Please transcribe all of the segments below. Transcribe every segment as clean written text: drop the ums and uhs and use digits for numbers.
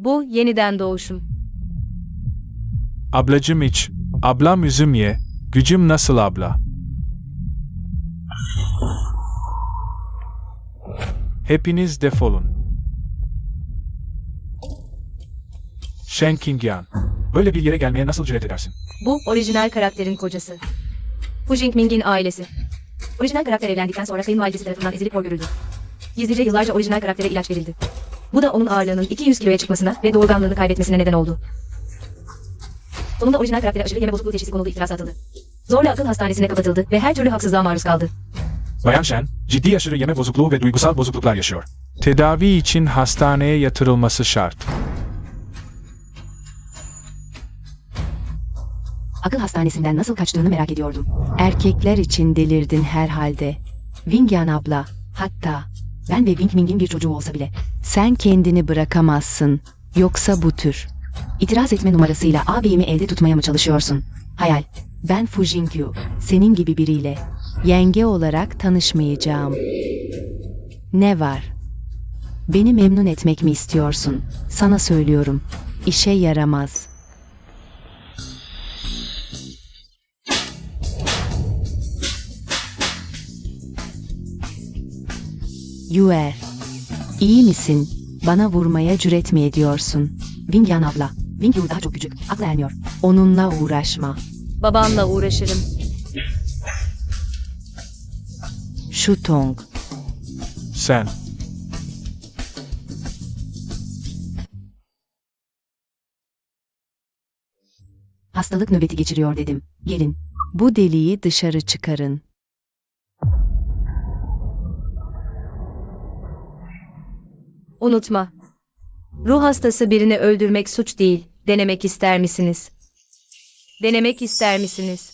Bu yeniden doğuşum. Ablacım iç. Ablam üzüm ye. Gücüm nasıl abla? Hepiniz defolun. Shen Qingyan. Böyle bir yere gelmeye nasıl cüret edersin? Bu orijinal karakterin kocası. Fu Jingming'in ailesi. Orijinal karakter evlendikten sonra kayınvalidesi tarafından ezilip hor görüldü. Gizlice yıllarca orijinal karaktere ilaç verildi. Bu da onun ağırlığının 200 kiloya çıkmasına ve doğurganlığını kaybetmesine neden oldu. Sonunda orijinal karaktere aşırı yeme bozukluğu teşhisi konuldu, iftirası atıldı. Zorla akıl hastanesine kapatıldı ve her türlü haksızlığa maruz kaldı. Bayan Shen, ciddi aşırı yeme bozukluğu ve duygusal bozukluklar yaşıyor. Tedavi için hastaneye yatırılması şart. Akıl hastanesinden nasıl kaçtığını merak ediyordum. Erkekler için delirdin herhalde. Wingyan abla, hatta ben ve Wing Ming'in bir çocuğu olsa bile. Sen kendini bırakamazsın. Yoksa bu tür İtiraz etme numarasıyla abimi elde tutmaya mı çalışıyorsun? Hayal. Ben Fu Jingyu. Senin gibi biriyle yenge olarak tanışmayacağım. Ne var? Beni memnun etmek mi istiyorsun? Sana söylüyorum. İşe yaramaz. Yuer. İyi misin? Bana vurmaya cüret mi ediyorsun? Wingyan abla. Wingyu daha çok küçük. Aklı ermiyor. Onunla uğraşma. Babanla uğraşırım. Shutong. Sen. Hastalık nöbeti geçiriyor dedim. Gelin. Bu deliği dışarı çıkarın. Unutma. Ruh hastası birini öldürmek suç değil. Denemek ister misiniz? Denemek ister misiniz?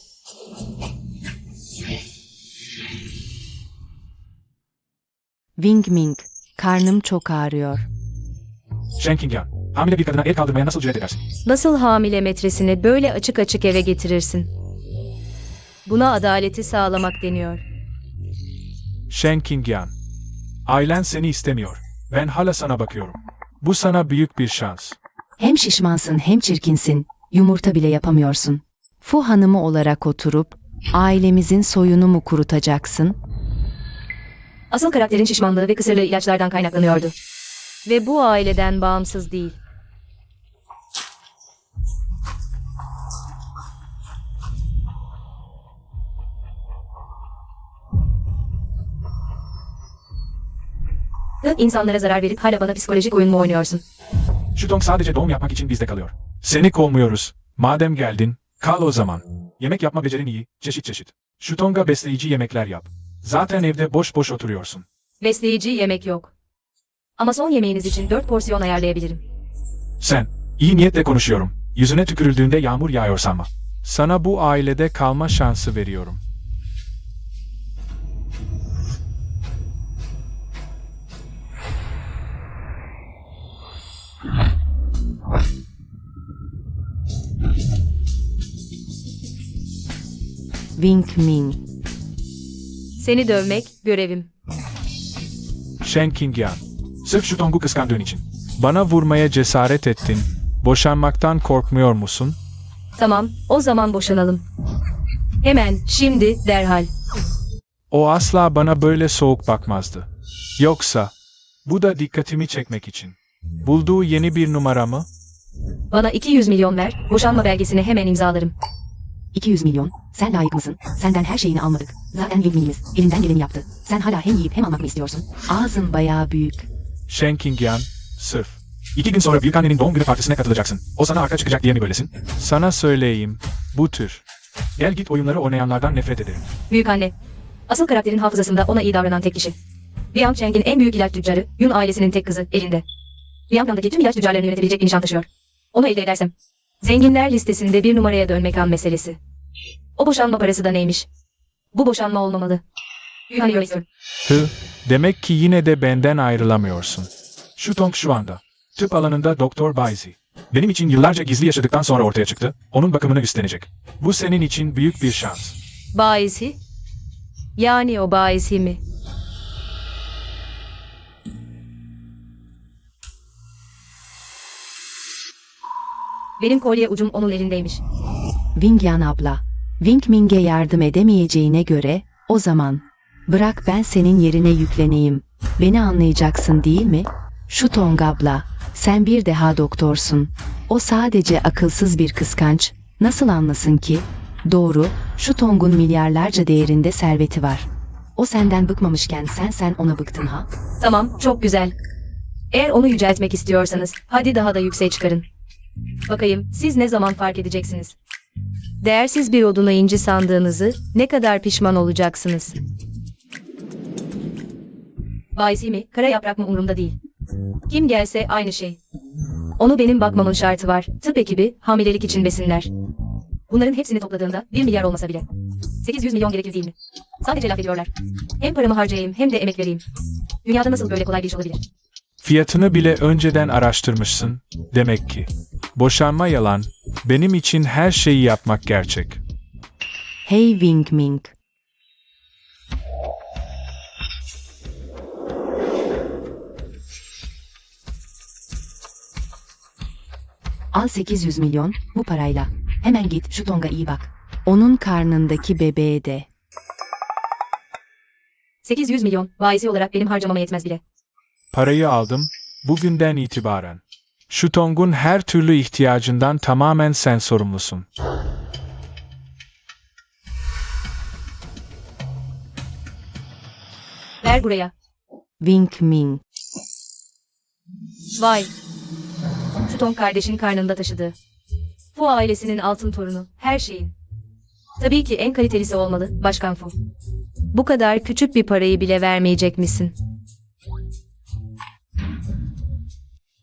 Wing Ming. Karnım çok ağrıyor. Shen Qingyan, hamile bir kadına el kaldırmaya nasıl cüret edersin? Nasıl hamile metresini böyle açık açık eve getirirsin? Buna adaleti sağlamak deniyor. Shen Qingyan. Ailen seni istemiyor. Ben hala sana bakıyorum. Bu sana büyük bir şans. Hem şişmansın hem çirkinsin. Yumurta bile yapamıyorsun. Fu hanımı olarak oturup ailemizin soyunu mu kurutacaksın? Asıl karakterin şişmanlığı ve kısırlığı ilaçlardan kaynaklanıyordu. Ve bu aileden bağımsız değil. İnsanlara zarar verip hala bana psikolojik oyun mu oynuyorsun? Shutong sadece doğum yapmak için bizde kalıyor. Seni kovmuyoruz. Madem geldin, kal o zaman. Yemek yapma becerin iyi, çeşit çeşit. Shutong'a besleyici yemekler yap. Zaten evde boş boş oturuyorsun. Besleyici yemek yok. Ama son yemeğiniz için 4 porsiyon ayarlayabilirim. Sen, iyi niyetle konuşuyorum. Yüzüne tükürüldüğünde yağmur yağıyor sanma. Sana bu ailede kalma şansı veriyorum. Wing Ming. Seni dövmek görevim. Shen Qingyan. Sırf Shutong'u kıskandığın için. Bana vurmaya cesaret ettin. Boşanmaktan korkmuyor musun? Tamam, o zaman boşanalım. Hemen, şimdi, derhal. O asla bana böyle soğuk bakmazdı. Yoksa, bu da dikkatimi çekmek için. Bulduğu yeni bir numara mı? Bana 200 milyon ver, boşanma belgesini hemen imzalarım. 200 milyon. Sen layık mısın? Senden her şeyini almadık. Zaten Wing Ming'imiz elinden geleni yaptı. Sen hala hem yiyip hem almak mı istiyorsun? Ağzın bayağı büyük. Shen Qingyan, sırf. 2 gün sonra büyükannenin doğum günü partisine katılacaksın. O sana arka çıkacak diye mi böylesin? Sana söyleyeyim, bu tür. Gel git oyunları oynayanlardan nefret ederim. Büyükanne. Asıl karakterin hafızasında ona iyi davranan tek kişi. Liang Cheng'in en büyük ilaç tüccarı, Yun ailesinin tek kızı, elinde. Liang'daki tüm ilaç tüccarlarını yönetebilecek bir nişan taşıyor. Onu elde edersem. Zenginler listesinde bir numaraya dönmek an meselesi. O boşanma parası da neymiş? Bu boşanma olmamalı. Büyükanne öyle istiyorum. Demek ki yine de benden ayrılamıyorsun. Shutong şu anda. Tıp alanında Doktor Baizi. Benim için yıllarca gizli yaşadıktan sonra ortaya çıktı. Onun bakımını üstlenecek. Bu senin için büyük bir şans. Baisi? Yani o baisi mi? Benim kolye ucum onun elindeymiş. Wingyan abla, Wing Ming'e yardım edemeyeceğine göre, o zaman bırak ben senin yerine yükleneyim. Beni anlayacaksın değil mi? Shutong abla, sen bir deha doktorsun. O sadece akılsız bir kıskanç. Nasıl anlasın ki? Doğru, Shutong'un milyarlarca değerinde serveti var. O senden bıkmamışken sen ona bıktın ha? Tamam, çok güzel. Eğer onu yüceltmek istiyorsanız, hadi daha da yükseğe çıkarın. Bakayım, siz ne zaman fark edeceksiniz? Değersiz bir oduna inci sandığınızı, ne kadar pişman olacaksınız. Baysi mi, kara yaprak mı umurumda değil. Kim gelse aynı şey. Onu benim bakmamın şartı var. Tıp ekibi, hamilelik için besinler. Bunların hepsini topladığında 1 milyar olmasa bile. 800 milyon gerekir değil mi? Sadece laf ediyorlar. Hem paramı harcayayım hem de emek vereyim. Dünyada nasıl böyle kolay bir iş olabilir? Fiyatını bile önceden araştırmışsın, demek ki. Boşanma yalan, benim için her şeyi yapmak gerçek. Hey Wing Ming. Al 800 milyon, bu parayla. Hemen git Shutong'a iyi bak. Onun karnındaki bebeğe de. 800 milyon, bayisi olarak benim harcamama yetmez bile. Parayı aldım, bugünden itibaren. Shutong'un her türlü ihtiyacından tamamen sen sorumlusun. Ver buraya. Wing Ming. Vay. Shutong kardeşin karnında taşıdığı. Fu ailesinin altın torunu, her şeyin. Tabii ki en kalitelisi olmalı, Başkan Fu. Bu kadar küçük bir parayı bile vermeyecek misin?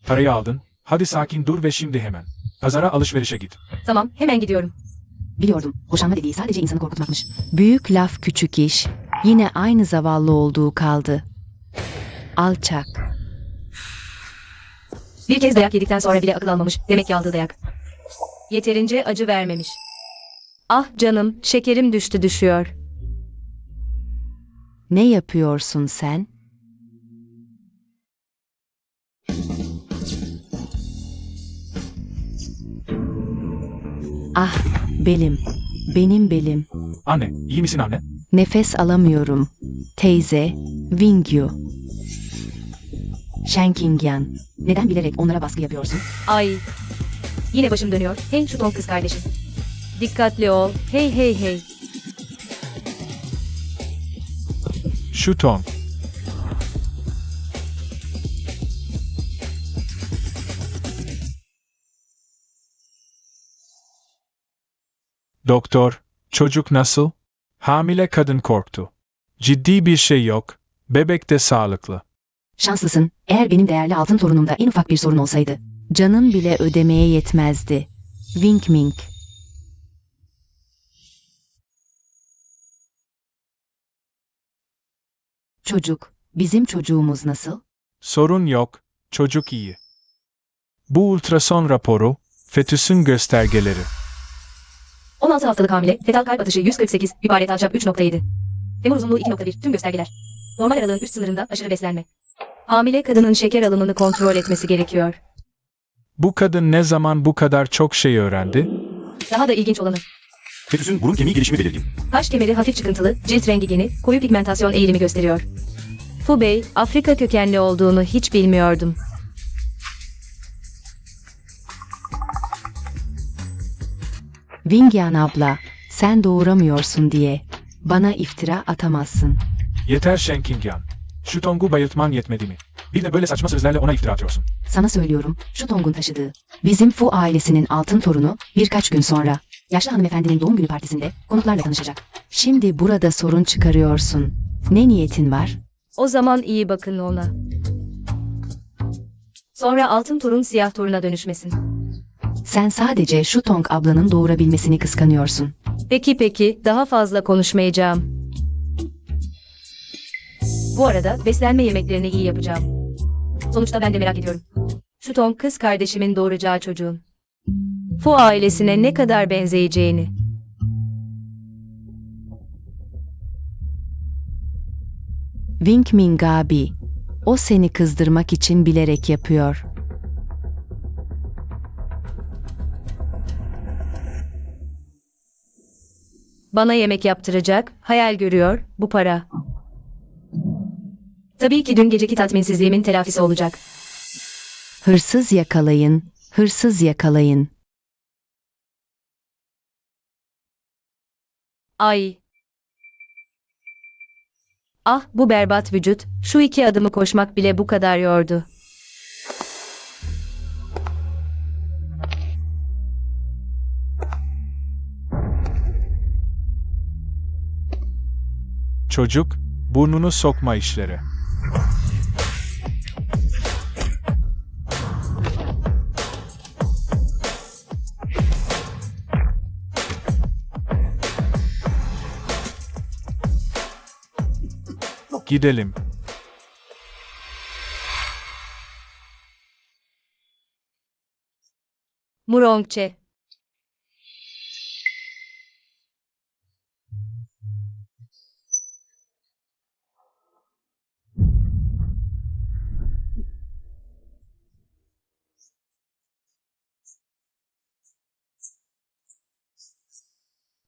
Parayı aldın, hadi sakin dur ve şimdi hemen. Pazara alışverişe git. Tamam, hemen gidiyorum. Biliyordum, boşanma dediği sadece insanı korkutmakmış. Büyük laf küçük iş, yine aynı zavallı olduğu kaldı. Alçak. Bir kez dayak yedikten sonra bile akıl almamış, demek ki aldığı dayak. Yeterince acı vermemiş. Ah canım, şekerim düşüyor. Ne yapıyorsun sen? Ah, belim. Benim belim. Anne, iyi misin anne? Nefes alamıyorum. Teyze, Wingyu. Shen Qingyan. Neden bilerek onlara baskı yapıyorsun? Ay. Yine başım dönüyor. Hey Shutong kız kardeşim. Dikkatli ol. Hey hey hey. Shutong. Doktor, çocuk nasıl? Hamile kadın korktu. Ciddi bir şey yok, bebek de sağlıklı. Şanslısın. Eğer benim değerli altın torunumda en ufak bir sorun olsaydı, canım bile ödemeye yetmezdi. Wing Ming. Çocuk, bizim çocuğumuz nasıl? Sorun yok, çocuk iyi. Bu ultrason raporu, fetüsün göstergeleri. 16 haftalık hamile, fetal kalp atışı 148, mübarek alçak 3.7. Femur uzunluğu 2.1, tüm göstergeler. Normal aralığın üst sınırında aşırı beslenme. Hamile kadının şeker alımını kontrol etmesi gerekiyor. Bu kadın ne zaman bu kadar çok şey öğrendi? Daha da ilginç olanı. Fetüsün burun kemiği gelişimi belirgin. Kaş kemeri hafif çıkıntılı, cilt rengi geni, koyu pigmentasyon eğilimi gösteriyor. Fu Bey, Afrika kökenli olduğunu hiç bilmiyordum. Wingyan abla, sen doğuramıyorsun diye bana iftira atamazsın. Yeter Shen Qingyan. Shutong'u bayıltman yetmedi mi? Bir de böyle saçma sözlerle ona iftira atıyorsun. Sana söylüyorum, Shutong'un taşıdığı, bizim Fu ailesinin altın torunu birkaç gün sonra, yaşlı hanımefendinin doğum günü partisinde konuklarla tanışacak. Şimdi burada sorun çıkarıyorsun. Ne niyetin var? O zaman iyi bakın ona. Sonra altın torun siyah toruna dönüşmesin. Sen sadece Shutong ablanın doğurabilmesini kıskanıyorsun. Peki, daha fazla konuşmayacağım. Bu arada beslenme yemeklerini iyi yapacağım. Sonuçta ben de merak ediyorum. Shutong kız kardeşimin doğuracağı çocuğun Fu ailesine ne kadar benzeyeceğini. Wing Ming abi, o seni kızdırmak için bilerek yapıyor. Bana yemek yaptıracak, hayal görüyor, bu para. Tabii ki dün geceki tatminsizliğimin telafisi olacak. Hırsız yakalayın, hırsız yakalayın. Ay. Ah, bu berbat vücut, şu 2 adımı koşmak bile bu kadar yordu. Çocuk, burnunu sokma işleri. Gidelim. Murongçe.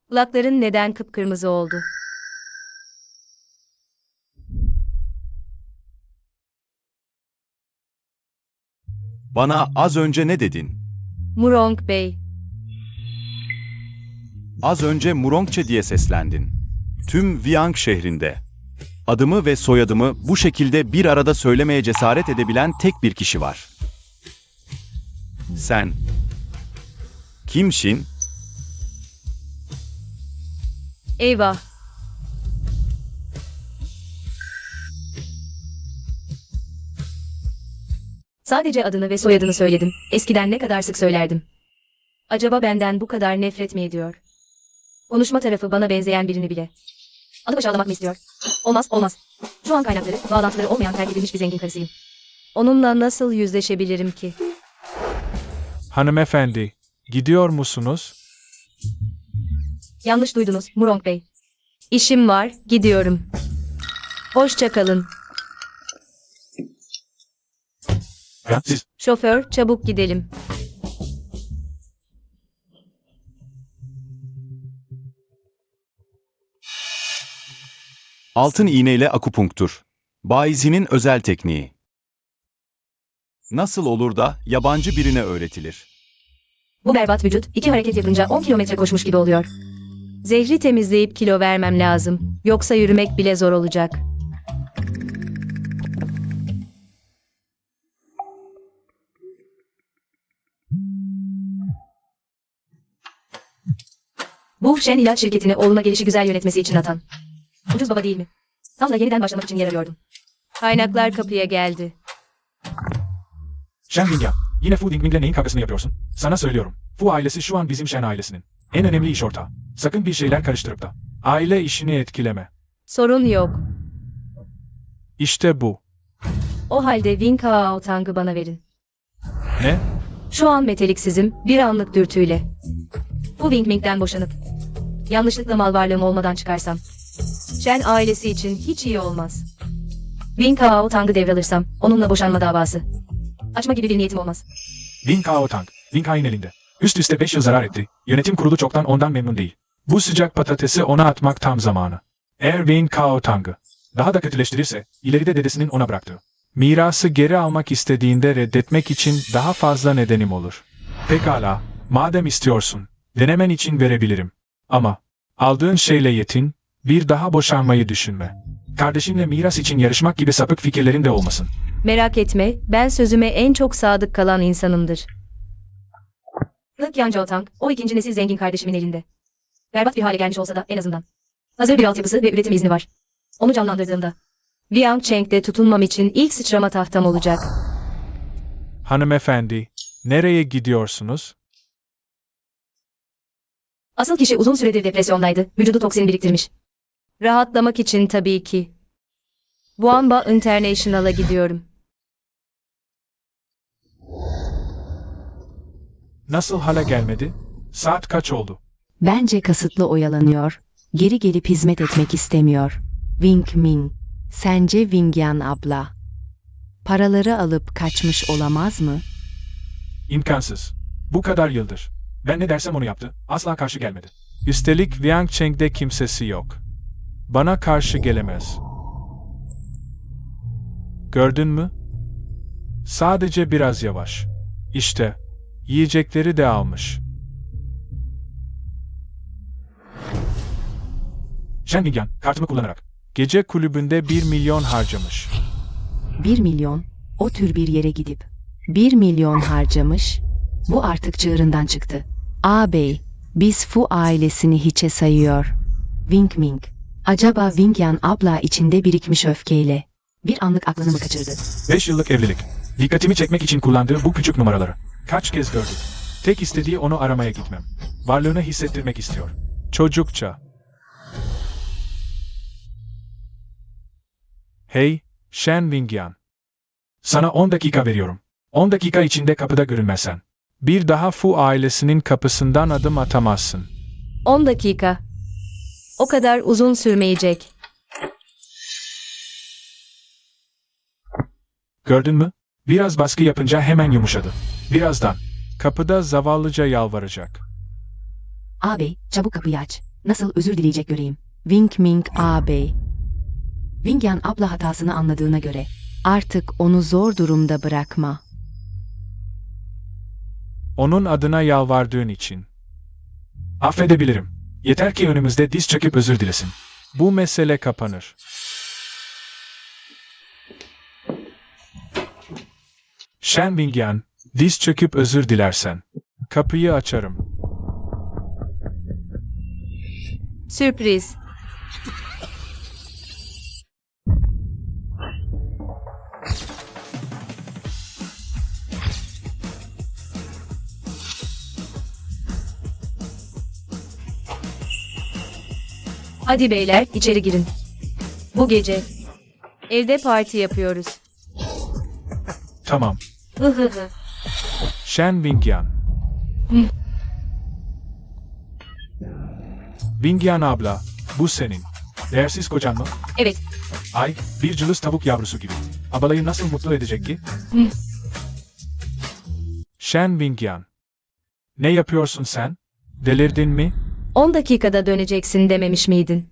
Kulakların neden kıpkırmızı oldu? Bana az önce ne dedin? Murong Bey. Az önce Murongçe diye seslendin. Tüm Viang şehrinde. Adımı ve soyadımı bu şekilde bir arada söylemeye cesaret edebilen tek bir kişi var. Sen. Kimsin? Eyvah. Sadece adını ve soyadını söyledim. Eskiden ne kadar sık söylerdim. Acaba benden bu kadar nefret mi ediyor? Konuşma tarafı bana benzeyen birini bile. Alıp aşağılamak mı istiyor? Olmaz, olmaz. Şu an kaynakları, bağlantıları olmayan terk edilmiş bir zengin karısıyım. Onunla nasıl yüzleşebilirim ki? Hanımefendi, gidiyor musunuz? Yanlış duydunuz, Murong Bey. İşim var, gidiyorum. Hoşça kalın. Ya siz, Şoför, çabuk gidelim. Altın iğneyle akupunktur. Baizi'nin özel tekniği. Nasıl olur da yabancı birine öğretilir? Bu berbat vücut 2 hareket yapınca 10 kilometre koşmuş gibi oluyor. Zehri temizleyip kilo vermem lazım. Yoksa yürümek bile zor olacak. Bu Shen ilaç şirketini oğluna gelişigüzel yönetmesi için atan. Ucuz baba değil mi? Tam da yeniden başlamak için yer arıyordum. Kaynaklar kapıya geldi. Shen Bingya, yine Fu Dingming'le neyin kavgasını yapıyorsun? Sana söylüyorum. Fu ailesi şu an bizim Shen ailesinin en önemli iş ortağı. Sakın bir şeyler karıştırıp da aile işini etkileme. Sorun yok. İşte bu. O halde Wing Hao Tang'ı bana verin. Ne? Şu an meteliksizim, bir anlık dürtüyle. Bu Wing Ming'den boşanıp yanlışlıkla mal varlığım olmadan çıkarsam Shen ailesi için hiç iyi olmaz. Wing Hao Tang'ı devralırsam onunla boşanma davası açma gibi bir niyetim olmaz. Wing Hao Tang, Wing Hao'nun elinde. Üst üste 5 yıl zarar etti. Yönetim kurulu çoktan ondan memnun değil. Bu sıcak patatesi ona atmak tam zamanı. Eğer Wing Hao Tang'ı daha da kötüleştirirse, ileride dedesinin ona bıraktığı mirası geri almak istediğinde reddetmek için daha fazla nedenim olur. Pekala, madem istiyorsun, denemen için verebilirim. Ama aldığın şeyle yetin, bir daha boşanmayı düşünme. Kardeşinle miras için yarışmak gibi sapık fikirlerin de olmasın. Merak etme, ben sözüme en çok sadık kalan insanımdır. Yan Jiao Tang, o 2. nesil zengin kardeşimin elinde. Berbat bir hale gelmiş olsa da en azından hazır bir altyapısı ve üretim izni var. Onu canlandırdığımda Liang Cheng'de tutunmam için ilk sıçrama tahtam olacak. Hanımefendi, nereye gidiyorsunuz? Asıl kişi uzun süredir depresyondaydı, vücudu toksin biriktirmiş. Rahatlamak için tabii ki. Guamba International'a gidiyorum. Nasıl hala gelmedi? Saat kaç oldu? Bence kasıtlı oyalanıyor. Geri gelip hizmet etmek istemiyor. Wing Ming. Sence Wingyan abla paraları alıp kaçmış olamaz mı? İmkansız. Bu kadar yıldır. Ben ne dersem onu yaptı. Asla karşı gelmedi. Üstelik Wiang Cheng'de kimsesi yok. Bana karşı gelemez. Gördün mü? Sadece biraz yavaş. İşte, yiyecekleri de almış. Shen Wingyan, kartımı kullanarak, gece kulübünde 1 milyon harcamış. 1 milyon, o tür bir yere gidip 1 milyon harcamış, bu artık çığırından çıktı. Ağabey, biz Fu ailesini hiçe sayıyor. Wing Ming, acaba Wingyan abla içinde birikmiş öfkeyle bir anlık aklını mı kaçırdı? 5 yıllık evlilik. Dikkatimi çekmek için kullandığı bu küçük numaraları. Kaç kez gördük. Tek istediği onu aramaya gitmem. Varlığını hissettirmek istiyor. Çocukça. Hey, Shen Wingyan. Sana 10 dakika veriyorum. 10 dakika içinde kapıda görünmezsen, bir daha Fu ailesinin kapısından adım atamazsın. 10 dakika. O kadar uzun sürmeyecek. Gördün mü? Biraz baskı yapınca hemen yumuşadı. Birazdan, kapıda zavallıca yalvaracak. Ağabey, çabuk kapıyı aç. Nasıl özür dileyecek göreyim. Wing Ming ağabey. Wingyan abla hatasını anladığına göre artık onu zor durumda bırakma. Onun adına yalvardığın için. Affedebilirim. Yeter ki önümüzde diz çöküp özür dilesin. Bu mesele kapanır. Shen Wingyan, diz çöküp özür dilersen, kapıyı açarım. Sürpriz. Hadi beyler, içeri girin. Bu gece evde parti yapıyoruz. Tamam. Hı hı hı. Shen Wingyan. Hı. Wingyan abla, bu senin. Değersiz kocan mı? Evet. Ay, bir cılız tavuk yavrusu gibi. Abalayı nasıl mutlu edecek ki? Hı. Shen Wingyan. Ne yapıyorsun sen? Delirdin mi? 10 dakikada döneceksin dememiş miydin?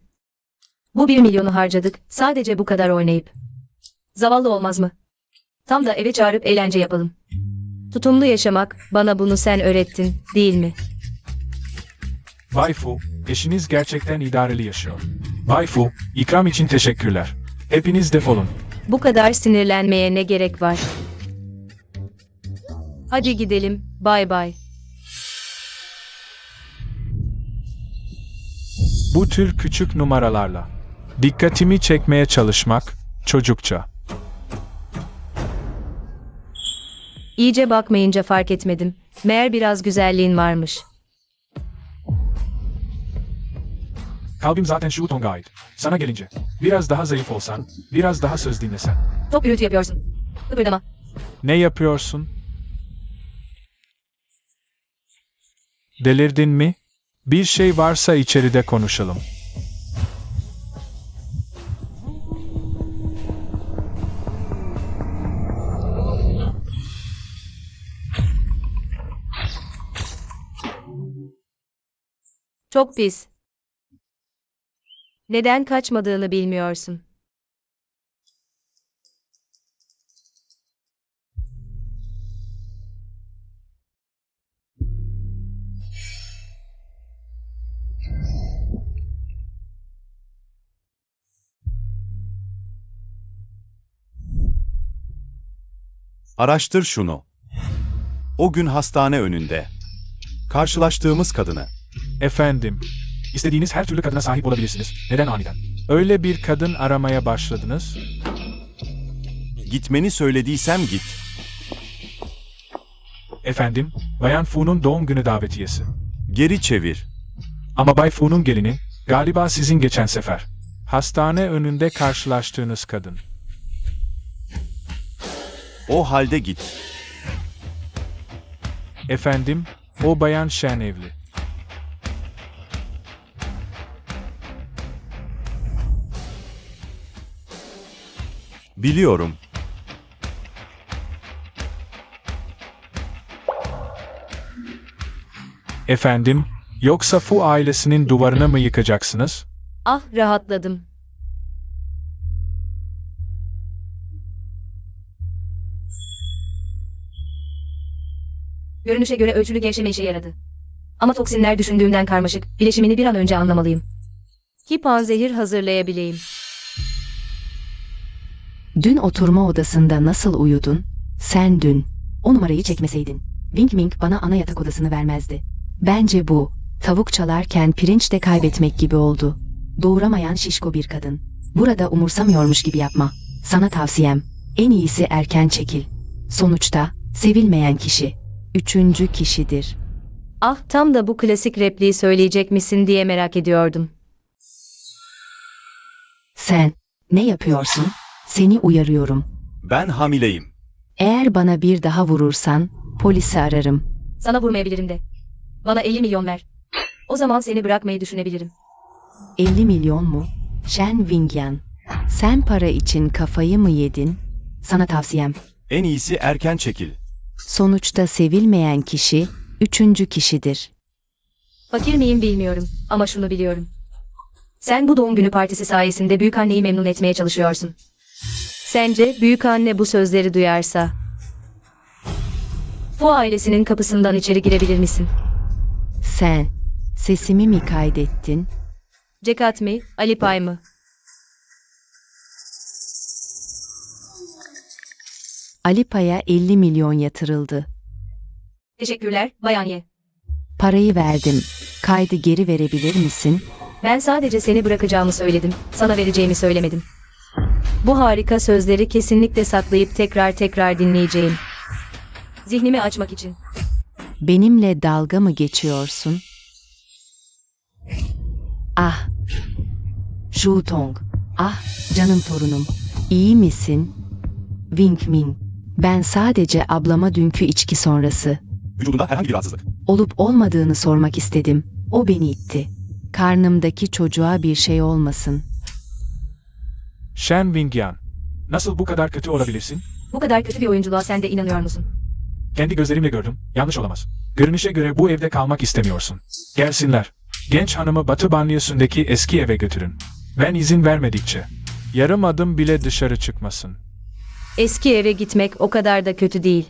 Bu 1 milyonu harcadık, sadece bu kadar oynayıp. Zavallı olmaz mı? Tam da eve çağırıp eğlence yapalım. Tutumlu yaşamak, bana bunu sen öğrettin, değil mi? Bay Fu, eşiniz gerçekten idareli yaşıyor. Bay Fu, ikram için teşekkürler. Hepiniz defolun. Bu kadar sinirlenmeye ne gerek var? Hadi gidelim, bay bay. Bu tür küçük numaralarla dikkatimi çekmeye çalışmak çocukça. İyice bakmayınca fark etmedim. Meğer biraz güzelliğin varmış. Kalbim zaten şu Tong'a ait. Sana gelince, biraz daha zayıf olsan, biraz daha söz dinlesen. Çok gürültü yapıyorsun. Kıpırdama. Ne yapıyorsun? Delirdin mi? Bir şey varsa içeride konuşalım. Çok pis. Neden kaçmadığını bilmiyorsun. Araştır şunu. O gün hastane önünde. Karşılaştığımız kadını. Efendim, istediğiniz her türlü kadına sahip olabilirsiniz. Neden aniden? Öyle bir kadın aramaya başladınız. Gitmeni söylediysem git. Efendim, Bayan Fu'nun doğum günü davetiyesi. Geri çevir. Ama Bay Fu'nun gelini, galiba sizin geçen sefer. Hastane önünde karşılaştığınız kadın. O halde git. Efendim, o Bayan Shen evli. Biliyorum. Efendim, Yoksa Fu ailesinin duvarını mı yıkacaksınız? Ah, rahatladım. Görünüşe göre ölçülü gevşeme işe yaradı. Ama toksinler düşündüğümden karmaşık. Bileşimini bir an önce anlamalıyım. Ki panzehir hazırlayabileyim. Dün oturma odasında nasıl uyudun? Sen dün o numarayı çekmeseydin. Wing Wing bana ana yatak odasını vermezdi. Bence bu, tavuk çalarken pirinç de kaybetmek gibi oldu. Doğuramayan şişko bir kadın. Burada umursamıyormuş gibi yapma. Sana tavsiyem, en iyisi erken çekil. Sonuçta, sevilmeyen kişi, üçüncü kişidir. Ah, tam da bu klasik repliği söyleyecek misin diye merak ediyordum. Sen, ne yapıyorsun? Seni uyarıyorum. Ben hamileyim. Eğer bana bir daha vurursan, polisi ararım. Sana vurmayabilirim de. Bana 50 milyon ver. O zaman seni bırakmayı düşünebilirim. 50 milyon mu? Shen Wingyan. Sen para için kafayı mı yedin? Sana tavsiyem. En iyisi erken çekil. Sonuçta sevilmeyen kişi, üçüncü kişidir. Fakir miyim bilmiyorum ama şunu biliyorum. Sen bu doğum günü partisi sayesinde büyükanneyi memnun etmeye çalışıyorsun. Sence büyükanne bu sözleri duyarsa bu ailesinin kapısından içeri girebilir misin? Sen, sesimi mi kaydettin? Cekat mi, Alipay mı? Alipay'a 50 milyon yatırıldı. Teşekkürler, Bayan Ye. Parayı verdim. Kaydı geri verebilir misin? Ben sadece seni bırakacağımı söyledim, sana vereceğimi söylemedim. Bu harika sözleri kesinlikle saklayıp tekrar dinleyeceğim. Zihnimi açmak için. Benimle dalga mı geçiyorsun? Ah! Shu Tong. Ah, canım torunum. İyi misin? Wing Min. Ben sadece ablama dünkü içki sonrası Vücudunda herhangi bir rahatsızlık. olup olmadığını sormak istedim. O beni itti. Karnımdaki çocuğa bir şey olmasın. Shen Wingyan. Nasıl bu kadar kötü olabilirsin? Bu kadar kötü bir oyunculuğa sen de inanıyor musun? Kendi gözlerimle gördüm. Yanlış olamaz. Görünüşe göre bu evde kalmak istemiyorsun. Gelsinler. Genç hanımı Batı Banyosundaki eski eve götürün. Ben izin vermedikçe. Yarım adım bile dışarı çıkmasın. Eski eve gitmek o kadar da kötü değil.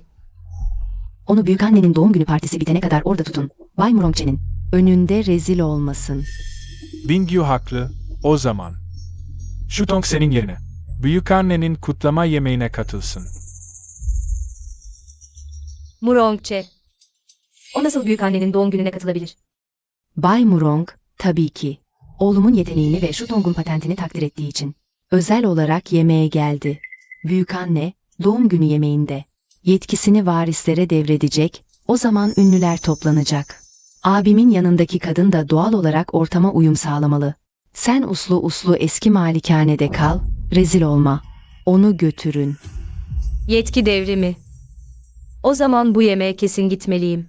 Onu büyükannenin doğum günü partisi bitene kadar orada tutun. Bay Murongche'nin önünde rezil olmasın. Bingyu haklı. O zaman. Shutong senin yerine. Büyükannenin kutlama yemeğine katılsın. Murongche. O nasıl büyükannenin doğum gününe katılabilir? Bay Murong, tabii ki. Oğlumun yeteneğini ve Shutong'un patentini takdir ettiği için. Özel olarak yemeğe geldi. Büyükanne, doğum günü yemeğinde. Yetkisini varislere devredecek, o zaman ünlüler toplanacak. Abimin yanındaki kadın da doğal olarak ortama uyum sağlamalı. Sen uslu uslu eski malikanede kal, rezil olma. Onu götürün. Yetki devrimi. O zaman bu yemeğe kesin gitmeliyim.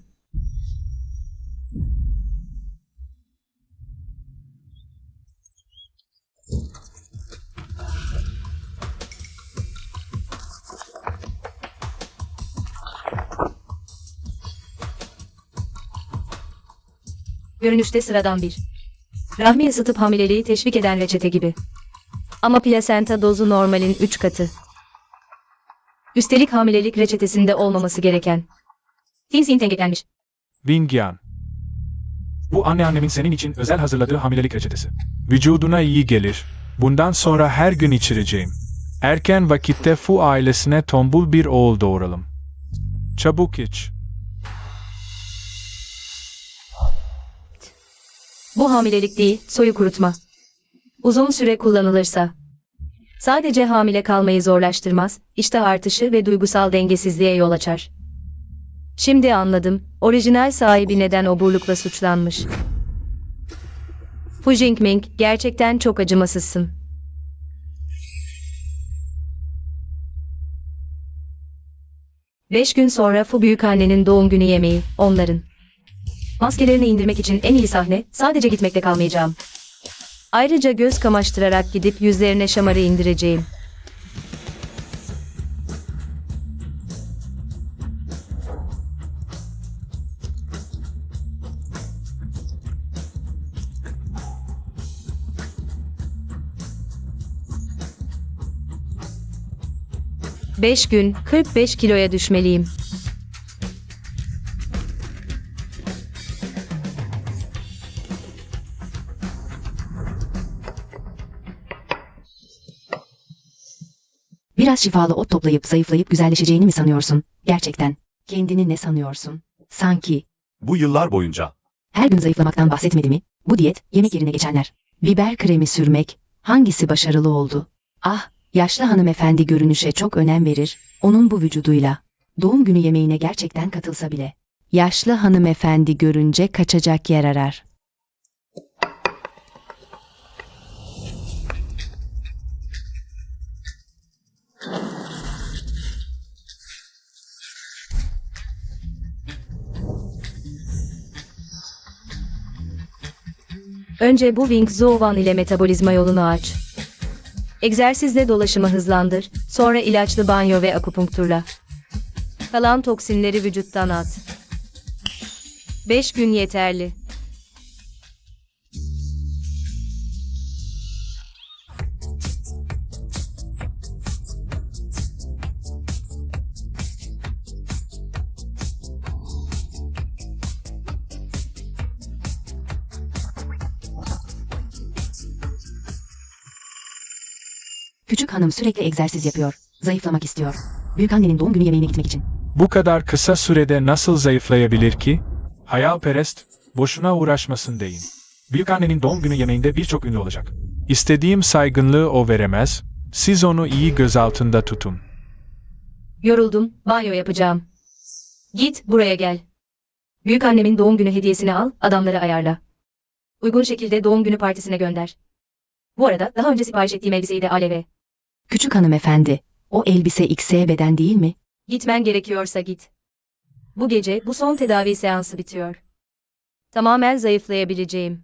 Görünüşte sıradan bir. Rahmi ısıtıp hamileliği teşvik eden reçete gibi. Ama plasenta dozu normalin 3 katı. Üstelik hamilelik reçetesinde olmaması gereken. Tinsin tengelenmiş. Wingyan. Bu anneannemin senin için özel hazırladığı hamilelik reçetesi. Vücuduna iyi gelir. Bundan sonra her gün içireceğim. Erken vakitte Fu ailesine tombul bir oğul doğuralım. Çabuk iç. Bu hamilelik değil, soyu kurutma. Uzun süre kullanılırsa sadece hamile kalmayı zorlaştırmaz, iştah artışı ve duygusal dengesizliğe yol açar. Şimdi anladım, orijinal sahibi neden oburlukla suçlanmış. Fu Jingming, gerçekten çok acımasızsın. Beş gün sonra Fu büyükannenin doğum günü yemeği, onların. Maskelerini indirmek için en iyi sahne, sadece gitmekte kalmayacağım. Ayrıca göz kamaştırarak gidip yüzlerine şamarı indireceğim. 5 gün 45 kiloya düşmeliyim. Biraz şifalı ot toplayıp zayıflayıp güzelleşeceğini mi sanıyorsun? Gerçekten. Kendini ne sanıyorsun? Sanki. Bu yıllar boyunca. Her gün zayıflamaktan bahsetmedi mi? Bu diyet, yemek yerine geçenler. Biber kremi sürmek, hangisi başarılı oldu? Ah, yaşlı hanımefendi görünüşe çok önem verir, onun bu vücuduyla. Doğum günü yemeğine gerçekten katılsa bile. Yaşlı hanımefendi görünce kaçacak yer arar. Önce bu Wing Zone ile metabolizma yolunu aç. Egzersizle dolaşımı hızlandır, sonra ilaçlı banyo ve akupunkturla. Kalan toksinleri vücuttan at. 5 gün yeterli. Küçük hanım sürekli egzersiz yapıyor. Zayıflamak istiyor. Büyükannenin doğum günü yemeğine gitmek için. Bu kadar kısa sürede nasıl zayıflayabilir ki? Hayalperest, boşuna uğraşmasın deyin. Büyükannenin doğum günü yemeğinde birçok ünlü olacak. İstediğim saygınlığı o veremez, siz onu iyi gözaltında tutun. Yoruldum, banyo yapacağım. Git, buraya gel. Büyükannemin doğum günü hediyesini al, adamları ayarla. Uygun şekilde doğum günü partisine gönder. Bu arada daha önce sipariş ettiğim elbiseyi de Alev'e. Küçük hanımefendi, o elbise XS beden değil mi? Gitmen gerekiyorsa git. Bu gece bu son tedavi seansı bitiyor. Tamamen zayıflayabileceğim.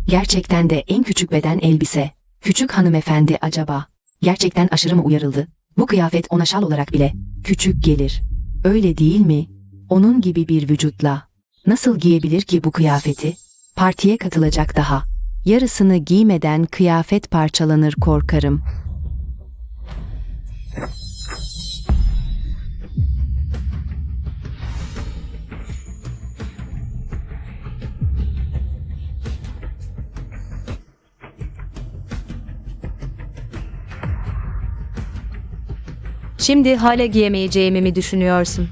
Gerçekten de en küçük beden elbise. Küçük hanımefendi acaba? Gerçekten aşırı mı uyarıldı? Bu kıyafet ona şal olarak bile küçük gelir. Öyle değil mi? Onun gibi bir vücutla. Nasıl giyebilir ki bu kıyafeti? Partiye katılacak daha. Yarısını giymeden kıyafet parçalanır korkarım. Şimdi hala giyemeyeceğimi mi düşünüyorsun?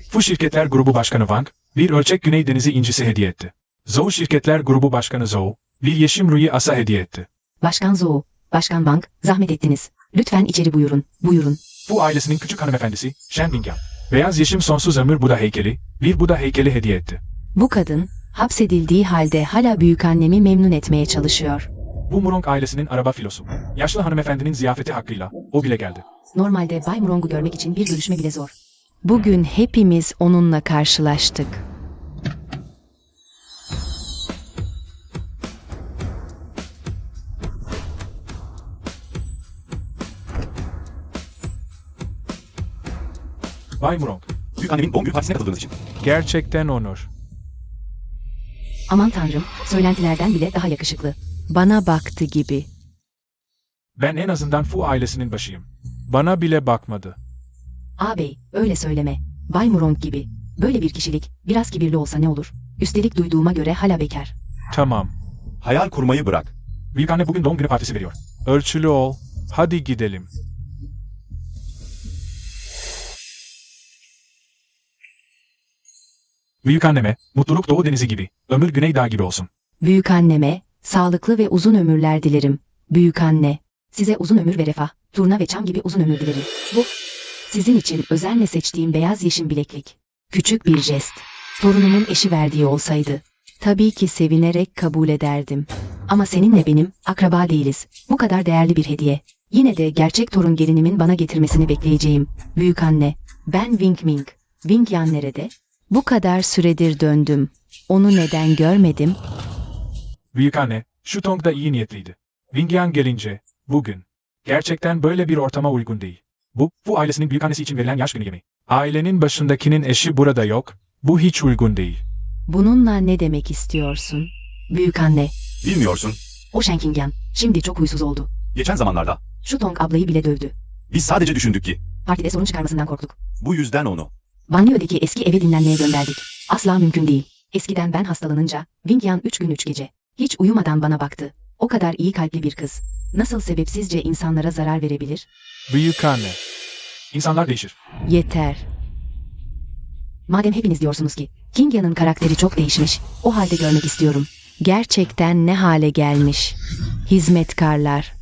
Fu Şirketler Grubu Başkanı Wang, bir ölçek Güney Denizi incisi hediye etti. Zhou Şirketler Grubu Başkanı Zhou, bir yeşim ruyi asa hediye etti. Başkan Zhou, Başkan Wang, zahmet ettiniz. Lütfen içeri buyurun, buyurun. Fu ailesinin küçük hanımefendisi, Shen Bingyan, beyaz yeşim sonsuz ömür Buda heykeli, bir Buda heykeli hediye etti. Bu kadın, hapsedildiği halde hala büyükannemi memnun etmeye çalışıyor. Bu Murong ailesinin araba filosu. Yaşlı hanımefendinin ziyafeti hakkıyla, o bile geldi. Normalde Bay Murong'u görmek için bir görüşme bile zor. Bugün hepimiz onunla karşılaştık. Bay Murong, Büyükannemin doğum günü partisine katıldığınız için. gerçekten onur. Aman tanrım, söylentilerden bile daha yakışıklı. Bana baktı gibi. Ben en azından Fu ailesinin başıyım. Bana bile bakmadı. Ağabey, öyle söyleme. Bay Murong gibi. Böyle bir kişilik, biraz kibirli olsa ne olur? Üstelik duyduğuma göre hala bekar. Tamam. Hayal kurmayı bırak. Büyükanne bugün doğum günü partisi veriyor. Ölçülü ol. Hadi gidelim. Büyükanneme, mutluluk Doğu Denizi gibi, ömür Güney Dağ gibi olsun. Büyükanneme, sağlıklı ve uzun ömürler dilerim. Büyükanne, size uzun ömür ve refah, turna ve çam gibi uzun ömür dilerim. Bu, sizin için özenle seçtiğim beyaz yeşim bileklik. Küçük bir jest. Torunumun eşi verdiği olsaydı, tabii ki sevinerek kabul ederdim. Ama seninle benim, akraba değiliz. Bu kadar değerli bir hediye. Yine de gerçek torun gelinimin bana getirmesini bekleyeceğim. Büyükanne, ben Wing Ming. Wing Yan nerede? Bu kadar süredir döndüm. Onu neden görmedim? Büyükanne, şu Tong da iyi niyetliydi. Wingyan gelince, bugün. Gerçekten böyle bir ortama uygun değil. Bu ailesinin büyükannesi için verilen yaş günü yemeği. Ailenin başındakinin eşi burada yok, bu hiç uygun değil. Bununla ne demek istiyorsun? Büyükanne, Bilmiyorsun. o Shen Qingyan şimdi çok huysuz oldu. Geçen zamanlarda Şu Tong ablayı bile dövdü. biz sadece düşündük ki Partide sorun çıkarmasından korktuk. bu yüzden onu. Banliyödeki eski eve dinlenmeye gönderdik. Asla mümkün değil. Eskiden ben hastalanınca Wingyan 3 gün 3 gece hiç uyumadan bana baktı. O kadar iyi kalpli bir kız. Nasıl sebepsizce insanlara zarar verebilir? Büyükanne. İnsanlar değişir. Yeter. Madem hepiniz diyorsunuz ki Qingyan'ın karakteri çok değişmiş, o halde görmek istiyorum. Gerçekten ne hale gelmiş? Hizmetkarlar.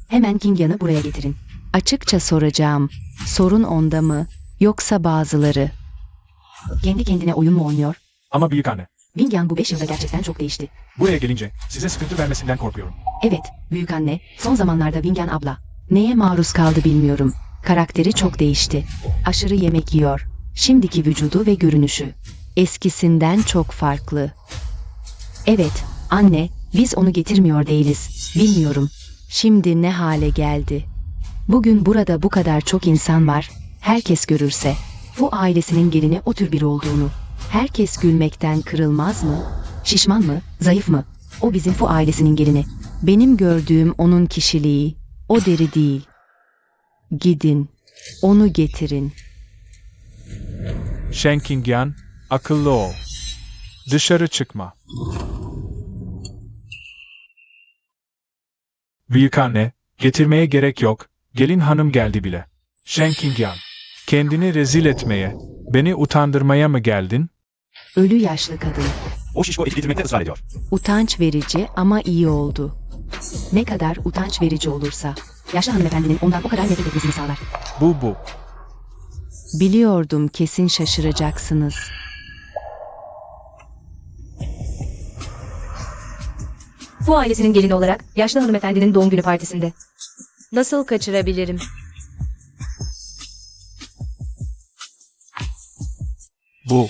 Hemen Qingyan'ı buraya getirin. Açıkça soracağım. Sorun onda mı, yoksa bazıları? Kendi kendine oyun mu oynuyor? Ama büyükanne. Wingyan bu 5 yılda gerçekten çok değişti. Buraya gelince size sıkıntı vermesinden korkuyorum. Evet, büyükanne, son zamanlarda Wingyan abla neye maruz kaldı bilmiyorum. Karakteri çok değişti. Aşırı yemek yiyor. Şimdiki vücudu ve görünüşü eskisinden çok farklı. Evet, anne, biz onu getirmiyor değiliz. Bilmiyorum. Şimdi ne hale geldi? Bugün burada bu kadar çok insan var. Herkes görürse bu ailesinin gelini o tür biri olduğunu. Herkes gülmekten kırılmaz mı? Şişman mı? Zayıf mı? O bizim Fu ailesinin gelini. Benim gördüğüm onun kişiliği. O deri değil. Gidin. Onu getirin. Shen Qingyan, akıllı ol. Dışarı çıkma. Büyükanne, getirmeye gerek yok. Gelin hanım geldi bile. Shen Qingyan, kendini rezil etmeye, beni utandırmaya mı geldin? Ölü yaşlı kadın. O şişko eti getirmekte ısrar ediyor. Utanç verici ama iyi oldu. Ne kadar utanç verici olursa yaşlı hanımefendinin ondan o kadar nefret etmesini sağlar. Bu. Biliyordum, kesin şaşıracaksınız. Fu ailesinin gelini olarak yaşlı hanımefendinin doğum günü partisinde. Nasıl kaçırabilirim? Bu.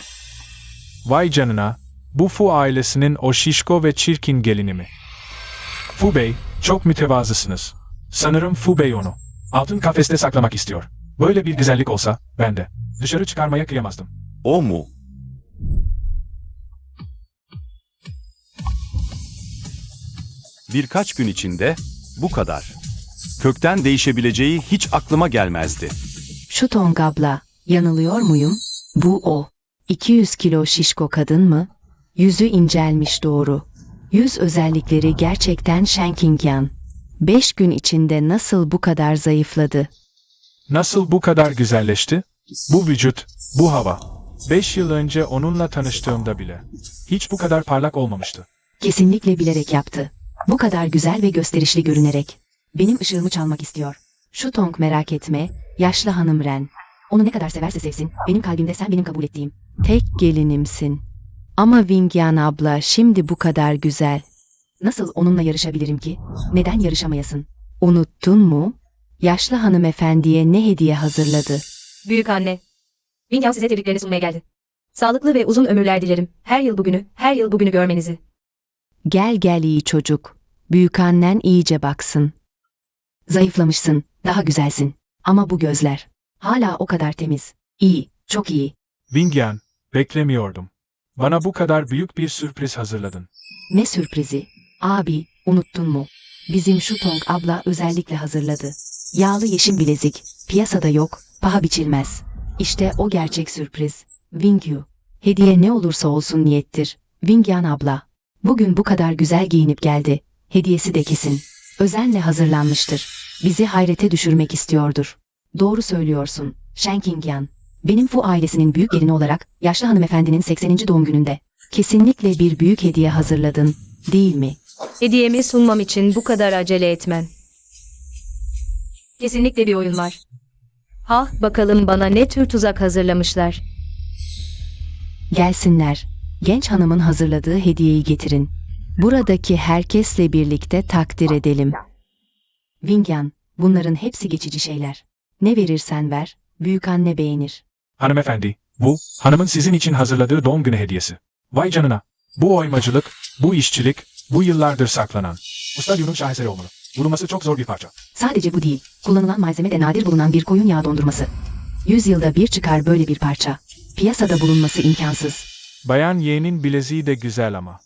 Vay canına, bu Fu ailesinin o şişko ve çirkin gelini mi? Fu Bey, çok mütevazısınız. Sanırım Fu Bey onu altın kafeste saklamak istiyor. Böyle bir güzellik olsa, ben de dışarı çıkarmaya kıyamazdım. O mu? Birkaç gün içinde bu kadar. Kökten değişebileceği hiç aklıma gelmezdi. Şu Tong abla, yanılıyor muyum? Bu o. 200 kilo şişko kadın mı? Yüzü incelmiş doğru. Yüz özellikleri gerçekten Shen Qingyan. 5 gün içinde nasıl bu kadar zayıfladı? Nasıl bu kadar güzelleşti? Bu vücut, bu hava. 5 yıl önce onunla tanıştığımda bile hiç bu kadar parlak olmamıştı. Kesinlikle bilerek yaptı. Bu kadar güzel ve gösterişli görünerek. Benim ışığımı çalmak istiyor. Şu Tong, merak etme, yaşlı hanım Ren. Onu ne kadar severse sevsin, benim kalbimde sen benim kabul ettiğim tek gelinimsin. Ama Wingyan abla şimdi bu kadar güzel. Nasıl onunla yarışabilirim ki? Neden yarışamayasın? Unuttun mu? Yaşlı hanımefendiye ne hediye hazırladı? Büyük anne. Wingyan size tebriklerini sunmaya geldi. Sağlıklı ve uzun ömürler dilerim. Her yıl bugünü görmenizi. Gel gel iyi çocuk. Büyükannen iyice baksın. Zayıflamışsın, daha güzelsin. Ama bu gözler hala o kadar temiz. İyi, çok iyi. Wingyan, beklemiyordum. Bana bu kadar büyük bir sürpriz hazırladın. Ne sürprizi? Abi, unuttun mu? Bizim şu Tong abla özellikle hazırladı. Yağlı yeşim bilezik, piyasada yok, paha biçilmez. İşte o gerçek sürpriz. Wingyu. Hediye ne olursa olsun niyettir. Wingyan abla. Bugün bu kadar güzel giyinip geldi. Hediyesi de kesin. Özenle hazırlanmıştır. Bizi hayrete düşürmek istiyordur. Doğru söylüyorsun, Shen Qingyan. Benim Fu ailesinin büyük gelini olarak yaşlı hanımefendinin 80. doğum gününde kesinlikle bir büyük hediye hazırladın, değil mi? Hediyemi sunmam için bu kadar acele etmen. Kesinlikle bir oyun var. Ha, bakalım bana ne tür tuzak hazırlamışlar. Gelsinler. Genç hanımın hazırladığı hediyeyi getirin. Buradaki herkesle birlikte takdir edelim. Wingyan, bunların hepsi geçici şeyler. Ne verirsen ver, büyükanne beğenir. Hanımefendi, bu, hanımın sizin için hazırladığı doğum günü hediyesi. Vay canına, bu oymacılık, bu işçilik, bu yıllardır saklanan. Usta Liu'nun şaheseri olmalı. Bulunması çok zor bir parça. Sadece bu değil, kullanılan malzeme de nadir bulunan bir koyun yağı dondurması. 100 yılda bir çıkar böyle bir parça. Piyasada bulunması imkansız. Bayan Ye'nin bileziği de güzel ama.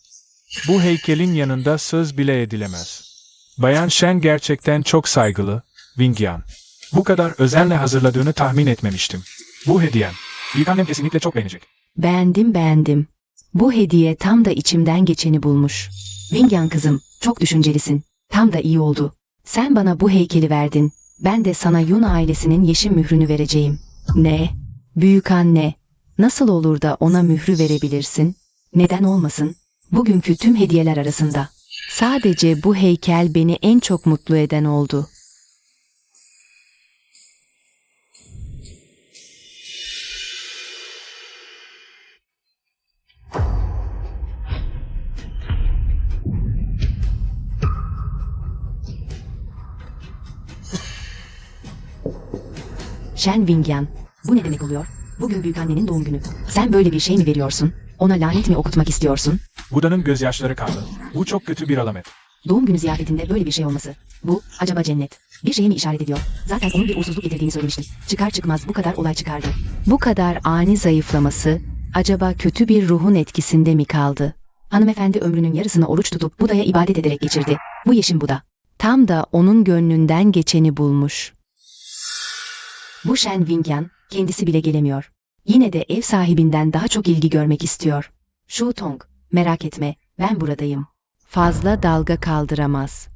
Bu heykelin yanında söz bile edilemez. Bayan Shen gerçekten çok saygılı, Wingyan. Bu kadar özenle hazırladığını tahmin etmemiştim. Bu hediyen. Büyükannem kesinlikle çok beğenecek. Beğendim. Bu hediye tam da içimden geçeni bulmuş. Wingyan kızım, çok düşüncelisin. Tam da iyi oldu. Sen bana bu heykeli verdin. Ben de sana Yun ailesinin yeşil mührünü vereceğim. Ne? Büyükanne, nasıl olur da ona mührü verebilirsin? Neden olmasın? Bugünkü tüm hediyeler arasında. Sadece bu heykel beni en çok mutlu eden oldu. Shen Wingyan, bu ne demek oluyor? Bugün büyükannenin doğum günü. Sen böyle bir şey mi veriyorsun? Ona lanet mi okutmak istiyorsun? Buda'nın gözyaşları kaldı. Bu çok kötü bir alamet. Doğum günü ziyafetinde böyle bir şey olması. Bu, acaba cennet. Bir şeye mi işaret ediyor? Zaten onun bir uğursuzluk getirdiğini söylemiştim. Çıkar çıkmaz bu kadar olay çıkardı. Bu kadar ani zayıflaması, acaba kötü bir ruhun etkisinde mi kaldı? Hanımefendi ömrünün yarısını oruç tutup Buda'ya ibadet ederek geçirdi. Bu Yeşim Buda. Tam da onun gönlünden geçeni bulmuş. Bu Shen Wingyan, kendisi bile gelemiyor. Yine de ev sahibinden daha çok ilgi görmek istiyor. Shu Tong, merak etme, ben buradayım. Fazla dalga kaldıramaz.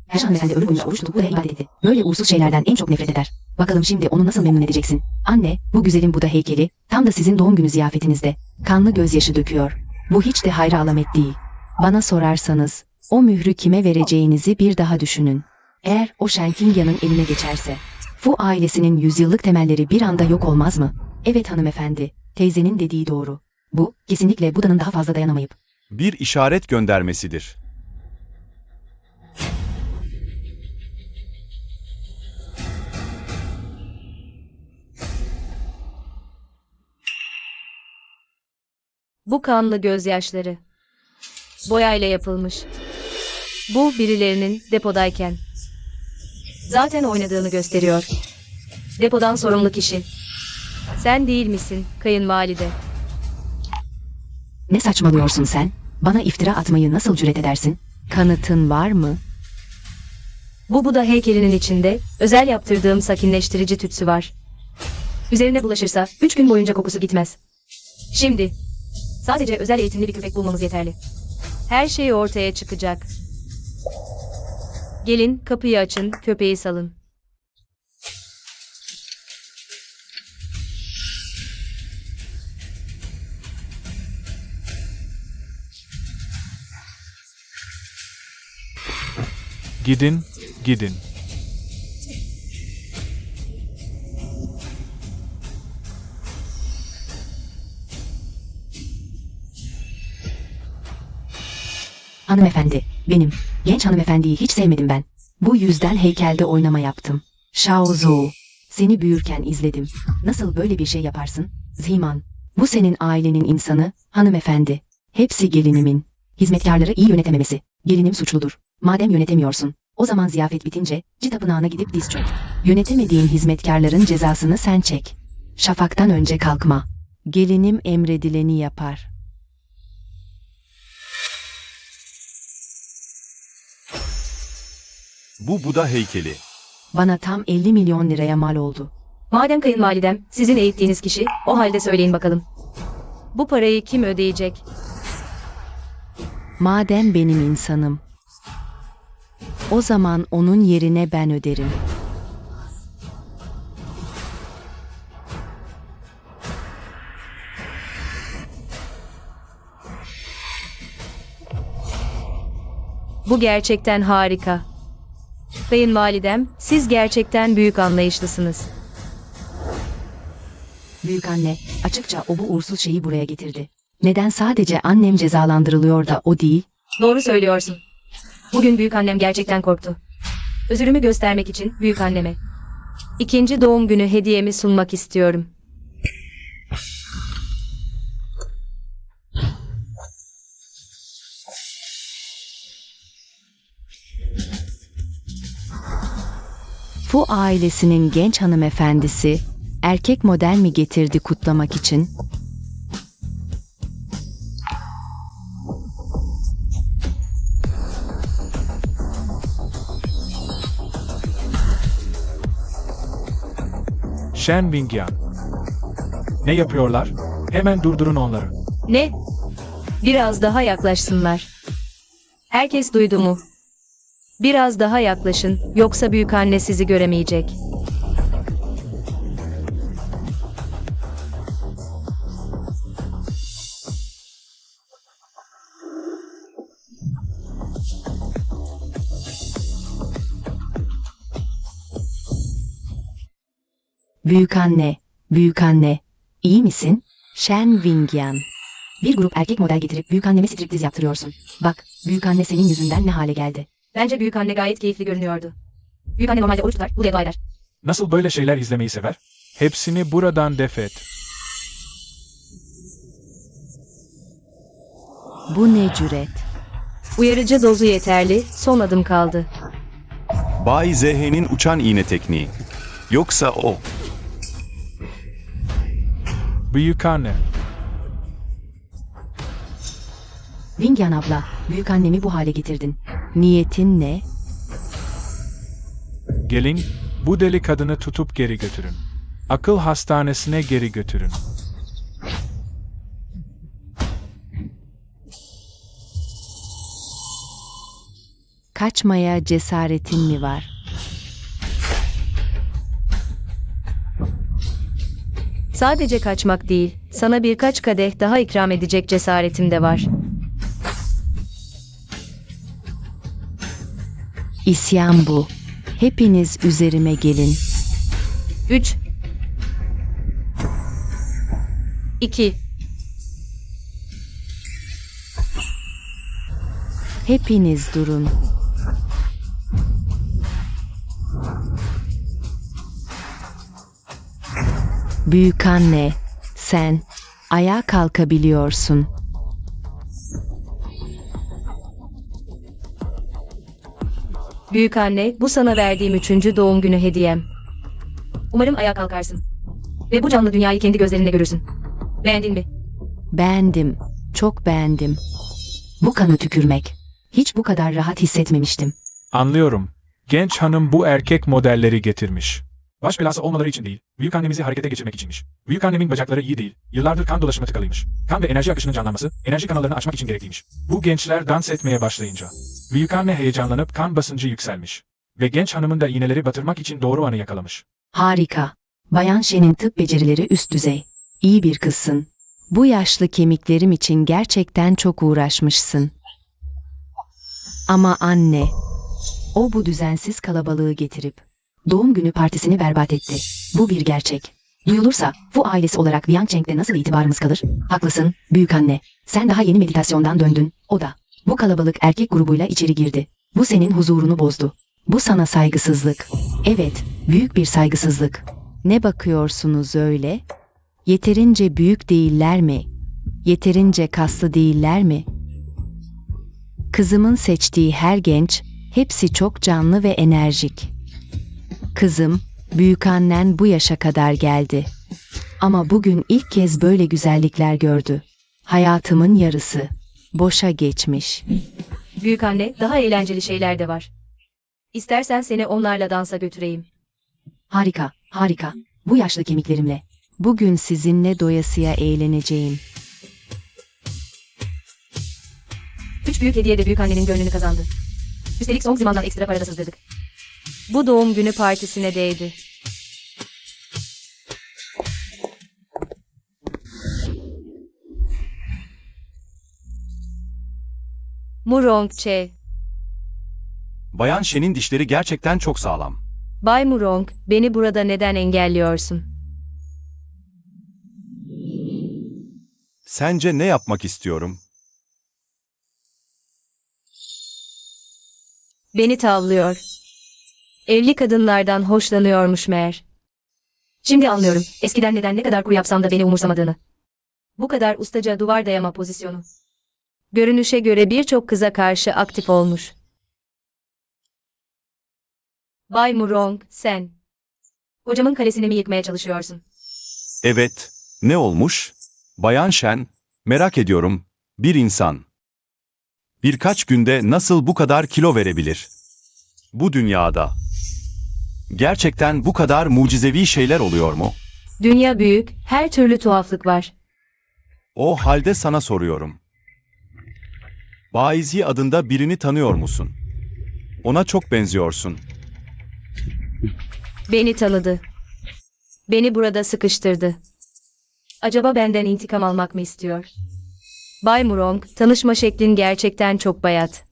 Her hanımefendi ömrü boyunca oruç tutup Buda'ya ibadet etti. Böyle uğursuz şeylerden en çok nefret eder. Bakalım şimdi onu nasıl memnun edeceksin? Anne, bu güzelim Buda heykeli, tam da sizin doğum günü ziyafetinizde. Kanlı gözyaşı döküyor. Bu hiç de hayra alamet değil. Bana sorarsanız, o mührü kime vereceğinizi bir daha düşünün. Eğer o Shen Wingyan'ın eline geçerse, Fu ailesinin yüzyıllık temelleri bir anda yok olmaz mı? Evet hanımefendi, teyzenin dediği doğru. Bu, kesinlikle Buda'nın daha fazla dayanamayıp Bir işaret göndermesidir. Bu kanlı gözyaşları. Boyayla yapılmış. Bu birilerinin depodayken. Zaten oynadığını gösteriyor. Depodan sorumlu kişi. Sen değil misin, kayınvalide? Ne saçmalıyorsun sen? Bana iftira atmayı nasıl cüret edersin? Kanıtın var mı? Bu Buda heykelinin içinde özel yaptırdığım sakinleştirici tütsü var. Üzerine bulaşırsa 3 gün boyunca kokusu gitmez. Şimdi sadece özel eğitimli bir köpek bulmamız yeterli. Her şey ortaya çıkacak. Gelin kapıyı açın, köpeği salın. Gidin. Hanımefendi, benim. Genç hanımefendiyi hiç sevmedim ben. Bu yüzden heykelde oynama yaptım. Shao Zhou, seni büyürken izledim. Nasıl böyle bir şey yaparsın? Ziman, bu senin ailenin insanı, hanımefendi. Hepsi gelinimin. Hizmetkarları iyi yönetememesi. Gelinim suçludur. Madem yönetemiyorsun, o zaman ziyafet bitince Ci tapınağına gidip diz çök. Yönetemediğin hizmetkarların cezasını sen çek. Şafaktan önce kalkma. Gelinim emredileni yapar. Bu Buda heykeli. Bana tam 50 milyon liraya mal oldu. Madem kayınvalidem sizin eğittiğiniz kişi, o halde söyleyin bakalım. Bu parayı kim ödeyecek? Madem benim insanım, o zaman onun yerine ben öderim. Bu gerçekten harika. Kayınvalidem, siz gerçekten büyük anlayışlısınız. Büyükanne, açıkça o bu uğursuz şeyi buraya getirdi. Neden sadece annem cezalandırılıyor da o değil? Doğru söylüyorsun. Bugün büyükannem gerçekten korktu. Özürümü göstermek için büyükanneme. 2. doğum günü hediyemi sunmak istiyorum. Fu ailesinin genç hanımefendisi, erkek model mi getirdi kutlamak için? Shen Wingyan. Ne yapıyorlar? Hemen durdurun onları. Ne? Biraz daha yaklaşsınlar. Herkes duydu mu? Biraz daha yaklaşın, yoksa büyükanne sizi göremeyecek. Büyükanne, büyükanne, iyi misin? Shen Wingyan. Bir grup erkek model getirip büyükanneme striptiz yaptırıyorsun. Bak, büyükanne senin yüzünden ne hale geldi. Bence büyükanne gayet keyifli görünüyordu. Büyükanne normalde oruç tutar, bu da dua eder. Nasıl böyle şeyler izlemeyi sever? Hepsini buradan defet. Bu ne cüret? Uyarıcı dozu yeterli, son adım kaldı. Bay ZH'nin uçan iğne tekniği. Yoksa o. Büyükanne. Wingyan abla, büyükannemi bu hale getirdin. Niyetin ne? Gelin, bu deli kadını tutup geri götürün. Akıl hastanesine geri götürün. Kaçmaya cesaretin mi var? Sadece kaçmak değil, sana birkaç kadeh daha ikram edecek cesaretim de var. İsyan bu. Hepiniz üzerime gelin. 3 2 Hepiniz durun. Büyükanne, sen ayağa kalkabiliyorsun. Büyükanne, bu sana verdiğim 3. doğum günü hediyem. Umarım ayağa kalkarsın. Ve bu canlı dünyayı kendi gözlerinle görürsün. Beğendin mi? Beğendim, çok beğendim. Bu kanı tükürmek. Hiç bu kadar rahat hissetmemiştim. Anlıyorum. Genç hanım bu erkek modelleri getirmiş. Baş belası olmaları için değil, büyükannemizi harekete geçirmek içinmiş. Büyükannemin bacakları iyi değil, yıllardır kan dolaşımı tıkalıymış. Kan ve enerji akışının canlanması, enerji kanallarını açmak için gerekliymiş. Bu gençler dans etmeye başlayınca, büyükanne heyecanlanıp kan basıncı yükselmiş. Ve genç hanımın da iğneleri batırmak için doğru anı yakalamış. Harika. Bayan Shen'in tıp becerileri üst düzey. İyi bir kızsın. Bu yaşlı kemiklerim için gerçekten çok uğraşmışsın. Ama anne, o bu düzensiz kalabalığı getirip doğum günü partisini berbat etti. Bu bir gerçek. Duyulursa bu ailesi olarak Viangcheng'de nasıl itibarımız kalır? Haklısın, büyükanne. Sen daha yeni meditasyondan döndün, o da. Bu kalabalık erkek grubuyla içeri girdi. Bu senin huzurunu bozdu. Bu sana saygısızlık. Evet, büyük bir saygısızlık. Ne bakıyorsunuz öyle? Yeterince büyük değiller mi? Yeterince kaslı değiller mi? Kızımın seçtiği her genç, hepsi çok canlı ve enerjik. Kızım, büyükannen bu yaşa kadar geldi. Ama bugün ilk kez böyle güzellikler gördü. Hayatımın yarısı. Boşa geçmiş. Büyükanne, daha eğlenceli şeyler de var. İstersen seni onlarla dansa götüreyim. Harika, harika. Bu yaşlı kemiklerimle. Bugün sizinle doyasıya eğleneceğim. 3 büyük hediye de büyükannenin gönlünü kazandı. Üstelik son zamandan ekstra para da sızdırdık. Bu doğum günü partisine değdi. Murongche. Bayan Shen'in dişleri gerçekten çok sağlam. Bay Murong, beni burada neden engelliyorsun? Sence ne yapmak istiyorum? Beni tavlıyor. Evli kadınlardan hoşlanıyormuş meğer. Şimdi anlıyorum, eskiden neden ne kadar kuru yapsam da beni umursamadığını. Bu kadar ustaca duvar dayama pozisyonu. Görünüşe göre birçok kıza karşı aktif olmuş. Bay Murong, sen. Hocamın kalesini mi yıkmaya çalışıyorsun? Evet. Ne olmuş? Bayan Shen, merak ediyorum. Bir insan birkaç günde nasıl bu kadar kilo verebilir? Bu dünyada. Gerçekten bu kadar mucizevi şeyler oluyor mu? Dünya büyük, her türlü tuhaflık var. O halde sana soruyorum. Baizi adında birini tanıyor musun? Ona çok benziyorsun. Beni tanıdı. Beni burada sıkıştırdı. Acaba benden intikam almak mı istiyor? Bay Murong, tanışma şeklin gerçekten çok bayat.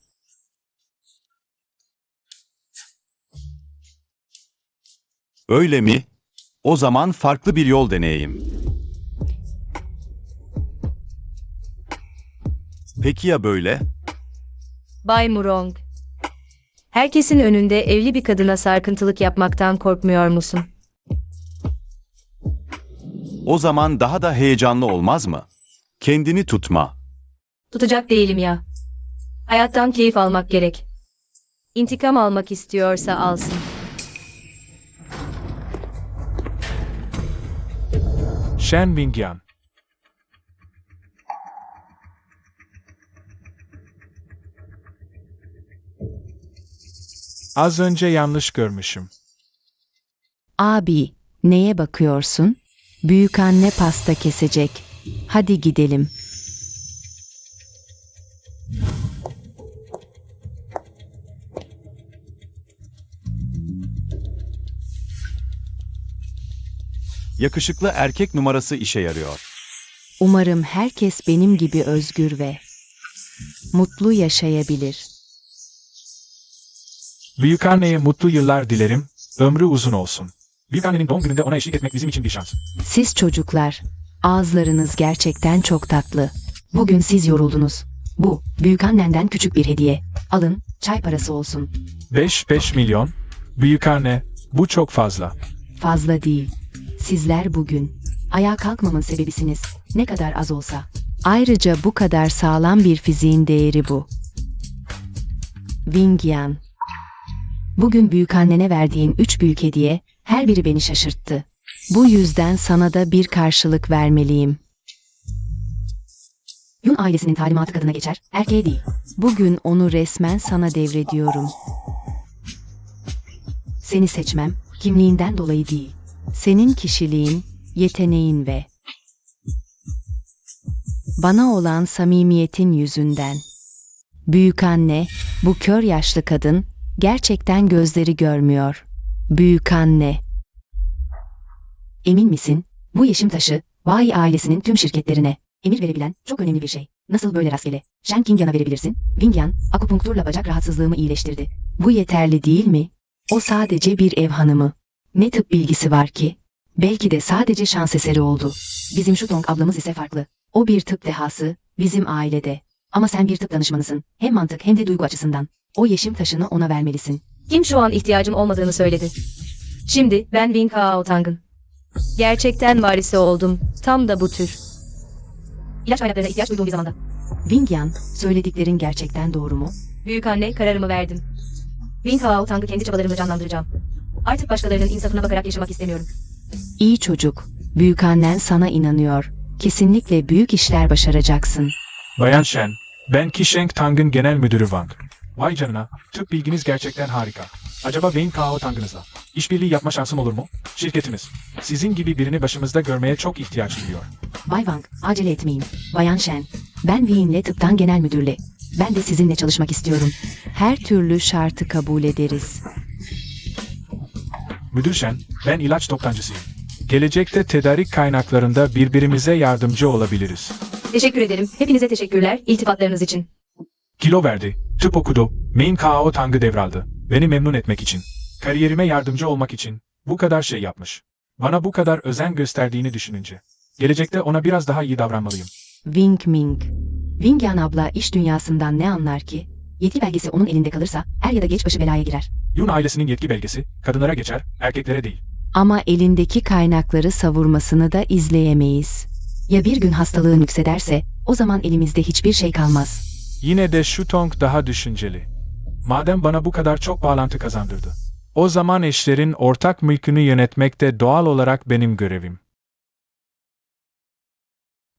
Öyle mi? O zaman farklı bir yol deneyeyim. Peki ya böyle? Bay Murong, herkesin önünde evli bir kadına sarkıntılık yapmaktan korkmuyor musun? O zaman daha da heyecanlı olmaz mı? Kendini tutma. Tutacak değilim ya. Hayattan keyif almak gerek. İntikam almak istiyorsa alsın. Shen Wingyan. Az önce yanlış görmüşüm. Abi, neye bakıyorsun? Büyükanne pasta kesecek. Hadi gidelim. Yakışıklı erkek numarası işe yarıyor. Umarım herkes benim gibi özgür ve mutlu yaşayabilir. Büyükanneye mutlu yıllar dilerim, ömrü uzun olsun. Büyükannenin doğum gününde ona eşlik etmek bizim için bir şans. Siz çocuklar, ağızlarınız gerçekten çok tatlı. Bugün siz yoruldunuz. Bu, büyükannenden küçük bir hediye. Alın, çay parası olsun. 5 milyon. Büyükanne, bu çok fazla. Fazla değil. Sizler bugün ayağa kalkmamın sebebisiniz. Ne kadar az olsa. Ayrıca bu kadar sağlam bir fiziğin değeri bu. Wingyan. Bugün büyükannene verdiğin 3 büyük hediye, her biri beni şaşırttı. Bu yüzden sana da bir karşılık vermeliyim. Yun ailesinin talimatı kadına geçer, erkeğe değil. Bugün onu resmen sana devrediyorum. Seni seçmem, kimliğinden dolayı değil. Senin kişiliğin, yeteneğin ve bana olan samimiyetin yüzünden. Büyükanne, bu kör yaşlı kadın, gerçekten gözleri görmüyor. Büyükanne. Emin misin? Bu yeşim taşı, Bai ailesinin tüm şirketlerine emir verebilen çok önemli bir şey. Nasıl böyle rastgele? Shen Qingyan'a verebilirsin. Wingyan, akupunkturla bacak rahatsızlığımı iyileştirdi. Bu yeterli değil mi? O sadece bir ev hanımı. Ne tıp bilgisi var ki? Belki de sadece şans eseri oldu. Bizim Shutong ablamız ise farklı. O bir tıp dehası, bizim ailede. Ama sen bir tıp danışmanısın. Hem mantık hem de duygu açısından. O yeşim taşını ona vermelisin. Kim şu an ihtiyacım olmadığını söyledi. Şimdi ben Wing Hao Tang'ın. Gerçekten varisi oldum. Tam da bu tür. İlaç kaynaklarına ihtiyaç duyduğum bir zamanda. Wingyan, söylediklerin gerçekten doğru mu? Büyükanne, kararımı verdim. Wing Hao Tang'ı kendi çabalarımla canlandıracağım. Artık başkalarının insafına bakarak yaşamak istemiyorum. İyi çocuk. Büyükannen sana inanıyor. Kesinlikle büyük işler başaracaksın. Bayan Shen, ben Kisheng Tang'ın genel müdürü Wang. Vay canına, tıp bilginiz gerçekten harika. Acaba Wayne Kao Tang'ınızla işbirliği yapma şansım olur mu? Şirketimiz, sizin gibi birini başımızda görmeye çok ihtiyaç duyuyor. Bay Wang, acele etmeyin. Bayan Shen, ben Wien'le tıptan genel müdürle. Ben de sizinle çalışmak istiyorum. Her türlü şartı kabul ederiz. Müdür Shen, ben ilaç toptancısıyım. Gelecekte tedarik kaynaklarında birbirimize yardımcı olabiliriz. Teşekkür ederim. Hepinize teşekkürler iltifatlarınız için. Kilo verdi, tıp okudu, Main Kao Tang'ı devraldı. Beni memnun etmek için, kariyerime yardımcı olmak için bu kadar şey yapmış. Bana bu kadar özen gösterdiğini düşününce, gelecekte ona biraz daha iyi davranmalıyım. Wing Ming. Wingyan abla iş dünyasından ne anlar ki? Yetki belgesi onun elinde kalırsa er ya da geç başı belaya girer. Yun ailesinin yetki belgesi, kadınlara geçer, erkeklere değil. Ama elindeki kaynakları savurmasını da izleyemeyiz. Ya bir gün hastalığın yüksederse, o zaman elimizde hiçbir şey kalmaz. Yine de Shutong daha düşünceli. Madem bana bu kadar çok bağlantı kazandırdı, o zaman eşlerin ortak mülkünü yönetmek de doğal olarak benim görevim.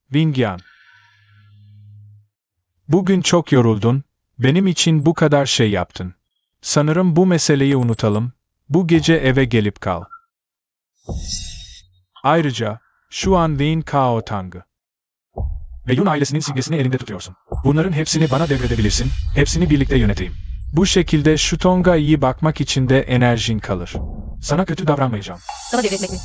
Wingyan. Bugün çok yoruldun, benim için bu kadar şey yaptın. Sanırım bu meseleyi unutalım, Bu gece eve gelip kal. Ayrıca şu an Lin Kao Tang'ı ve Yun ailesinin simgesini elinde tutuyorsun. Bunların hepsini bana devredebilirsin, hepsini birlikte yöneteyim. Bu şekilde Shutong'a iyi bakmak için de enerjin kalır. Sana kötü davranmayacağım. Sana devretmek mi?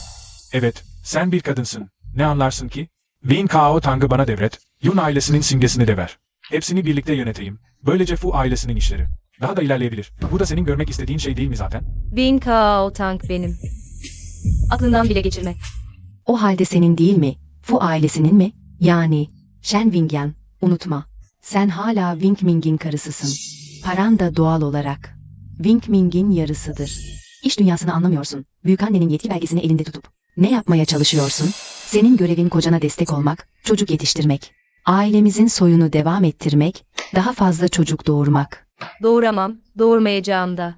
Evet, sen bir kadınsın. Ne anlarsın ki? Lin Kao Tang'ı bana devret, Yun ailesinin simgesini de ver. Hepsini birlikte yöneteyim. Böylece Fu ailesinin işleri daha da ilerleyebilir. Bu da senin görmek istediğin şey değil mi zaten? Bin Kao Tang benim. Aklından bile geçirme. O halde senin değil mi? Fu ailesinin mi? Yani Shen Wingyan, unutma. Sen hala Wing Ming'in karısısın. Paran da doğal olarak Wing Ming'in yarısıdır. İş dünyasını anlamıyorsun. Büyükannenin yetki belgesini elinde tutup ne yapmaya çalışıyorsun? Senin görevin kocana destek olmak, çocuk yetiştirmek. Ailemizin soyunu devam ettirmek, daha fazla çocuk doğurmak. Doğuramam, doğurmayacağım da.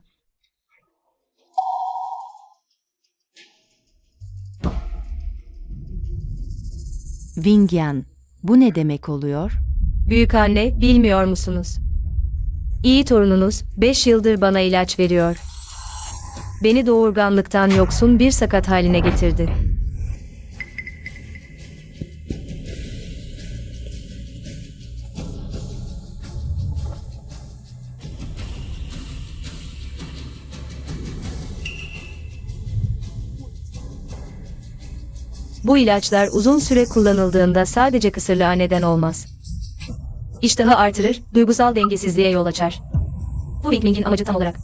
Wingyan, bu ne demek oluyor? Büyükanne, bilmiyor musunuz? İyi torununuz 5 yıldır bana ilaç veriyor. Beni doğurganlıktan yoksun bir sakat haline getirdi. Bu ilaçlar uzun süre kullanıldığında sadece kısırlığa neden olmaz. İştahı artırır, duygusal dengesizliğe yol açar. Bu Wing Ming'in amacı tam olarak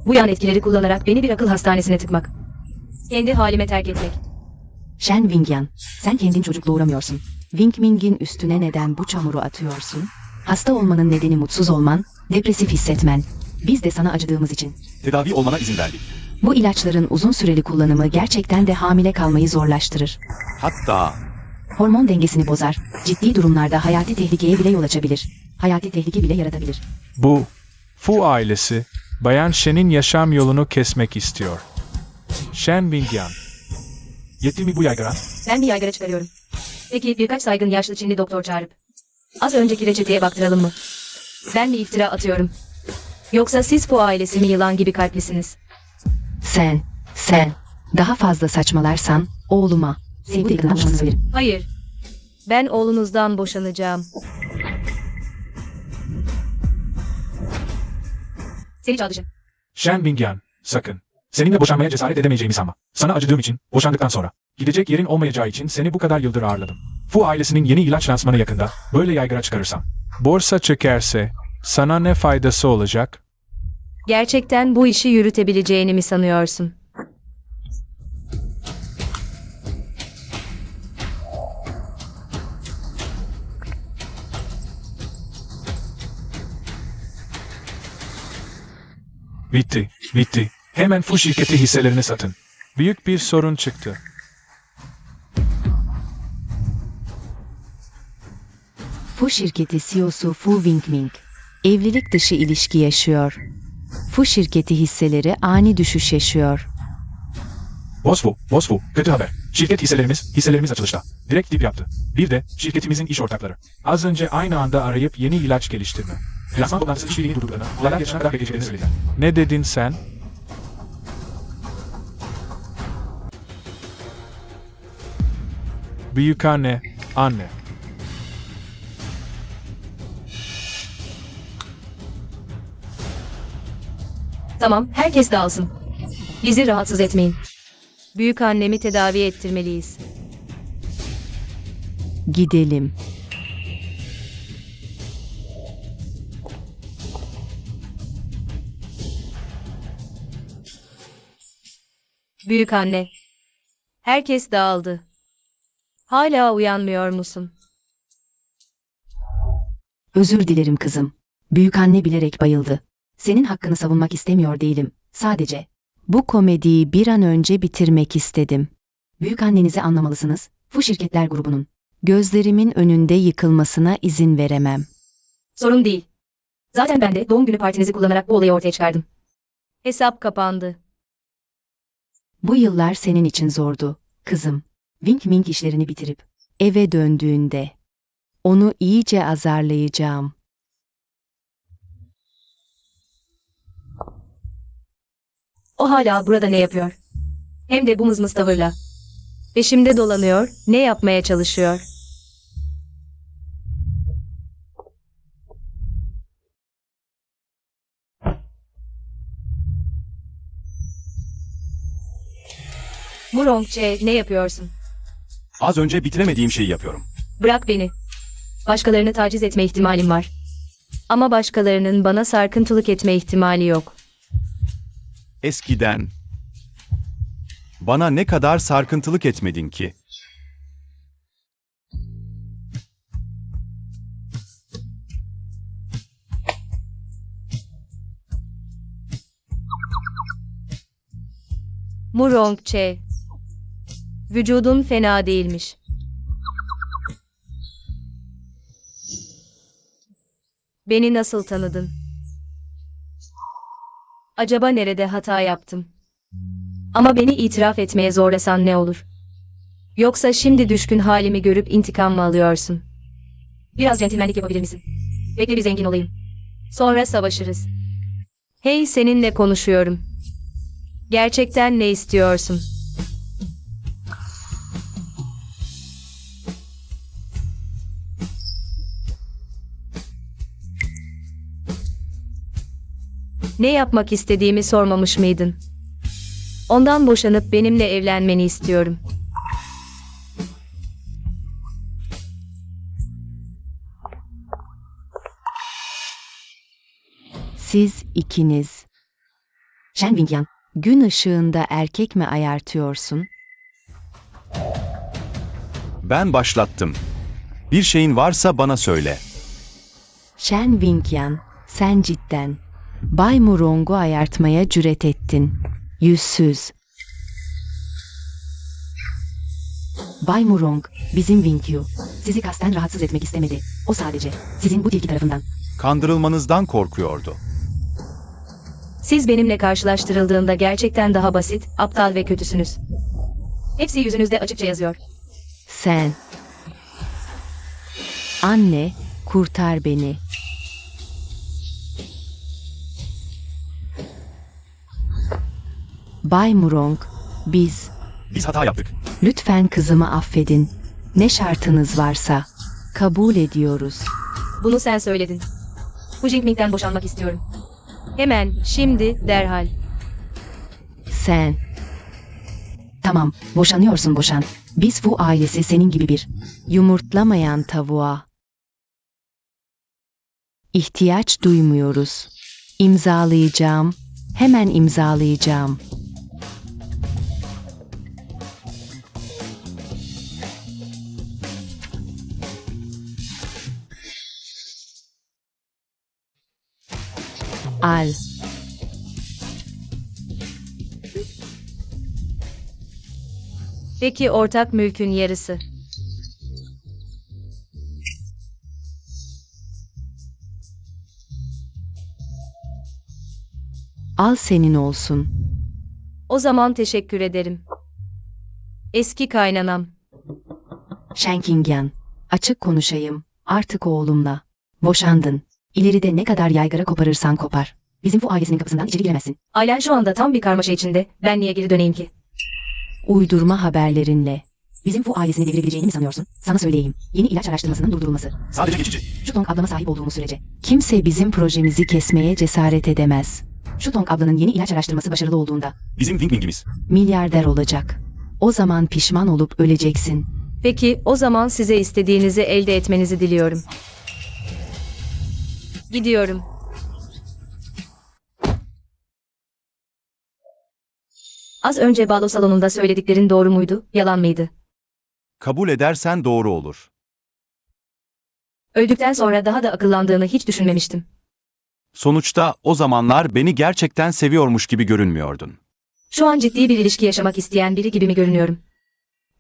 bu yan etkileri kullanarak beni bir akıl hastanesine tıkmak. Kendi halime terk etmek. Shen Wingyan, sen kendin çocuk doğuramıyorsun. Wing Ming'in üstüne neden bu çamuru atıyorsun? Hasta olmanın nedeni mutsuz olman, depresif hissetmen. Biz de sana acıdığımız için. Tedavi olmana izin verdik. Bu ilaçların uzun süreli kullanımı gerçekten de hamile kalmayı zorlaştırır. Hatta Hormon dengesini bozar, ciddi durumlarda hayati tehlikeye bile yol açabilir. Hayati tehlike bile yaratabilir. Bu, Fu ailesi, Bayan Shen'in yaşam yolunu kesmek istiyor. Shen Wingyan. Yetti mi bu yaygara? Ben bir yaygara çıkarıyorum. Peki birkaç saygın yaşlı Çinli doktor çağırıp az önceki reçeteye baktıralım mı? Ben mi iftira atıyorum? Yoksa siz bu ailesi mi yılan gibi kalplisiniz? Sen, daha fazla saçmalarsan, oğluma, sevgi yakından boşanmanızı veririm. Hayır. Ben oğlunuzdan boşanacağım. Seni çaldıcı. Shen Wingyan, sakın. Seninle boşanmaya cesaret edemeyeceğimi sanma. Sana acıdığım için, boşandıktan sonra. Gidecek yerin olmayacağı için seni bu kadar yıldır ağırladım. Fu ailesinin yeni ilaç lansmanı yakında, böyle yaygara çıkarırsam. Borsa çökerse, sana ne faydası olacak? Gerçekten bu işi yürütebileceğini mi sanıyorsun? Bitti. Hemen Fu şirketi hisselerini satın. Büyük bir sorun çıktı. Fu şirketi CEO'su Fu Wingming, evlilik dışı ilişki yaşıyor. Fu şirketi hisseleri ani düşüş yaşıyor. Boss Fu, kötü haber. Şirket hisselerimiz açılışta. Direkt dip yaptı. Bir de şirketimizin iş ortakları. Az önce aynı anda arayıp yeni ilaç geliştirme. Lansman toplantısı işbirliğini durduklarını, olaylar yaşanarak kadar bekleyeceklerini söylediler. Ne dedin sen? Büyükanne, anne. Tamam, herkes dağılsın. Bizi rahatsız etmeyin. Büyük annemi tedavi ettirmeliyiz. Gidelim. Büyük anne. Herkes dağıldı. Hala uyanmıyor musun? Özür dilerim kızım. Büyükanne bilerek bayıldı. Senin hakkını savunmak istemiyor değilim. Sadece bu komediyi bir an önce bitirmek istedim. Büyükannenizi anlamalısınız. Fu şirketler grubunun gözlerimin önünde yıkılmasına izin veremem. Sorun değil. Zaten ben de doğum günü partinizi kullanarak bu olayı ortaya çıkardım. Hesap kapandı. Bu yıllar senin için zordu, kızım. Wing Ming işlerini bitirip eve döndüğünde onu iyice azarlayacağım. O hala burada ne yapıyor? Hem de bu mızmız tavırla. Peşimde dolanıyor, ne yapmaya çalışıyor? Murongçe, ne yapıyorsun? Az önce bitiremediğim şeyi yapıyorum. Bırak beni. Başkalarını taciz etme ihtimalim var. Ama başkalarının bana sarkıntılık etme ihtimali yok. Eskiden bana ne kadar sarkıntılık etmedin ki? Murongçe. Vücudun fena değilmiş. Beni nasıl tanıdın? Acaba nerede hata yaptım? Ama beni itiraf etmeye zorlasan ne olur? Yoksa şimdi düşkün halimi görüp intikam mı alıyorsun? Biraz centilmenlik yapabilir misin? Bekle bir zengin olayım. Sonra savaşırız. Hey, seninle konuşuyorum. Gerçekten ne istiyorsun? Ne yapmak istediğimi sormamış mıydın? Ondan boşanıp benimle evlenmeni istiyorum. Siz ikiniz. Shen Wingyan, gün ışığında erkek mi ayartıyorsun? Ben başlattım. Bir şeyin varsa bana söyle. Shen Wingyan, sen cidden Bay Murong'u ayartmaya cüret ettin. Yüzsüz. Bay Murong, bizim Wingyu. Sizi kasten rahatsız etmek istemedi. O sadece sizin bu tilki tarafından. Kandırılmanızdan korkuyordu. Siz benimle karşılaştırıldığında gerçekten daha basit, aptal ve kötüsünüz. Hepsi yüzünüzde açıkça yazıyor. Sen. Anne, kurtar beni. Bay Murong, biz. Biz hata yaptık. Lütfen kızımı affedin. Ne şartınız varsa kabul ediyoruz. Bunu sen söyledin. Bu Jingming'den boşanmak istiyorum. Hemen, şimdi, derhal. Sen. Tamam, boşanıyorsun boşan. Biz Wu ailesi senin gibi bir yumurtlamayan tavuğa ihtiyaç duymuyoruz. İmzalayacağım. Hemen imzalayacağım. Al. Peki ortak mülkün yarısı. Al senin olsun. O zaman teşekkür ederim. Eski kaynanam. Shen Qingyan, açık konuşayım. Artık oğlumla boşandın. İleride ne kadar yaygara koparırsan kopar. Bizim bu ailesinin kapısından içeri giremezsin. Ailen şu anda tam bir karmaşa içinde. Ben niye geri döneyim ki? Uydurma haberlerinle. Bizim bu ailesini devirebileceğini mi sanıyorsun? Sana söyleyeyim. Yeni ilaç araştırmasının durdurulması. Sadece geçici. Şu Tong ablama sahip olduğumuz sürece. Kimse bizim projemizi kesmeye cesaret edemez. Şu Tong ablanın yeni ilaç araştırması başarılı olduğunda Bizim Wing Wing'imiz. milyarder olacak. O zaman pişman olup öleceksin. Peki, o zaman size istediğinizi elde etmenizi diliyorum. Gidiyorum. Az önce balo salonunda söylediklerin doğru muydu, yalan mıydı? Kabul edersen doğru olur. Öldükten sonra daha da akıllandığını hiç düşünmemiştim. Sonuçta o zamanlar beni gerçekten seviyormuş gibi görünmüyordun. Şu an ciddi bir ilişki yaşamak isteyen biri gibi mi görünüyorum?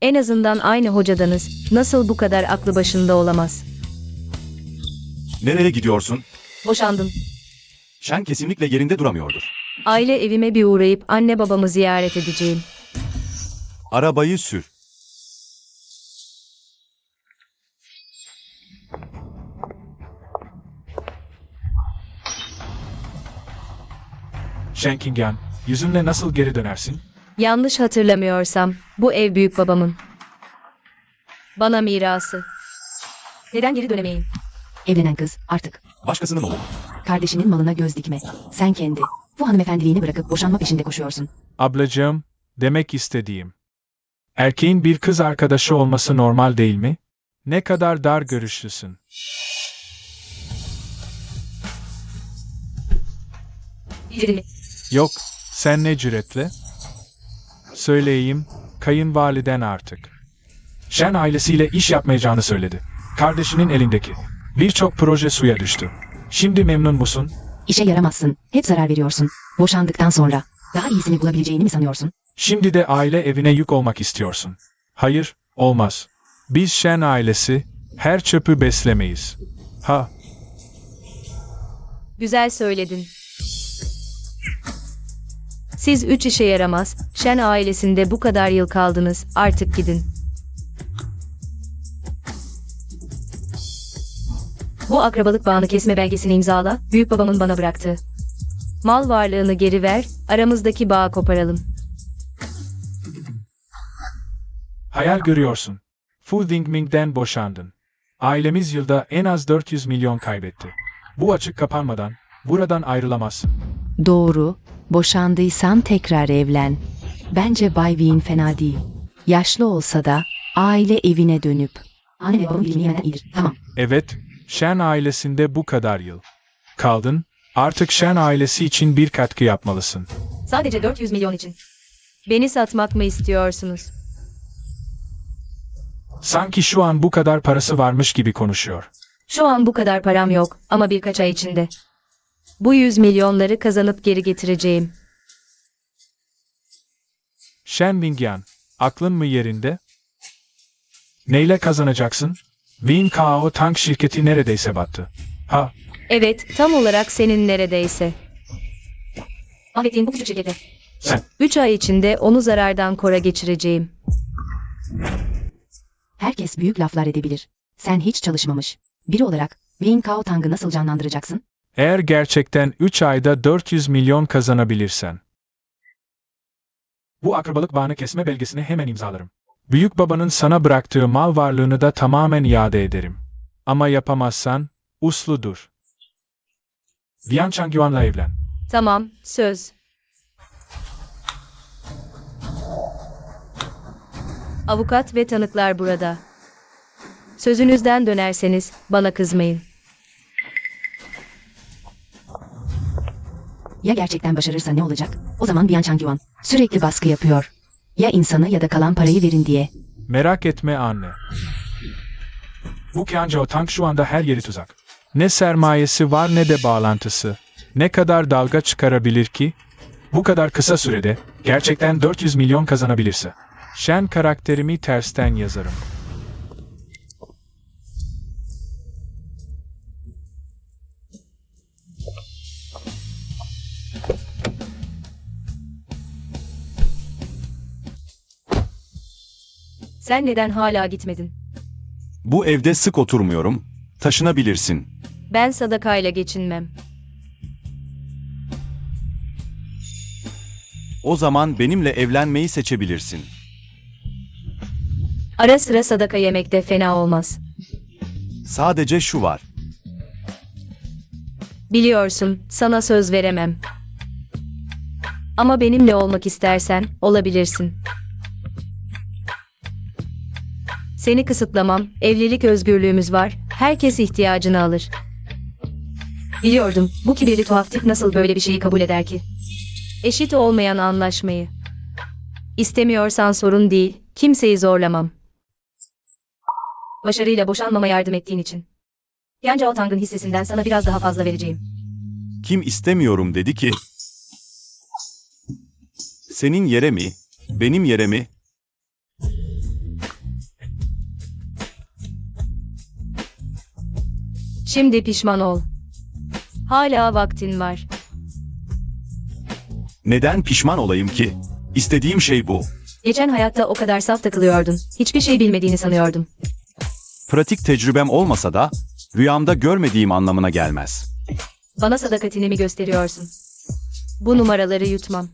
En azından aynı hocadanız. Nasıl bu kadar aklı başında olamaz? Nereye gidiyorsun? Boşandım. Shen kesinlikle yerinde duramıyordur. Aile evime bir uğrayıp anne babamı ziyaret edeceğim. Arabayı sür. Shen Qingyan, Yüzünle nasıl geri dönersin? Yanlış hatırlamıyorsam bu ev büyük babamın. Bana mirası. Neden geri dönemeyim? Evlenen kız artık. Başkasının oğlu. Kardeşinin malına göz dikme. Sen kendi. Bu hanımefendiliğini bırakıp boşanma peşinde koşuyorsun. Ablacığım, demek istediğim. Erkeğin bir kız arkadaşı olması normal değil mi? Ne kadar dar görüşlüsün. Bildin mi? Yok, sen ne cüretle? Söyleyeyim, kayınvaliden artık. Shen ailesiyle iş yapmayacağını söyledi. Kardeşinin elindeki. Birçok proje suya düştü. Şimdi memnun musun? İşe yaramazsın. Hep zarar veriyorsun. Boşandıktan sonra. Daha iyisini bulabileceğini mi sanıyorsun? Şimdi de aile evine yük olmak istiyorsun. Hayır, olmaz. Biz Shen ailesi, her çöpü beslemeyiz. Ha, Güzel söyledin. Siz 3 işe yaramaz, Shen ailesinde bu kadar yıl kaldınız, artık gidin. Bu akrabalık bağını kesme belgesini imzala, büyük babamın bana bıraktığı. Mal varlığını geri ver, aramızdaki bağı koparalım. hayal görüyorsun. Fu Dingming'den boşandın. Ailemiz yılda en az 400 milyon kaybetti. Bu açık kapanmadan, buradan ayrılamazsın. Doğru. Boşandıysan tekrar evlen. Bence Bay Wien fena değil. Yaşlı olsa da aile evine dönüp. Anne ve babamın ilgini yemeden iyidir. Tamam. Evet, Shen ailesinde bu kadar yıl kaldın, artık Shen ailesi için bir katkı yapmalısın. Sadece 400 milyon için. Beni satmak mı istiyorsunuz? Sanki şu an bu kadar parası varmış gibi konuşuyor. Şu an bu kadar param yok ama birkaç ay içinde. Bu 100 milyonları kazanıp geri getireceğim. Shen Mingyan, aklın mı yerinde? Neyle kazanacaksın? Win Kao Tank şirketi neredeyse battı. Ha, Evet, tam olarak senin neredeyse. Mahvettiğin bu küçük şirkete. sen. 3 ay içinde onu zarardan kora geçireceğim. Herkes büyük laflar edebilir. Sen hiç çalışmamış. Biri olarak Wien Kao Tang'ı nasıl canlandıracaksın? Eğer gerçekten 3 ayda 400 milyon kazanabilirsen. Bu akrabalık bağını kesme belgesini hemen imzalarım. Büyük babanın sana bıraktığı mal varlığını da tamamen iade ederim. Ama yapamazsan, uslu dur. Vian Changyuan'la evlen. Tamam, söz. Avukat ve tanıklar burada. Sözünüzden dönerseniz bana kızmayın. Ya gerçekten başarırsa ne olacak? O zaman Bian Changyuan sürekli baskı yapıyor. Ya insanı ya da kalan parayı verin diye. Merak etme anne. Bu Qianzhou Tank şu anda her yeri tuzak. Ne sermayesi var ne de bağlantısı. Ne kadar dalga çıkarabilir ki? Bu kadar kısa sürede gerçekten 400 milyon kazanabilirse. Shen karakterimi tersten yazarım. Sen neden hala gitmedin? Bu evde sık oturmuyorum. Taşınabilirsin. Ben sadakayla geçinmem. O zaman benimle evlenmeyi seçebilirsin. Ara sıra sadaka yemek de fena olmaz. Sadece şu var. Biliyorsun, sana söz veremem. Ama benimle olmak istersen, olabilirsin. Seni kısıtlamam, evlilik özgürlüğümüz var, herkes ihtiyacını alır. Biliyordum, bu kibirli tuhaf tip nasıl böyle bir şeyi kabul eder ki? Eşit olmayan anlaşmayı. İstemiyorsan sorun değil, kimseyi zorlamam. Başarıyla boşanmama yardım ettiğin için. Qianzhou Tang'ın hissesinden sana biraz daha fazla vereceğim. Kim istemiyorum dedi ki? Senin yere mi? Benim yere mi? Şimdi pişman ol. Hala vaktin var. Neden pişman olayım ki? İstediğim şey bu. Geçen hayatta o kadar saf takılıyordun. Hiçbir şey bilmediğini sanıyordum. Pratik tecrübem olmasa da rüyamda görmediğim anlamına gelmez. Bana sadakatini mi gösteriyorsun? Bu numaraları yutmam.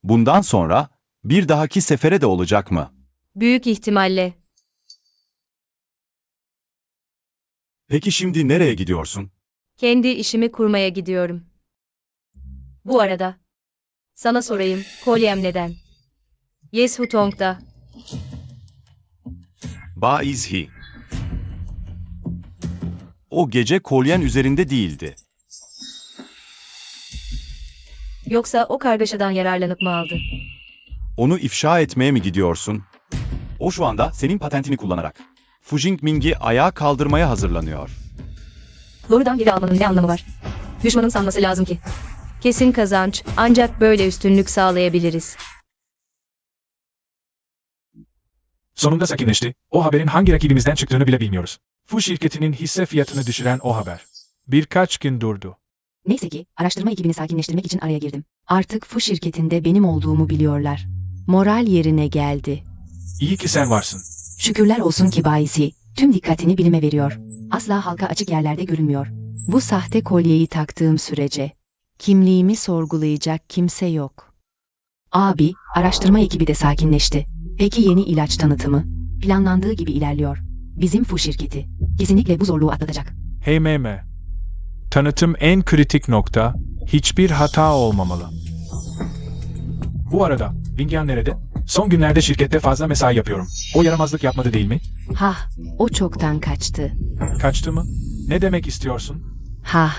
Bundan sonra bir dahaki sefere de olacak mı? Büyük ihtimalle. Peki şimdi nereye gidiyorsun? Kendi işimi kurmaya gidiyorum. Bu arada sana sorayım, kolyem neden? Yes Hutong'da. Ba izhi. O gece kolyen üzerinde değildi. Yoksa o kargaşadan yararlanıp mı aldı? Onu ifşa etmeye mi gidiyorsun? O şu anda senin patentini kullanarak Fu Jingming'i ayağa kaldırmaya hazırlanıyor. Doğrudan geri almanın ne anlamı var? Düşmanın sanması lazım ki. Kesin kazanç, ancak böyle üstünlük sağlayabiliriz. Sonunda sakinleşti. O haberin hangi rakibimizden çıktığını bile bilmiyoruz. Fu şirketinin hisse fiyatını düşüren o haber. Birkaç gün durdu. Neyse ki araştırma ekibini sakinleştirmek için araya girdim. Artık Fu şirketinde benim olduğumu biliyorlar. Moral yerine geldi. İyi ki sen varsın. Şükürler olsun ki Bayisi tüm dikkatini bilime veriyor. Asla halka açık yerlerde görünmüyor. Bu sahte kolyeyi taktığım sürece kimliğimi sorgulayacak kimse yok. Abi, araştırma ekibi de sakinleşti. Peki yeni ilaç tanıtımı? Planlandığı gibi ilerliyor. Bizim Fu şirketi kesinlikle bu zorluğu atlatacak. Hey meme. Tanıtım en kritik nokta. Hiçbir hata olmamalı. Bu arada, Vingyan nerede? Son günlerde şirkette fazla mesai yapıyorum. O yaramazlık yapmadı değil mi? Hah, o çoktan kaçtı. Kaçtı mı? Ne demek istiyorsun? Hah.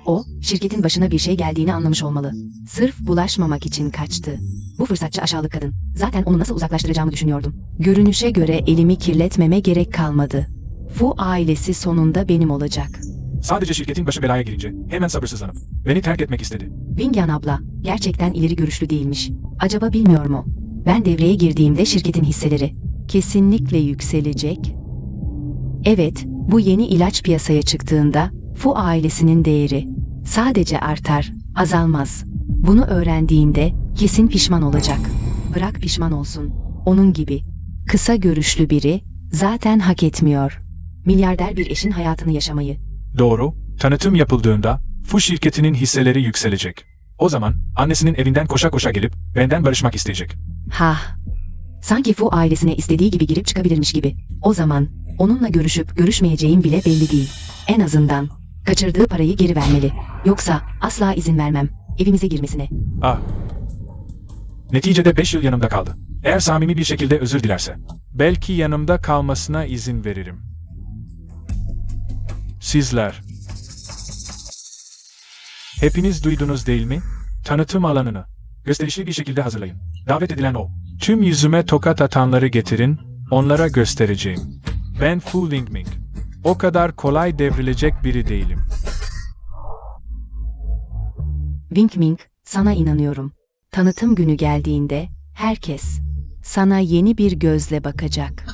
O, şirketin başına bir şey geldiğini anlamış olmalı. Sırf bulaşmamak için kaçtı. Bu fırsatçı aşağılık kadın. Zaten onu nasıl uzaklaştıracağımı düşünüyordum. Görünüşe göre elimi kirletmeme gerek kalmadı. Fu ailesi sonunda benim olacak. Sadece şirketin başı belaya girince hemen sabırsızlanıp beni terk etmek istedi. Vingyan abla gerçekten ileri görüşlü değilmiş. Acaba bilmiyor mu? Ben devreye girdiğimde şirketin hisseleri kesinlikle yükselecek. Evet, bu yeni ilaç piyasaya çıktığında Fu ailesinin değeri sadece artar, azalmaz. Bunu öğrendiğinde kesin pişman olacak. Bırak pişman olsun. Onun gibi kısa görüşlü biri zaten hak etmiyor. Milyarder bir eşin hayatını yaşamayı. Doğru, tanıtım yapıldığında Fu şirketinin hisseleri yükselecek. O zaman annesinin evinden koşa koşa gelip benden barışmak isteyecek. Hah. Sanki Fu ailesine istediği gibi girip çıkabilirmiş gibi. O zaman onunla görüşüp görüşmeyeceğim bile belli değil. En azından kaçırdığı parayı geri vermeli. Yoksa asla izin vermem evimize girmesine. Ah. Neticede 5 yıl yanımda kaldı. Eğer samimi bir şekilde özür dilerse, belki yanımda kalmasına izin veririm. Sizler. Hepiniz duydunuz değil mi? Tanıtım alanını gösterişli bir şekilde hazırlayın. Davet edilen o. Tüm yüzüme tokat atanları getirin, onlara göstereceğim. Ben Fu Lingming. O kadar kolay devrilecek biri değilim. Wink Ming, sana inanıyorum. Tanıtım günü geldiğinde herkes sana yeni bir gözle bakacak.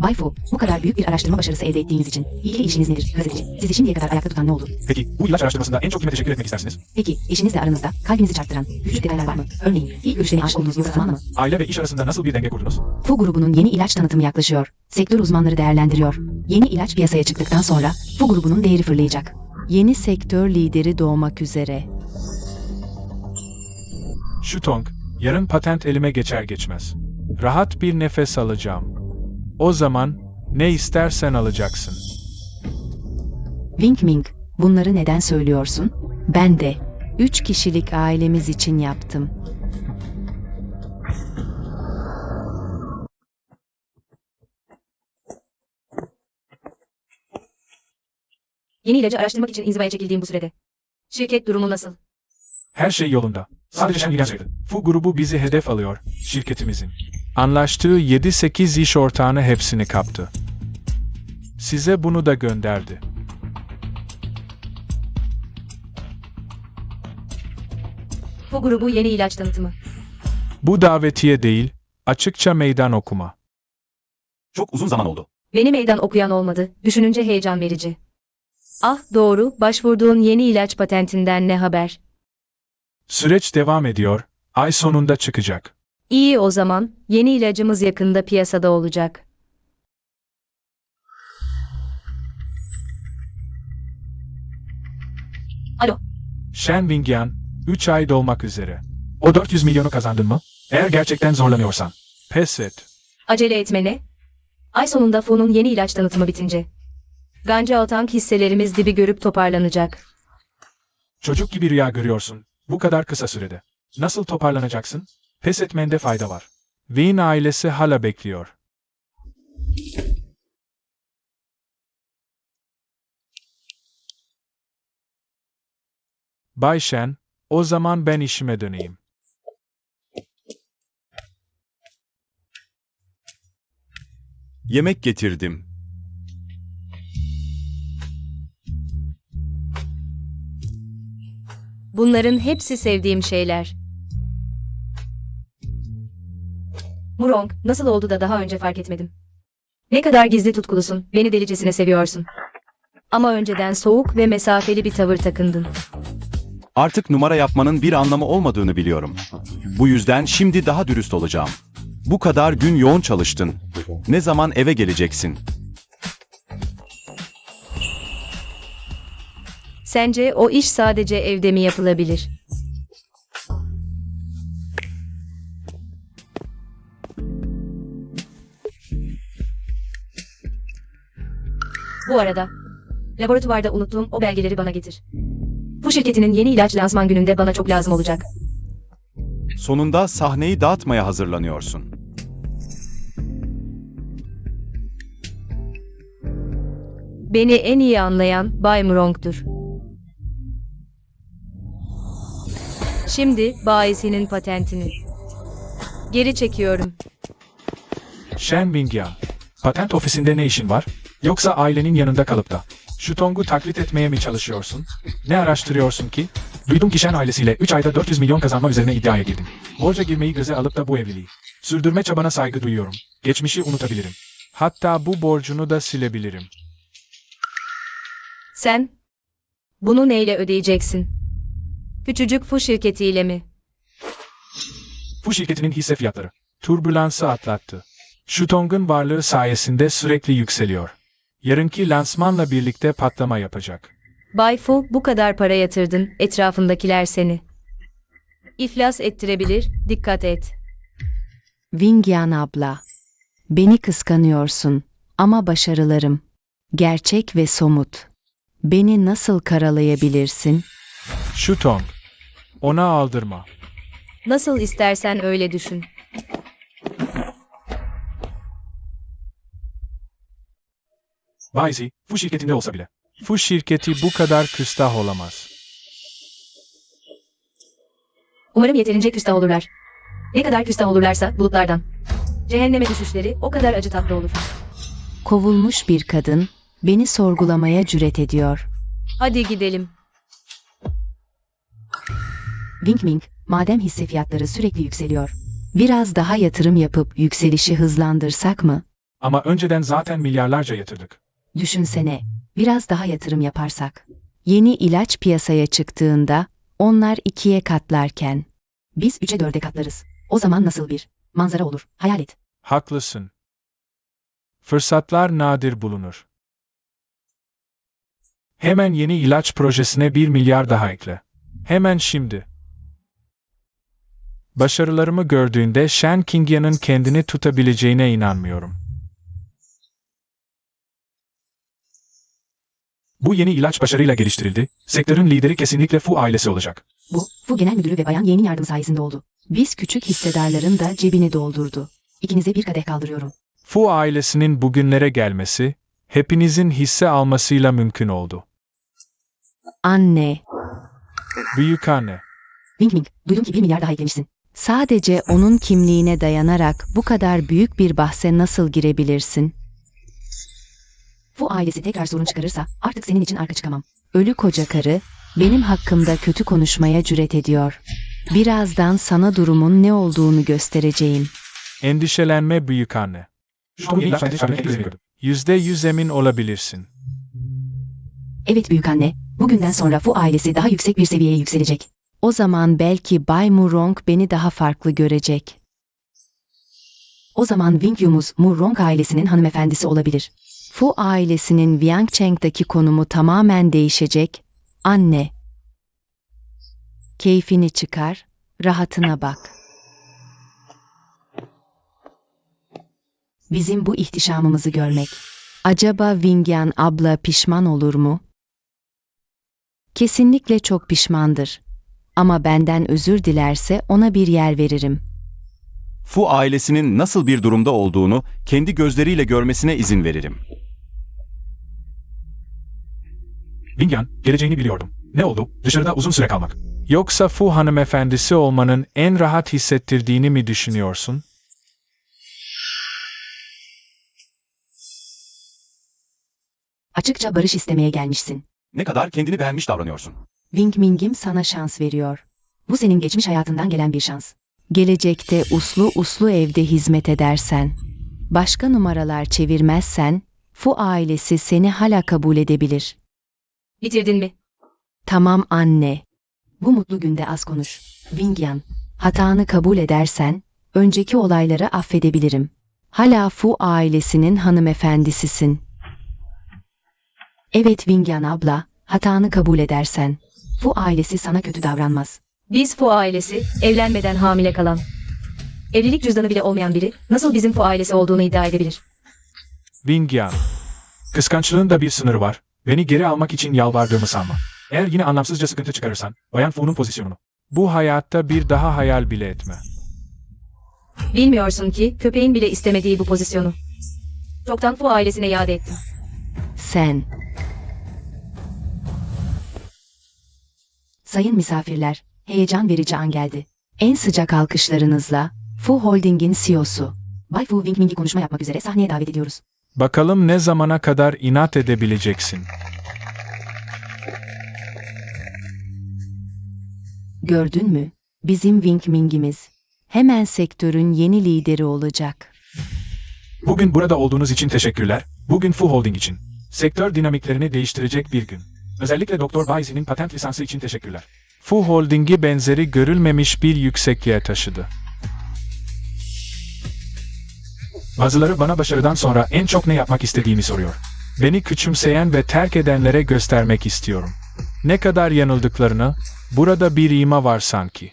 Bay Fu, bu kadar büyük bir araştırma başarısı elde ettiğiniz için ilgili işiniz nedir? Gazeteci. Sizi şimdiye kadar ayakta tutan ne oldu? Peki, bu ilaç araştırmasında en çok kime teşekkür etmek istersiniz? Peki, eşinizle aranızda kalbinizi çarptıran küçük detaylar var mı? Örneğin, ilk görüşlerine aşık olduğunuz yoksa zamanla mı? Aile ve iş arasında nasıl bir denge kurdunuz? Fu grubunun yeni ilaç tanıtımı yaklaşıyor. Sektör uzmanları değerlendiriyor. Yeni ilaç piyasaya çıktıktan sonra Fu grubunun değeri fırlayacak. Yeni sektör lideri doğmak üzere. Shutong, yarın patent elime geçer geçmez. Rahat bir nefes alacağım. O zaman ne istersen alacaksın. Wink Ming, bunları neden söylüyorsun? Ben de 3 kişilik ailemiz için yaptım. Yeni ilacı araştırmak için inzivaya çekildiğim bu sürede. Şirket durumu nasıl? Her şey yolunda. Sadece Shen ilgilen söyledi. Fu grubu bizi hedef alıyor, şirketimizin. Anlaştığı 7-8 iş ortağını hepsini kaptı. Size bunu da gönderdi. Bu grubu yeni ilaç tanıtımı. Bu davetiye değil, açıkça meydan okuma. Çok uzun zaman oldu. Beni meydan okuyan olmadı, düşününce heyecan verici. Ah doğru, başvurduğun yeni ilaç patentinden ne haber? Süreç devam ediyor, ay sonunda çıkacak. İyi o zaman, yeni ilacımız yakında piyasada olacak. Alo, Shen Wingyan, 3 ay dolmak üzere. O 400 milyonu kazandın mı? Eğer gerçekten zorlanıyorsan. Pes et. Acele etme ne? Ay sonunda Fu'nun yeni ilaç tanıtımı bitince. Ganca Altank hisselerimiz dibi görüp toparlanacak. Çocuk gibi rüya görüyorsun. Bu kadar kısa sürede. Nasıl toparlanacaksın? Pes etmende fayda var. Wayne ailesi hala bekliyor. Bay Shen, o zaman ben işime döneyim. Yemek getirdim. Bunların hepsi sevdiğim şeyler. Murong, nasıl oldu da daha önce fark etmedim? Ne kadar gizli tutkulusun, beni delicesine seviyorsun. Ama önceden soğuk ve mesafeli bir tavır takındın. Artık numara yapmanın bir anlamı olmadığını biliyorum. Bu yüzden şimdi daha dürüst olacağım. Bu kadar gün yoğun çalıştın. Ne zaman eve geleceksin? Sence o iş sadece evde mi yapılabilir? Bu arada, laboratuvarda unuttuğum o belgeleri bana getir. Bu şirketinin yeni ilaç lansman gününde bana çok lazım olacak. Sonunda sahneyi dağıtmaya hazırlanıyorsun. Beni en iyi anlayan Bay Murong'dur. Şimdi bayisinin patentini geri çekiyorum. Shen Bingyan, patent ofisinde ne işin var? Yoksa ailenin yanında kalıp da Shutong'u taklit etmeye mi çalışıyorsun? Ne araştırıyorsun ki? Duydum ki Shen ailesiyle 3 ayda 400 milyon kazanma üzerine iddiaya girdin. Borca girmeyi göze alıp da bu evliliği sürdürme çabana saygı duyuyorum. Geçmişi unutabilirim. Hatta bu borcunu da silebilirim. Sen bunu neyle ödeyeceksin? Küçücük Fu şirketiyle mi? Bu şirketinin hisse fiyatları türbülansı atlattı. Shutong'un varlığı sayesinde sürekli yükseliyor. Yarınki lansmanla birlikte patlama yapacak. Bay Fu, bu kadar para yatırdın, etrafındakiler seni iflas ettirebilir, dikkat et. Wingyan abla. Beni kıskanıyorsun ama başarılarım gerçek ve somut. Beni nasıl karalayabilirsin? Shutong, ona aldırma. Nasıl istersen öyle düşün. Bayzi, Fu şirketinde olsa bile. Fu şirketi bu kadar küstah olamaz. Umarım yeterince küstah olurlar. Ne kadar küstah olurlarsa bulutlardan cehenneme düşüşleri o kadar acı tatlı olur. Kovulmuş bir kadın beni sorgulamaya cüret ediyor. Hadi gidelim. Wink wink, madem hisse fiyatları sürekli yükseliyor, biraz daha yatırım yapıp yükselişi hızlandırsak mı? Ama önceden zaten milyarlarca yatırdık. Düşünsene, biraz daha yatırım yaparsak. Yeni ilaç piyasaya çıktığında, onlar 2'ye katlarken, biz 3'e 4'e katlarız. O zaman nasıl bir manzara olur, hayal et. Haklısın. Fırsatlar nadir bulunur. Hemen yeni ilaç projesine 1 milyar daha ekle. Hemen şimdi. Başarılarımı gördüğünde Shen Qingyan'ın kendini tutabileceğine inanmıyorum. Bu yeni ilaç başarıyla geliştirildi. Sektörün lideri kesinlikle Fu ailesi olacak. Bu, Fu Genel Müdürü ve Bayan Yeğen'in yardım sayesinde oldu. Biz küçük hissedarların da cebini doldurdu. İkinize bir kadeh kaldırıyorum. Fu ailesinin bugünlere gelmesi, hepinizin hisse almasıyla mümkün oldu. Anne, Büyükanne, wink wink, duydum ki 1 milyar daha eklemişsin. Sadece onun kimliğine dayanarak bu kadar büyük bir bahse nasıl girebilirsin? Fu ailesi tekrar sorun çıkarırsa artık senin için arka çıkamam. Ölü koca karı benim hakkımda kötü konuşmaya cüret ediyor. Birazdan sana durumun ne olduğunu göstereceğim. endişelenme büyükanne. %100 emin olabilirsin. Evet büyükanne, bugünden sonra Fu ailesi daha yüksek bir seviyeye yükselecek. O zaman belki Bay Murong beni daha farklı görecek. O zaman Wingyumuz Murong ailesinin hanımefendisi olabilir. Fu ailesinin Viangcheng'daki konumu tamamen değişecek. Anne. Keyfini çıkar, rahatına bak. Bizim bu ihtişamımızı görmek. Acaba Vingyan abla pişman olur mu? Kesinlikle çok pişmandır. Ama benden özür dilerse ona bir yer veririm. Fu ailesinin nasıl bir durumda olduğunu kendi gözleriyle görmesine izin veririm. Vingyan, geleceğini biliyordum. Ne oldu? Dışarıda uzun süre kalmak. Yoksa Fu hanımefendisi olmanın en rahat hissettirdiğini mi düşünüyorsun? Açıkça barış istemeye gelmişsin. Ne kadar kendini beğenmiş davranıyorsun. Wing Ming'im sana şans veriyor. Bu senin geçmiş hayatından gelen bir şans. Gelecekte uslu uslu evde hizmet edersen, başka numaralar çevirmezsen, Fu ailesi seni hala kabul edebilir. Bitirdin mi? Tamam anne. Bu mutlu günde az konuş. Vingyan, hatanı kabul edersen, önceki olayları affedebilirim. Hala Fu ailesinin hanımefendisisin. Evet Vingyan abla, hatanı kabul edersen, Fu ailesi sana kötü davranmaz. Biz Fu ailesi, evlenmeden hamile kalan. Evlilik cüzdanı bile olmayan biri, nasıl bizim Fu ailesi olduğunu iddia edebilir? Vingyan, kıskançlığın da bir sınırı var. Beni geri almak için yalvardığımı sanma. Eğer yine anlamsızca sıkıntı çıkarırsan, Bayan Fu'nun pozisyonunu. Bu hayatta bir daha hayal bile etme. Bilmiyorsun ki, köpeğin bile istemediği bu pozisyonu. Çoktan Fu ailesine iade ettim. Sen. Sayın misafirler, heyecan verici an geldi. En sıcak alkışlarınızla, Fu Holding'in CEO'su, Bay Fu Wingming'i konuşma yapmak üzere sahneye davet ediyoruz. Bakalım ne zamana kadar inat edebileceksin. Gördün mü? Bizim Wingming'imiz. Hemen sektörün yeni lideri olacak. Bugün burada olduğunuz için teşekkürler. Bugün Fu Holding için. Sektör dinamiklerini değiştirecek bir gün. Özellikle Dr. Baizi'nin patent lisansı için teşekkürler. Fu Holding'i benzeri görülmemiş bir yüksekliğe taşıdı. Bazıları bana başarıdan sonra en çok ne yapmak istediğimi soruyor. Beni küçümseyen ve terk edenlere göstermek istiyorum. Ne kadar yanıldıklarını, burada bir ima var sanki.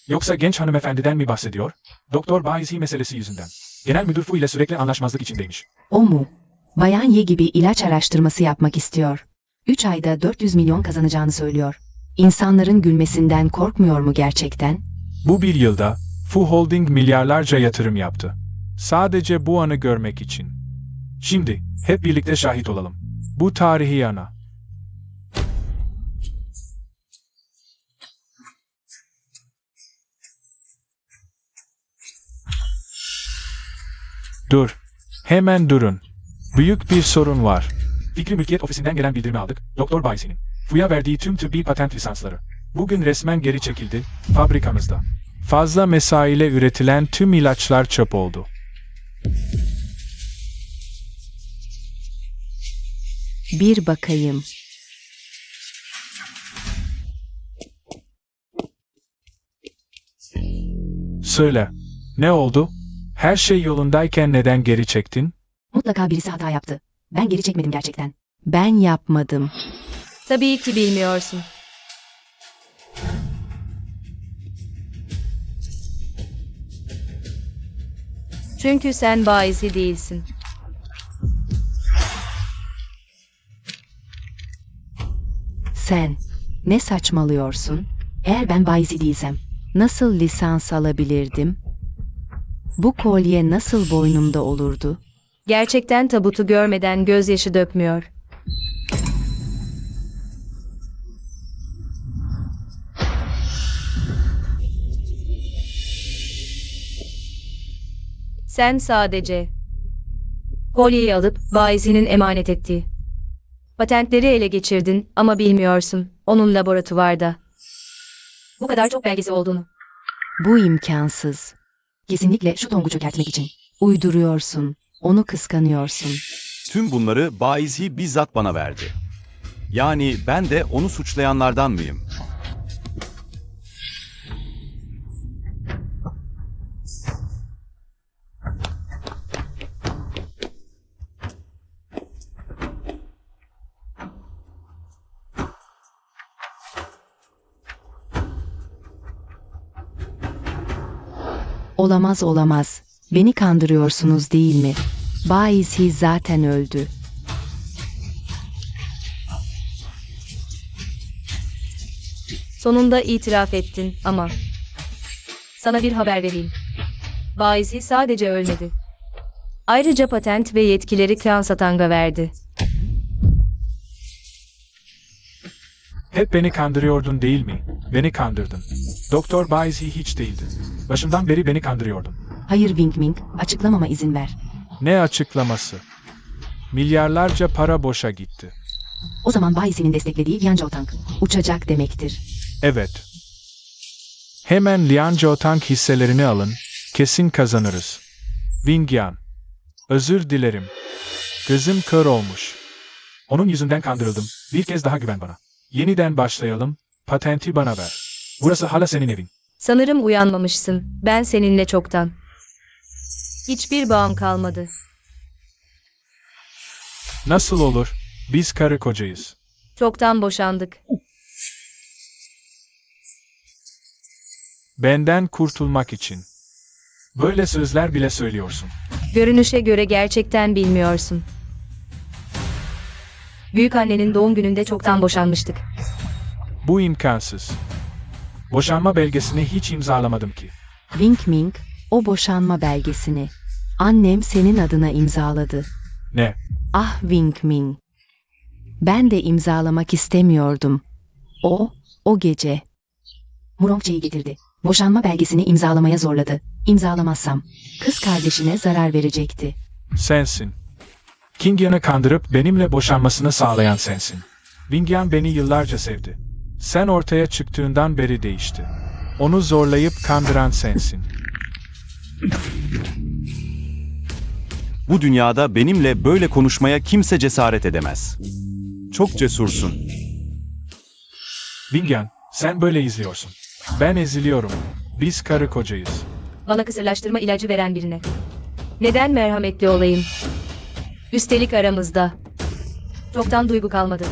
Yoksa genç hanımefendiden mi bahsediyor? Doktor Baizi meselesi yüzünden. Genel müdür Fu ile sürekli anlaşmazlık içindeymiş. O mu? Bayan Ye gibi ilaç araştırması yapmak istiyor. 3 ayda 400 milyon kazanacağını söylüyor. İnsanların gülmesinden korkmuyor mu gerçekten? Bu bir yılda Fu Holding milyarlarca yatırım yaptı. Sadece bu anı görmek için. Şimdi hep birlikte şahit olalım. Bu tarihi ana. Dur. Hemen durun. Büyük bir sorun var. Fikri Mülkiyet Ofisi'nden gelen bildirimi aldık. Doktor Baizi'nin Fu'ya verdiği tüm tıbbi patent lisansları bugün resmen geri çekildi fabrikamızda. Fazla mesaiyle üretilen tüm ilaçlar çöp oldu. Bir bakayım. Söyle. Ne oldu? Her şey yolundayken neden geri çektin? Mutlaka birisi hata yaptı. Ben geri çekmedim gerçekten. Ben yapmadım. Tabii ki bilmiyorsun. Çünkü sen Baizi değilsin. Sen ne saçmalıyorsun? Eğer ben Baizi değilsem nasıl lisans alabilirdim? Bu kolye nasıl boynumda olurdu? Gerçekten tabutu görmeden gözyaşı dökmüyor. Sen sadece kolyeyi alıp Baizi'nin emanet ettiği patentleri ele geçirdin ama bilmiyorsun onun laboratuvarda. Bu kadar çok belgesi olduğunu. Bu imkansız. Kesinlikle şu Tong'u çökertmek için. Uyduruyorsun. Onu kıskanıyorsun. Tüm bunları Baizi bizzat bana verdi. Yani ben de onu suçlayanlardan mıyım? Olamaz olamaz. Beni kandırıyorsunuz değil mi? Baisi zaten öldü. Sonunda itiraf ettin ama. Sana bir haber vereyim. Baisi sadece ölmedi. Ayrıca patent ve yetkileri Kran Satang'a verdi. Hep beni kandırıyordun değil mi? Beni kandırdın. Doktor Baisi hiç değildi. Başından beri beni kandırıyordun. Hayır Wing Ming, açıklamama izin ver. Ne açıklaması? Milyarlarca para boşa gitti. O zaman Baisi'nin desteklediği Lian Jiaotang uçacak demektir. Evet. Hemen Lian Jiaotang hisselerini alın, kesin kazanırız. Wingyan. Özür dilerim. Gözüm kör olmuş. Onun yüzünden kandırıldım. Bir kez daha güven bana. Yeniden başlayalım, patenti bana ver. Burası hala senin evin. Sanırım uyanmamışsın. Ben seninle çoktan. Hiçbir bağım kalmadı. Nasıl olur? Biz karı kocayız. Çoktan boşandık. Benden kurtulmak için. Böyle sözler bile söylüyorsun. Görünüşe göre gerçekten bilmiyorsun. Büyükannenin doğum gününde çoktan boşanmıştık. Bu imkansız. Boşanma belgesini hiç imzalamadım ki. Wing Ming, o boşanma belgesini annem senin adına imzaladı. Ne? Ah Wing Ming. Ben de imzalamak istemiyordum. O gece. Murongçe'yi getirdi. Boşanma belgesini imzalamaya zorladı. İmzalamazsam kız kardeşine zarar verecekti. Sensin. Kingyan'ı kandırıp benimle boşanmasını sağlayan sensin. Wingyan beni yıllarca sevdi. Sen ortaya çıktığından beri değişti. Onu zorlayıp kandıran sensin. Bu dünyada benimle böyle konuşmaya kimse cesaret edemez. Çok cesursun. Wingyan, sen böyle izliyorsun. Ben eziliyorum. Biz karı kocayız. Bana kısırlaştırma ilacı veren birine. Neden merhametli olayım? Üstelik aramızda. Çoktan duygu kalmadı.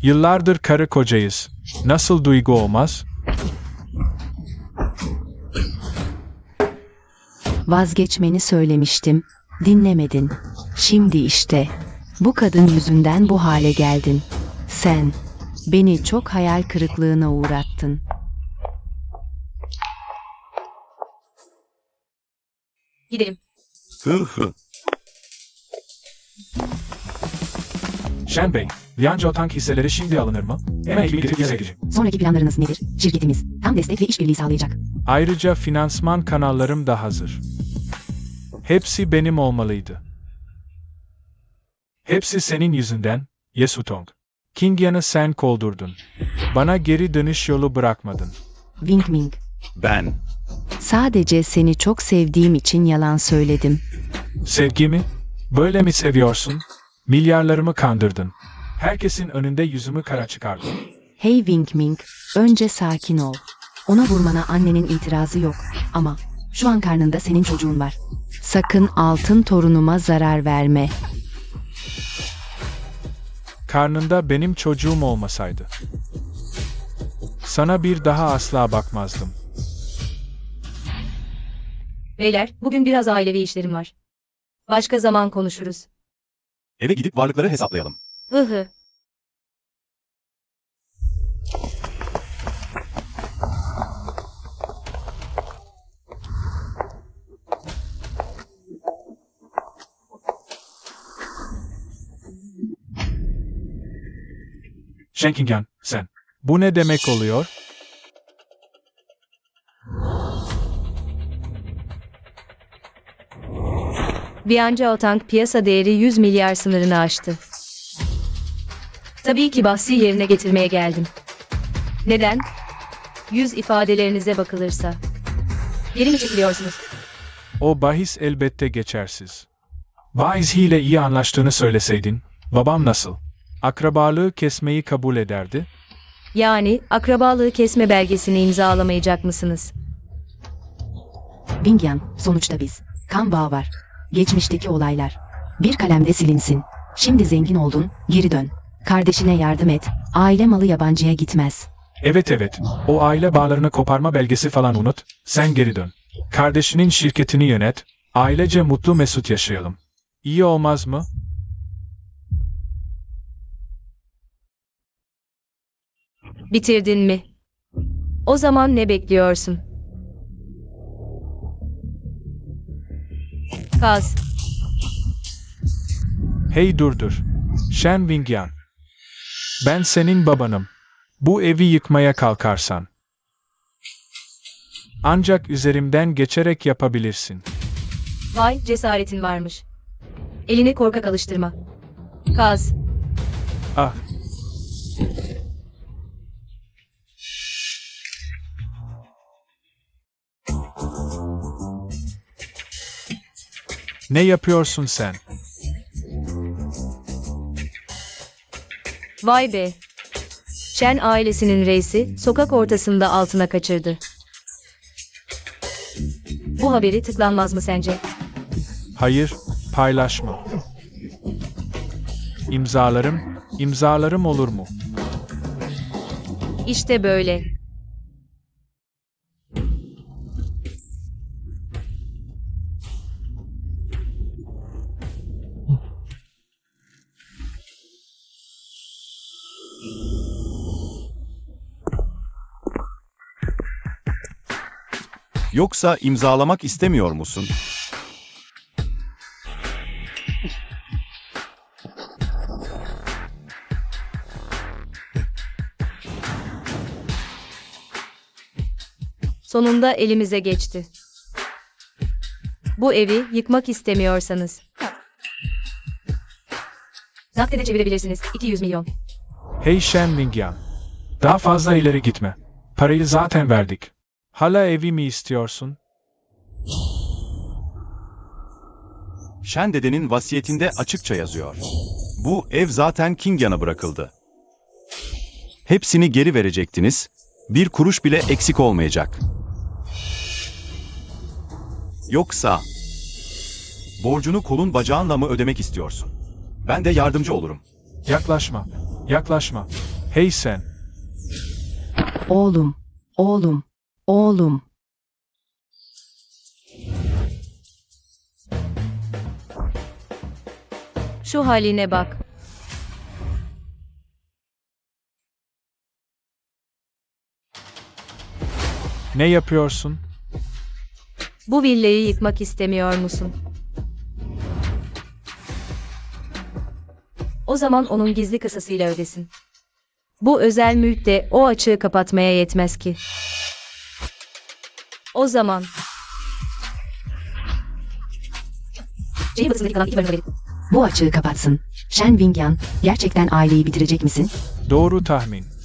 Yıllardır karı kocayız. Nasıl duygu olmaz? Vazgeçmeni söylemiştim. Dinlemedin. Şimdi işte. Bu kadın yüzünden bu hale geldin. Sen. Beni çok hayal kırıklığına uğrattın. Gidelim. Shen Bey, Lian Jiaotang hisseleri şimdi alınır mı? Hemen ekibimi getirip yazıya gireceğim. Sonraki planlarınız nedir? Şirketimiz tam destek ve işbirliği sağlayacak. Ayrıca finansman kanallarım da hazır. Hepsi benim olmalıydı. Hepsi senin yüzünden, Yesutong. Kingyan'ı sen koldurdun. Bana geri dönüş yolu bırakmadın. Wing Ming. Ben. Sadece seni çok sevdiğim için yalan söyledim. Sevgimi? Böyle mi seviyorsun? Milyarlarımı kandırdın. Herkesin önünde yüzümü kara çıkardın. Hey Wing Ming, önce sakin ol. Ona vurmana annenin itirazı yok. Ama şu an karnında senin çocuğun var. Sakın altın torunuma zarar verme. Karnında benim çocuğum olmasaydı. Sana bir daha asla bakmazdım. Beyler, bugün biraz ailevi işlerim var. Başka zaman konuşuruz. Eve gidip varlıkları hesaplayalım. Hıhı. Shen Kingyan, sen. Bu ne demek oluyor? Lian Jiaotang piyasa değeri 100 milyar sınırını aştı. Tabii ki bahsi yerine getirmeye geldim. Neden? Yüz ifadelerinize bakılırsa. Geri mi çekiliyorsunuz? O bahis elbette geçersiz. Baisi ile iyi anlaştığını söyleseydin, babam nasıl? Akrabalığı kesmeyi kabul ederdi. Yani akrabalığı kesme belgesini imzalamayacak mısınız? Wingyan, sonuçta biz. Kan bağı var. Geçmişteki olaylar. Bir kalemde silinsin. Şimdi zengin oldun, geri dön. Kardeşine yardım et. Aile malı yabancıya gitmez. Evet, o aile bağlarını koparma belgesi falan unut, sen geri dön. Kardeşinin şirketini yönet, ailece mutlu mesut yaşayalım. İyi olmaz mı? Bitirdin mi? O zaman ne bekliyorsun? Kaz. Hey dur. Shen Wingyan. Ben senin babanım. Bu evi yıkmaya kalkarsan. Ancak üzerimden geçerek yapabilirsin. Vay cesaretin varmış. Elini korkak alıştırma. Kaz. Ah, ne yapıyorsun sen? Vay be. Shen ailesinin reisi sokak ortasında altına kaçırdı. Bu haberi tıklanmaz mı sence? Hayır, paylaşma. İmzalarım olur mu? İşte böyle. Yoksa imzalamak istemiyor musun? Sonunda elimize geçti. Bu evi yıkmak istemiyorsanız. Nakdede çevirebilirsiniz. 200 milyon. Hey Shen Wingyan. Daha fazla ileri gitme. Parayı zaten verdik. Hala evi mi istiyorsun? Shen dedenin vasiyetinde açıkça yazıyor. Bu ev zaten Kingyan'a bırakıldı. Hepsini geri verecektiniz, bir kuruş bile eksik olmayacak. Yoksa borcunu kolun bacağınla mı ödemek istiyorsun? Ben de yardımcı olurum. Yaklaşma. Hey sen. Oğlum. Şu haline bak. Ne yapıyorsun? Bu villayı yıkmak istemiyor musun? O zaman onun gizli kasasıyla ödesin. Bu özel mülk de o açığı kapatmaya yetmez ki. O zaman C'nin batısındaki kalan 2 bölümü verip Bu açığı kapatsın. Shen Wingyan, gerçekten aileyi bitirecek misin? Doğru tahmin.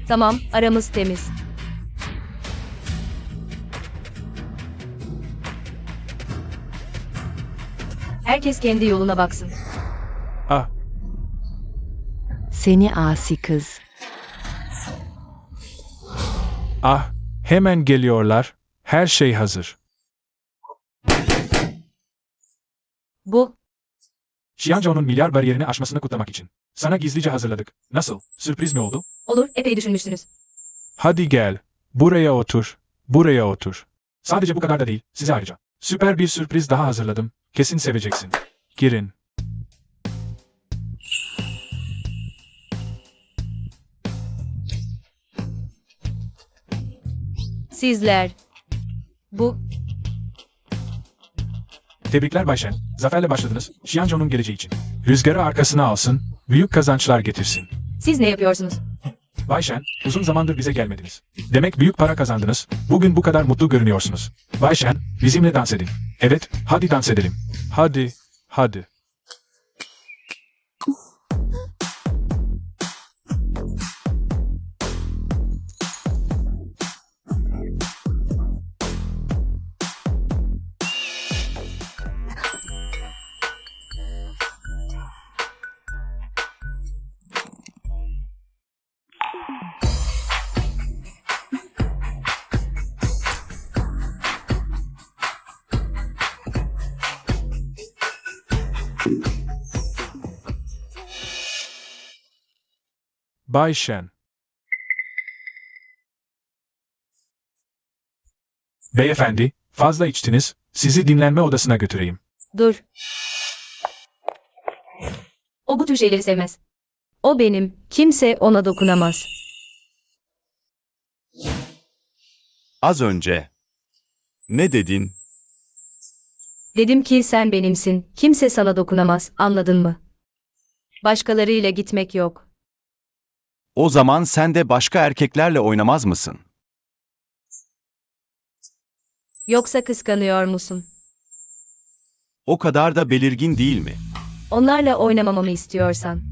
tamam, aramız temiz. Herkes kendi yoluna baksın. Ah, Seni asi kız. hemen geliyorlar. Her şey hazır. Bu, Xianzhou'nun milyar bariyerini aşmasını kutlamak için. Sana gizlice hazırladık. Nasıl? Sürpriz mi oldu? olur, epey düşünmüşsünüz. Hadi gel. Buraya otur. Sadece bu kadar da değil. Size ayrıca süper bir sürpriz daha hazırladım. Kesin seveceksin. Girin. Sizler. Bu, Tebrikler Bay Shen. Zaferle başladınız. Xianzhou'nun geleceği için. Rüzgarı arkasına alsın. Büyük kazançlar getirsin. siz ne yapıyorsunuz? Bay Shen, uzun zamandır bize gelmediniz. Demek büyük para kazandınız. Bugün bu kadar mutlu görünüyorsunuz. Bay Shen, bizimle dans edin. Evet, hadi dans edelim. Hadi. Bay Shen. Beyefendi, fazla içtiniz, sizi dinlenme odasına götüreyim. Dur. O bu tür şeyleri sevmez. O benim, kimse ona dokunamaz. Az önce. Ne dedin? Dedim ki sen benimsin, kimse sana dokunamaz, anladın mı? Başkalarıyla gitmek yok. O zaman sen de başka erkeklerle oynamaz mısın? Yoksa kıskanıyor musun? O kadar da belirgin değil mi? Onlarla oynamamamı istiyorsan.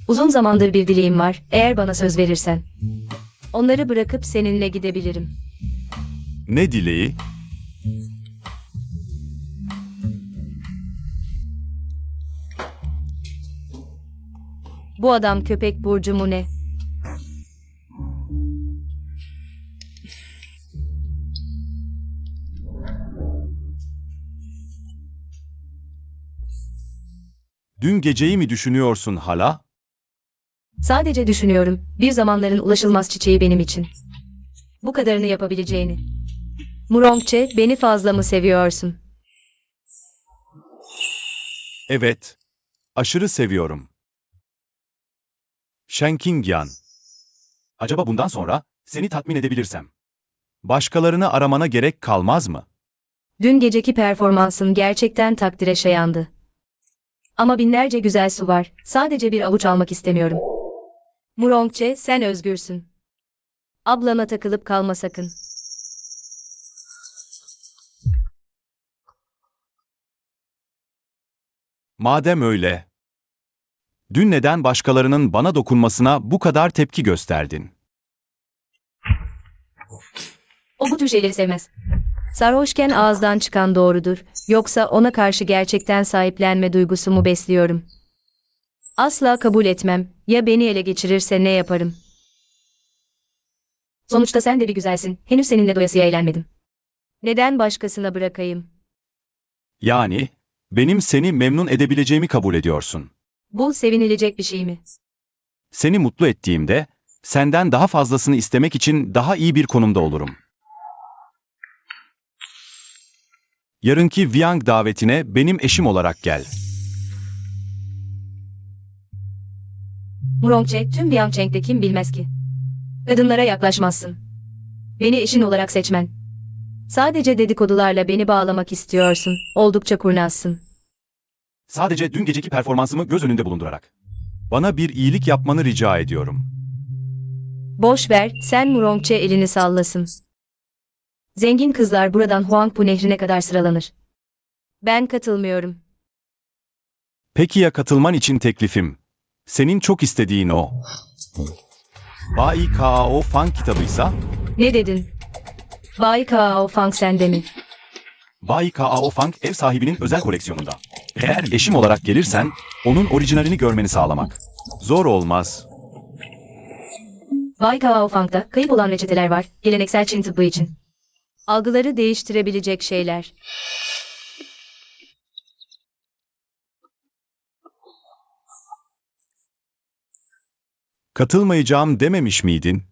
Uzun zamandır bir dileğim var, eğer bana söz verirsen. Onları bırakıp seninle gidebilirim. Ne dileği? Bu adam köpek burcu mu ne? Dün geceyi mi düşünüyorsun hala? Sadece düşünüyorum, bir zamanların ulaşılmaz çiçeği benim için. Bu kadarını yapabileceğini. Murongçe, beni fazla mı seviyorsun? Evet. Aşırı seviyorum. Shen Qingyan. Acaba bundan sonra seni tatmin edebilirsem başkalarını aramana gerek kalmaz mı? Dün geceki performansın gerçekten takdire şayandı. Ama binlerce güzel su var, sadece bir avuç almak istemiyorum. Murongçe, sen özgürsün. Ablana takılıp kalma sakın. Madem öyle, dün neden başkalarının bana dokunmasına bu kadar tepki gösterdin? O bu tür şeyleri sevmez. Sarhoşken ağızdan çıkan doğrudur, yoksa ona karşı gerçekten sahiplenme duygusu mu besliyorum? Asla kabul etmem, ya beni ele geçirirse ne yaparım? Sonuçta sen de bir güzelsin, henüz seninle doyasıya eğlenmedim. Neden başkasına bırakayım? Yani, benim seni memnun edebileceğimi kabul ediyorsun. Bu sevinilecek bir şey mi? Seni mutlu ettiğimde, senden daha fazlasını istemek için daha iyi bir konumda olurum. Yarınki Viang davetine benim eşim olarak gel. Murongçe, tüm Biangcheng'de kim bilmez ki? Kadınlara yaklaşmazsın. Beni eşin olarak seçmen. Sadece dedikodularla beni bağlamak istiyorsun, oldukça kurnazsın. Sadece dün geceki performansımı göz önünde bulundurarak. Bana bir iyilik yapmanı rica ediyorum. Boş ver, sen Murongçe elini sallasın. Zengin kızlar buradan Huangpu nehrine kadar sıralanır. Ben katılmıyorum. Peki ya katılman için teklifim? Senin çok istediğin o. Bai Kao Fan kitabıysa? Ne dedin? Bay Kao Fang sende mi? Bai Kao Fang ev sahibinin özel koleksiyonunda. Eğer eşim olarak gelirsen, onun orijinalini görmeni sağlamak. Zor olmaz. Bay Kao Fang'da kayıp olan reçeteler var, geleneksel Çin tıbbı için. Algıları değiştirebilecek şeyler. Katılmayacağım dememiş miydin?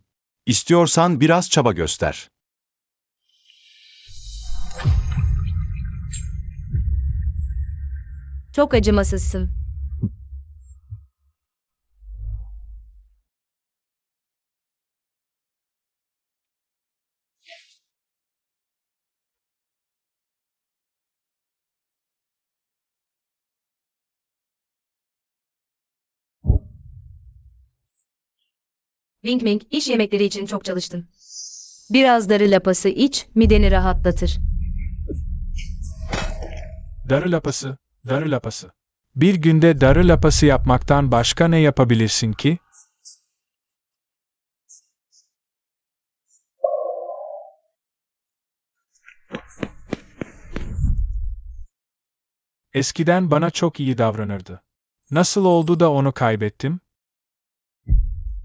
İstiyorsan biraz çaba göster. Çok acımasızsın. Wing Ming, iş yemekleri için çok çalıştın. Biraz darı lapası iç, mideni rahatlatır. Darı lapası, darı lapası. Bir günde darı lapası yapmaktan başka ne yapabilirsin ki? Eskiden bana çok iyi davranırdı. Nasıl oldu da onu kaybettim?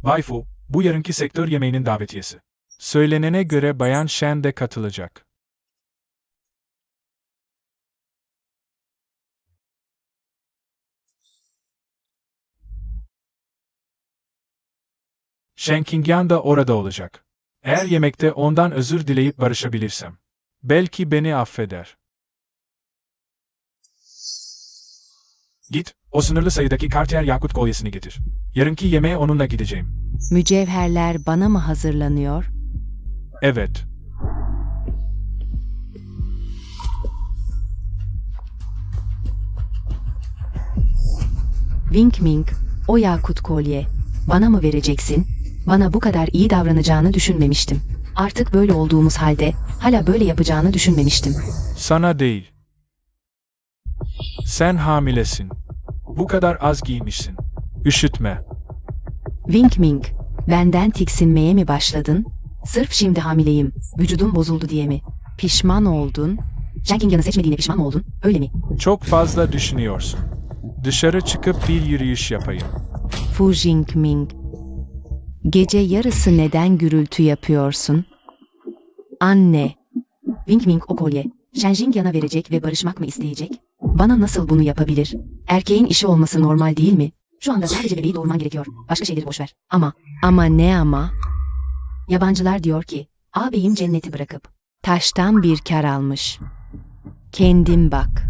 Waifu, bu yarınki sektör yemeğinin davetiyesi. Söylenene göre Bayan Shen de katılacak. Shen Qingyan da orada olacak. Eğer yemekte ondan özür dileyip barışabilirsem, belki beni affeder. Git, o sınırlı sayıdaki Cartier yakut kolyesini getir. Yarınki yemeğe onunla gideceğim. Mücevherler bana mı hazırlanıyor? Evet. Wing Ming, o yakut kolye. Bana mı vereceksin? Bana bu kadar iyi davranacağını düşünmemiştim. Artık böyle olduğumuz halde, hala böyle yapacağını düşünmemiştim. Sana değil. Sen hamilesin. Bu kadar az giymişsin. Üşütme. Wing Ming, benden tiksinmeye mi başladın? Sırf şimdi hamileyim, vücudum bozuldu diye mi? Pişman oldun? Shen Qingyan'ı seçmediğine pişman mı oldun, öyle mi? Çok fazla düşünüyorsun. Dışarı çıkıp bir yürüyüş yapayım. Fu Jingming, gece yarısı neden gürültü yapıyorsun? Anne, Wing Ming o kolye, Shen Jingyan'a verecek ve barışmak mı isteyecek? Bana nasıl bunu yapabilir? Erkeğin işi olması normal değil mi? Şu anda sadece bebeği doğurman gerekiyor. Başka şeyleri boş ver. Ama ne ama? Yabancılar diyor ki, ağabeyim cenneti bırakıp taştan bir kar almış. Kendin bak.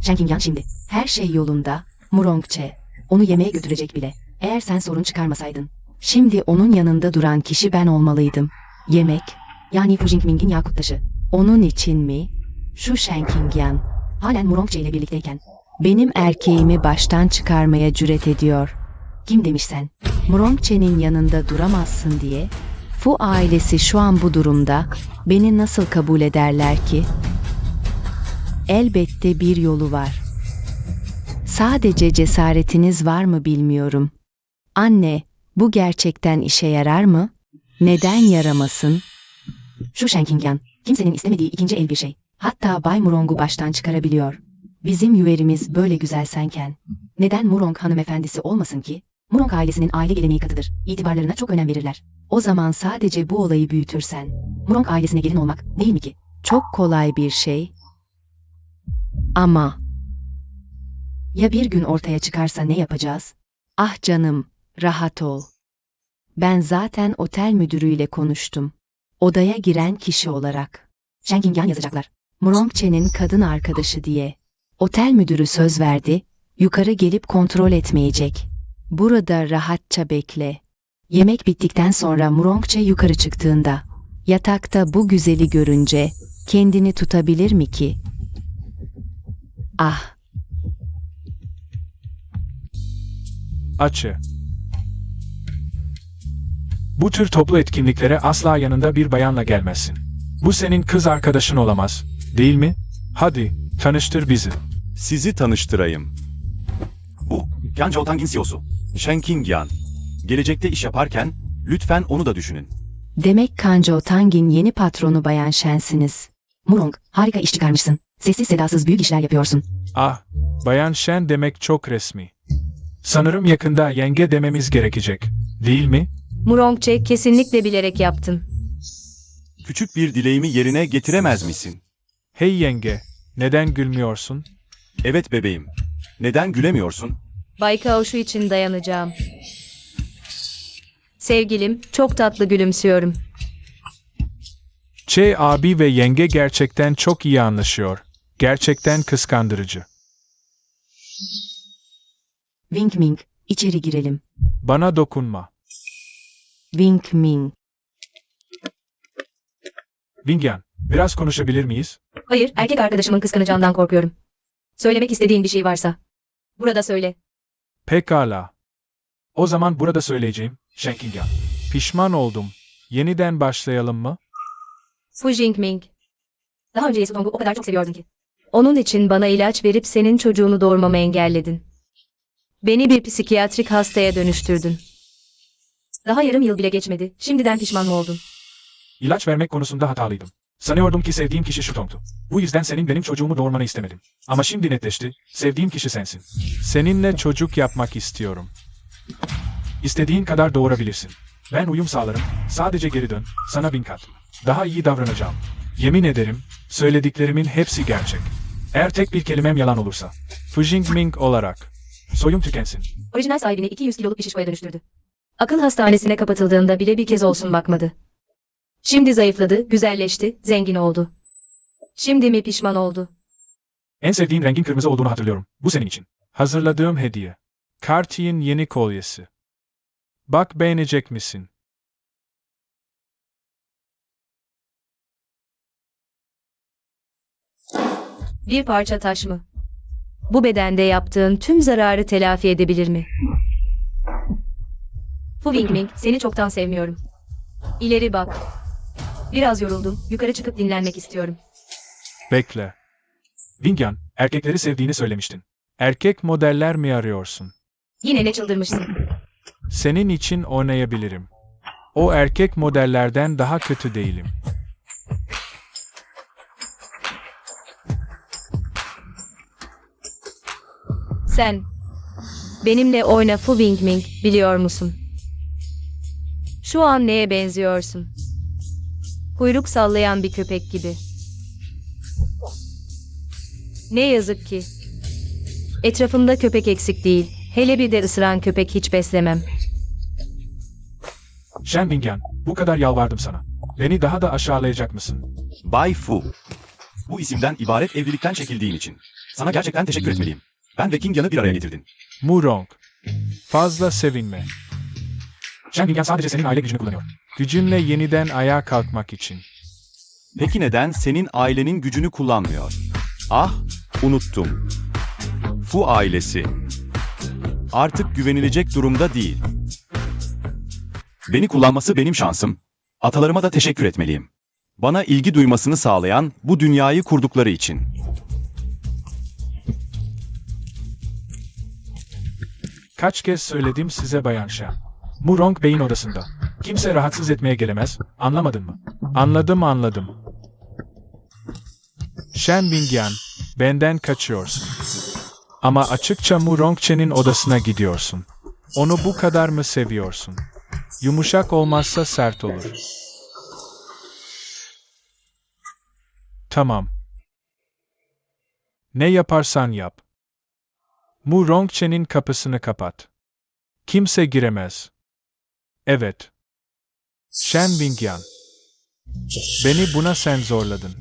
Shen Qingyan şimdi, her şey yolunda, Murongche, onu yemeğe götürecek bile. Eğer sen sorun çıkarmasaydın, şimdi onun yanında duran kişi ben olmalıydım. Yemek, yani Fu Jingming'in yakut taşı. Onun için mi? Şu Shen Qingyan, halen Murongche ile birlikteyken, benim erkeğimi baştan çıkarmaya cüret ediyor. Kim demiş sen? Murongche'nin yanında duramazsın diye. Fu ailesi şu an bu durumda, beni nasıl kabul ederler ki? Elbette bir yolu var. Sadece cesaretiniz var mı bilmiyorum. Anne, bu gerçekten işe yarar mı? Neden yaramasın? Şu Shen Qingyan, kimsenin istemediği ikinci el bir şey. Hatta Bay Murong'u baştan çıkarabiliyor. Bizim yüverimiz böyle güzel senken, neden Murong hanımefendisi olmasın ki? Murong ailesinin aile geleneği katıdır. İtibarlarına çok önem verirler. O zaman sadece bu olayı büyütürsen, Murong ailesine gelin olmak değil mi ki? Çok kolay bir şey. Ama ya bir gün ortaya çıkarsa ne yapacağız? Ah canım, rahat ol. Ben zaten otel müdürüyle konuştum. Odaya giren kişi olarak. Shen Qingyan yazacaklar. Murongche'nin kadın arkadaşı diye. Otel müdürü söz verdi, yukarı gelip kontrol etmeyecek. Burada rahatça bekle. Yemek bittikten sonra Murongche yukarı çıktığında, yatakta bu güzeli görünce, kendini tutabilir mi ki? Ah! Açı. Bu tür toplu etkinliklere asla yanında bir bayanla gelmezsin. Bu senin kız arkadaşın olamaz, değil mi? Hadi, tanıştır bizi. Sizi tanıştırayım. Bu, Yanzhou Tang'in CEO'su. Shen Qingyan. Gelecekte iş yaparken, lütfen onu da düşünün. Demek Kanjo Tang'in yeni patronu Bayan Shen'siniz. Murong, harika iş çıkarmışsın. Sessiz sedasız büyük işler yapıyorsun. Ah, Bayan Shen demek çok resmi. Sanırım yakında yenge dememiz gerekecek, değil mi? Murongche kesinlikle bilerek yaptım. Küçük bir dileğimi yerine getiremez misin? Hey yenge, neden gülmüyorsun? Evet bebeğim. Neden gülemiyorsun? Bay Kaoshu için dayanacağım. Sevgilim, çok tatlı gülümsüyorum. Che abi ve yenge gerçekten çok iyi anlaşıyor. Gerçekten kıskandırıcı. Wing Ming, içeri girelim. Bana dokunma. Wing Ming. Vingyan, biraz konuşabilir miyiz? Hayır, erkek arkadaşımın kıskanacağından korkuyorum. Söylemek istediğin bir şey varsa. Burada söyle. Pekala. O zaman burada söyleyeceğim, Shen Qingyan. Pişman oldum. Yeniden başlayalım mı? Fu Jingming. Daha önce Yesutong'u o kadar çok seviyordun ki. Onun için bana ilaç verip senin çocuğunu doğurmamı engelledin. Beni bir psikiyatrik hastaya dönüştürdün. Daha yarım yıl bile geçmedi. Şimdiden pişman mı oldun? İlaç vermek konusunda hatalıydım. Sanıyordum ki sevdiğim kişi Shutong'tu. Bu yüzden senin benim çocuğumu doğurmanı istemedim. Ama şimdi netleşti, sevdiğim kişi sensin. Seninle çocuk yapmak istiyorum. İstediğin kadar doğurabilirsin. Ben uyum sağlarım, sadece geri dön, sana 1000 kat. Daha iyi davranacağım. Yemin ederim, söylediklerimin hepsi gerçek. Eğer tek bir kelimem yalan olursa. Fu Jingming olarak. Soyum tükensin. Orijinal sahibini 200 kiloluk bir şişkoya dönüştürdü. Akıl hastanesine kapatıldığında bile bir kez olsun bakmadı. Şimdi zayıfladı, güzelleşti, zengin oldu. Şimdi mi pişman oldu? En sevdiğin rengin kırmızı olduğunu hatırlıyorum. Bu senin için. Hazırladığım hediye. Cartier'in yeni kolyesi. Bak beğenecek misin? Bir parça taş mı? Bu bedende yaptığın tüm zararı telafi edebilir mi? Fu Wingming, seni çoktan sevmiyorum. İleri bak. Biraz yoruldum, yukarı çıkıp dinlenmek istiyorum. Bekle. Wingyan, erkekleri sevdiğini söylemiştin. Erkek modeller mi arıyorsun? Yine ne çıldırmışsın? Senin için oynayabilirim. O erkek modellerden daha kötü değilim. Sen, benimle oyna Fu Wingming, biliyor musun? Şu an neye benziyorsun? Kuyruk sallayan bir köpek gibi. Ne yazık ki. Etrafımda köpek eksik değil. Hele bir de ısıran köpek hiç beslemem. Shen Wingyan, bu kadar yalvardım sana. Beni daha da aşağılayacak mısın? Bay Fu. Bu isimden ibaret evlilikten çekildiğin için. Sana gerçekten teşekkür etmeliyim. Ben ve King Yan'ı bir araya getirdin. Murong. Fazla sevinme. Shen Wingyan sadece senin aile gücünü kullanıyor. Gücünle yeniden ayağa kalkmak için. Peki neden senin ailenin gücünü kullanmıyor? Ah, unuttum. Fu ailesi. Artık güvenilecek durumda değil. Beni kullanması benim şansım. Atalarıma da teşekkür etmeliyim. Bana ilgi duymasını sağlayan bu dünyayı kurdukları için. Kaç kez söyledim size Bayan Shen. Murong Bey'in odasında. Kimse rahatsız etmeye gelemez, anlamadın mı? Anladım. Shen Wingyan, benden kaçıyorsun. Ama açıkça Murong Chen'in odasına gidiyorsun. Onu bu kadar mı seviyorsun? Yumuşak olmazsa sert olur. Tamam. Ne yaparsan yap. Murong Chen'in kapısını kapat. Kimse giremez. Evet. Shen Wingyan. Beni buna sen zorladın.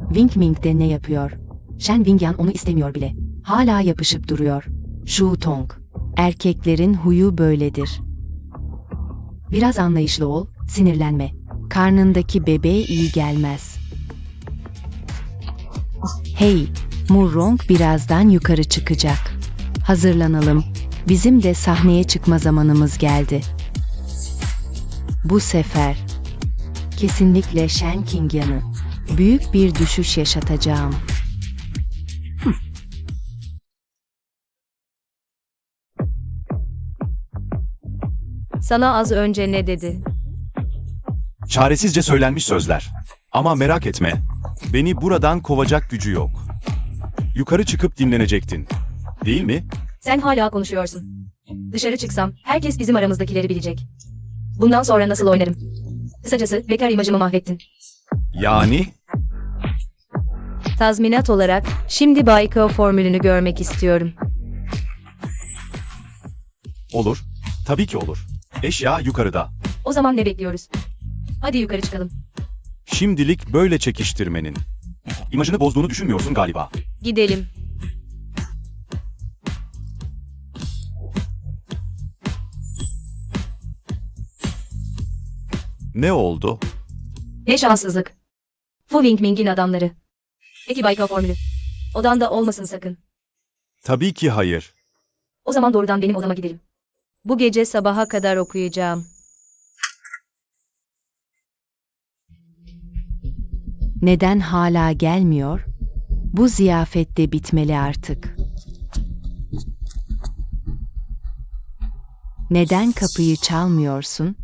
Wingming de ne yapıyor? Shen Wingyan onu istemiyor bile. Hala yapışıp duruyor. Shu Tong. Erkeklerin huyu böyledir. Biraz anlayışlı ol, sinirlenme. Karnındaki bebeğe iyi gelmez. Hey, Murong birazdan yukarı çıkacak. Hazırlanalım. Bizim de sahneye çıkma zamanımız geldi. Bu sefer kesinlikle Shen Qingyan'ı büyük bir düşüş yaşatacağım. Sana az önce ne dedi? Çaresizce söylenmiş sözler. Ama merak etme. Beni buradan kovacak gücü yok. Yukarı çıkıp dinlenecektin. Değil mi? Sen hala konuşuyorsun. Dışarı çıksam herkes bizim aramızdakileri bilecek. Bundan sonra nasıl oynarım? Kısacası bekar imajımı mahvettin. Yani? Tazminat olarak şimdi Baiko formülünü görmek istiyorum. Olur. Tabii ki olur. Eşya yukarıda. O zaman ne bekliyoruz? Hadi yukarı çıkalım. Şimdilik böyle çekiştirmenin. İmajını bozduğunu düşünmüyorsun galiba. Gidelim. Ne oldu? Ne şanssızlık. Fu Wingming'in adamları. Peki Baiko formülü. Odanda olmasın sakın. Tabii ki hayır. O zaman doğrudan benim odama gidelim. Bu gece sabaha kadar okuyacağım. Neden hala gelmiyor? Bu ziyafette bitmeli artık. Neden kapıyı çalmıyorsun?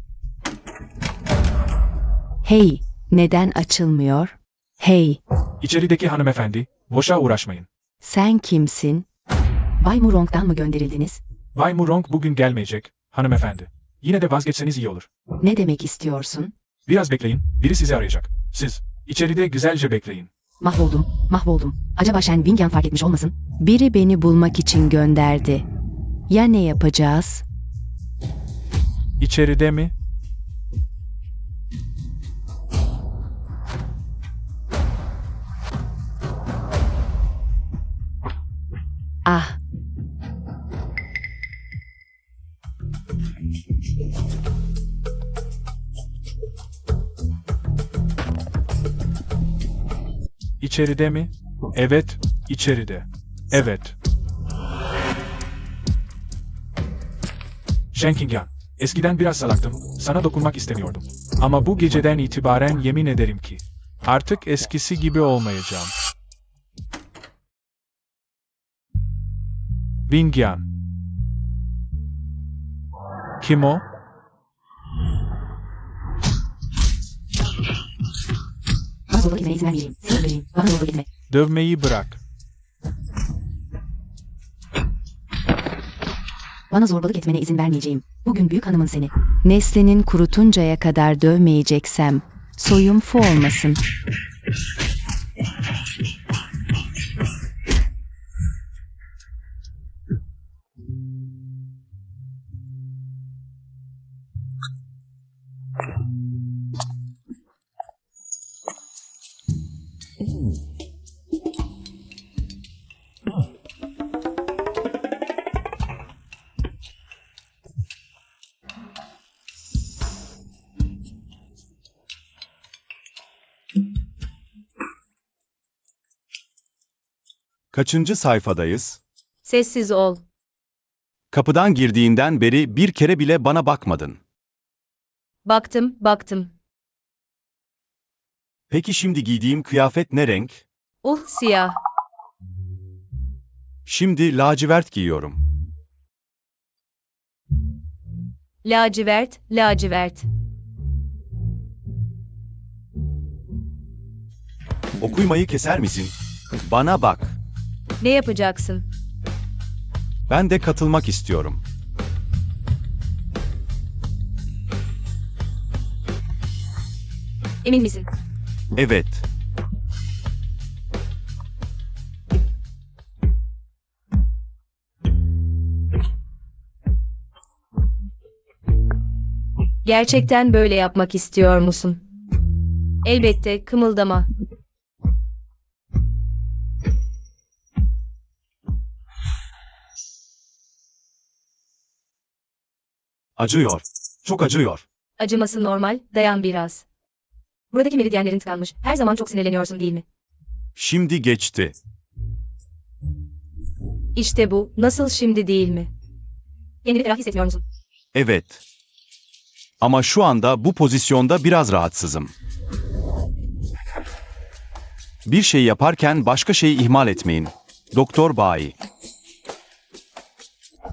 Hey, neden açılmıyor? Hey, İçerideki hanımefendi, boşa uğraşmayın. sen kimsin? Bay Murong'dan mı gönderildiniz? Bay Murong bugün gelmeyecek, hanımefendi. Yine de vazgeçseniz iyi olur. Ne demek istiyorsun? Biraz bekleyin, biri sizi arayacak. Siz, içeride güzelce bekleyin. Mahvoldum. Acaba Shen Wingyan fark etmiş olmasın? Biri beni bulmak için gönderdi. Ya ne yapacağız? İçeride mi? Ah, İçeride mi? Evet, içeride. Evet. Schenkingen, eskiden biraz salaktım, sana dokunmak istemiyordum. Ama bu geceden itibaren yemin ederim ki, artık eskisi gibi olmayacağım. Vingyan. Kim o? bana zorbalık etmene izin vermeyeceğim. Söz vereyim. Bana zorbalık etme. Dövmeyi bırak. Bana zorbalık etmene izin vermeyeceğim. Bugün büyük hanımın seni. Nesli'nin kurutuncaya kadar dövmeyeceksem, soyum fu olmasın. Kaçıncı sayfadayız? Sessiz ol. Kapıdan girdiğinden beri bir kere bile bana bakmadın. Baktım. Peki şimdi giydiğim kıyafet ne renk? Siyah. Şimdi lacivert giyiyorum. Lacivert. Okuymayı keser misin? Bana bak. Ne yapacaksın? Ben de katılmak istiyorum. Emin misin? Evet. Gerçekten böyle yapmak istiyor musun? Elbette, kımıldama. Acıyor. Çok acıyor. Acıması normal, dayan biraz. Buradaki meridyenlerin tıkanmış. Her zaman çok sinirleniyorsun değil mi? Şimdi geçti. İşte bu, nasıl şimdi değil mi? Kendini ferah hissetmiyor musun? Evet. Ama şu anda bu pozisyonda biraz rahatsızım. Bir şey yaparken başka şeyi ihmal etmeyin. Doktor Bayi.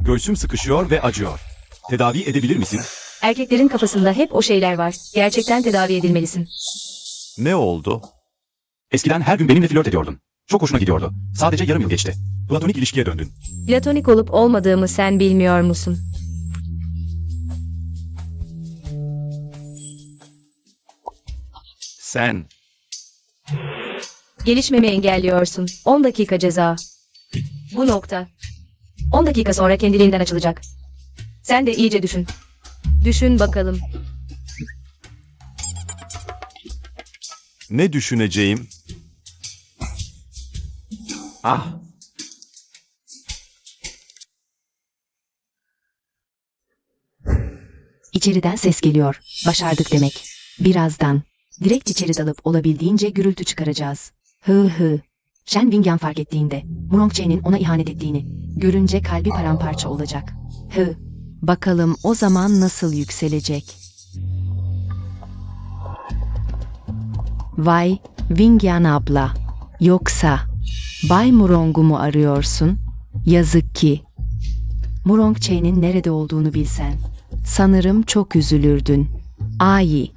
Göğsüm sıkışıyor ve acıyor. Tedavi edebilir misin? Erkeklerin kafasında hep o şeyler var. Gerçekten tedavi edilmelisin. Ne oldu? Eskiden her gün benimle flört ediyordun. Çok hoşuna gidiyordu. Sadece yarım yıl geçti. Platonik ilişkiye döndün. Platonik olup olmadığımı sen bilmiyor musun? Sen. Gelişmemi engelliyorsun. 10 dakika ceza. Bu nokta. 10 dakika sonra kendiliğinden açılacak. Sen de iyice düşün. Düşün bakalım. Ne düşüneceğim? Ah. İçeriden ses geliyor. Başardık demek. Birazdan. Direkt içeri dalıp olabildiğince gürültü çıkaracağız. Hı. Shen Wingyan fark ettiğinde, Murong Che'nin ona ihanet ettiğini görünce kalbi paramparça olacak. Bakalım o zaman nasıl yükselecek? Vay, Wingyan abla. Yoksa Bay Murong'u mu arıyorsun? Yazık ki. Murong Che'nin nerede olduğunu bilsen. Sanırım çok üzülürdün. Ai,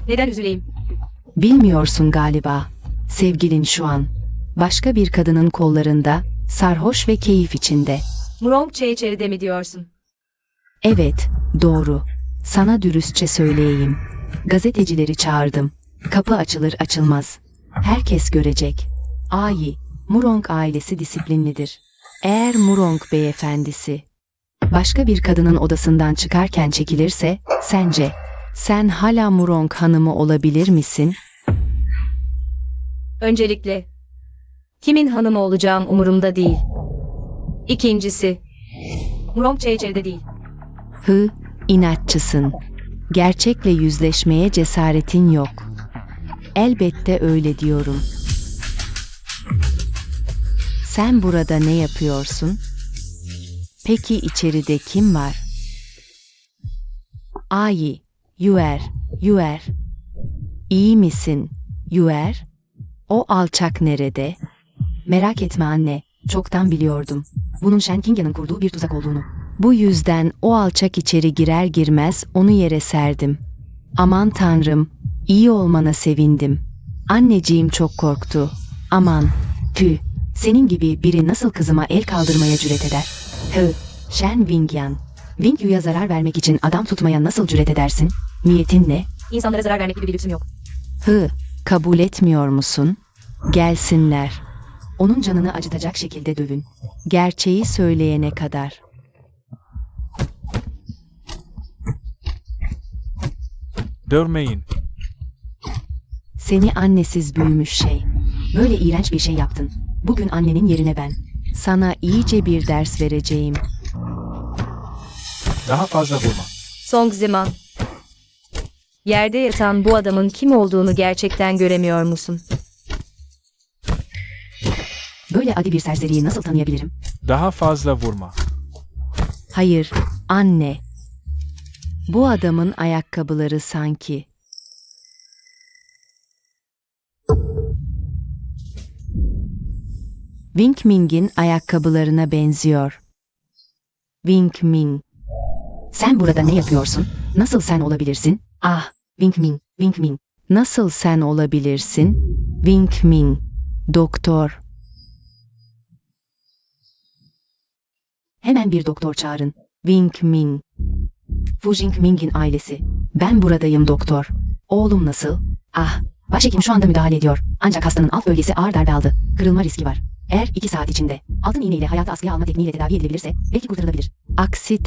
Neden üzüleyim? bilmiyorsun galiba. Sevgilin şu an başka bir kadının kollarında, sarhoş ve keyif içinde. Murong Che içeride mi diyorsun? Evet, doğru. Sana dürüstçe söyleyeyim. Gazetecileri çağırdım. Kapı açılır açılmaz. Herkes görecek. Ai, Murong ailesi disiplinlidir. Eğer Murong beyefendisi başka bir kadının odasından çıkarken çekilirse, sence sen hala Murong hanımı olabilir misin? Öncelikle, kimin hanımı olacağım umurumda değil. İkincisi, Murong içeride değil. İnatçısın. Gerçekle yüzleşmeye cesaretin yok. Elbette öyle diyorum. Sen burada ne yapıyorsun? Peki içeride kim var? Ayi, Yuer. İyi misin, Yuer? O alçak nerede? Merak etme anne, çoktan biliyordum. Bunun Shen Qingya'nın kurduğu bir tuzak olduğunu. Bu yüzden o alçak içeri girer girmez onu yere serdim. Aman tanrım, iyi olmana sevindim. Anneciğim çok korktu. Aman, senin gibi biri nasıl kızıma el kaldırmaya cüret eder? Shen Wingyan. Wingyu'ya zarar vermek için adam tutmaya nasıl cüret edersin? Niyetin ne? İnsanlara zarar vermek gibi bir lüksüm yok. Kabul etmiyor musun? Gelsinler. Onun canını acıtacak şekilde dövün. Gerçeği söyleyene kadar. Dövmeyin. Seni annesiz büyümüş şey. Böyle iğrenç bir şey yaptın. Bugün annenin yerine ben. Sana iyice bir ders vereceğim. Daha fazla vurma. Song Ziman. Yerde yatan bu adamın kim olduğunu gerçekten göremiyor musun? Böyle adi bir serseriyi nasıl tanıyabilirim? Daha fazla vurma. Hayır, anne. Bu adamın ayakkabıları sanki. Wing Ming'in ayakkabılarına benziyor. Wing Ming. Sen burada ne yapıyorsun? Nasıl sen olabilirsin? Ah, Wing Ming. Nasıl sen olabilirsin? Wing Ming. Doktor. Hemen bir doktor çağırın. Wing Ming. Fu Jingming'in ailesi. Ben buradayım doktor. Oğlum nasıl? Ah, başhekim şu anda müdahale ediyor. Ancak hastanın alt bölgesi ağır darbe aldı. Kırılma riski var. Eğer 2 saat içinde altın iğneyle hayatı askıya alma tekniğiyle tedavi edilebilirse belki kurtarılabilir. Aksi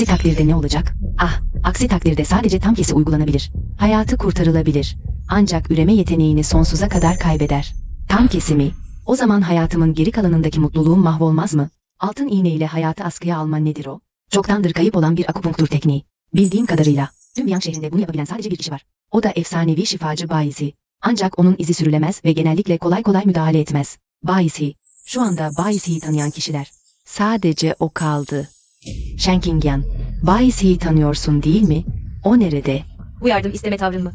takdirde ne olacak? Ah, aksi takdirde sadece tam kesi uygulanabilir. Hayatı kurtarılabilir. Ancak üreme yeteneğini sonsuza kadar kaybeder. Tam kesimi. O zaman hayatımın geri kalanındaki mutluluğum mahvolmaz mı? Altın iğneyle hayatı askıya alma nedir o? Çoktandır kayıp olan bir akupunktur tekniği. Bildiğim kadarıyla tüm Yang şehrinde bunu yapabilen sadece bir kişi var. O da efsanevi şifacı Baisi. Ancak onun izi sürülemez ve genellikle kolay kolay müdahale etmez. Baisi. Şu anda Baisi'yi tanıyan kişiler. Sadece o kaldı. Shen Qingyan. Baisi'yi tanıyorsun değil mi? O nerede? Bu yardım isteme tavrın mı?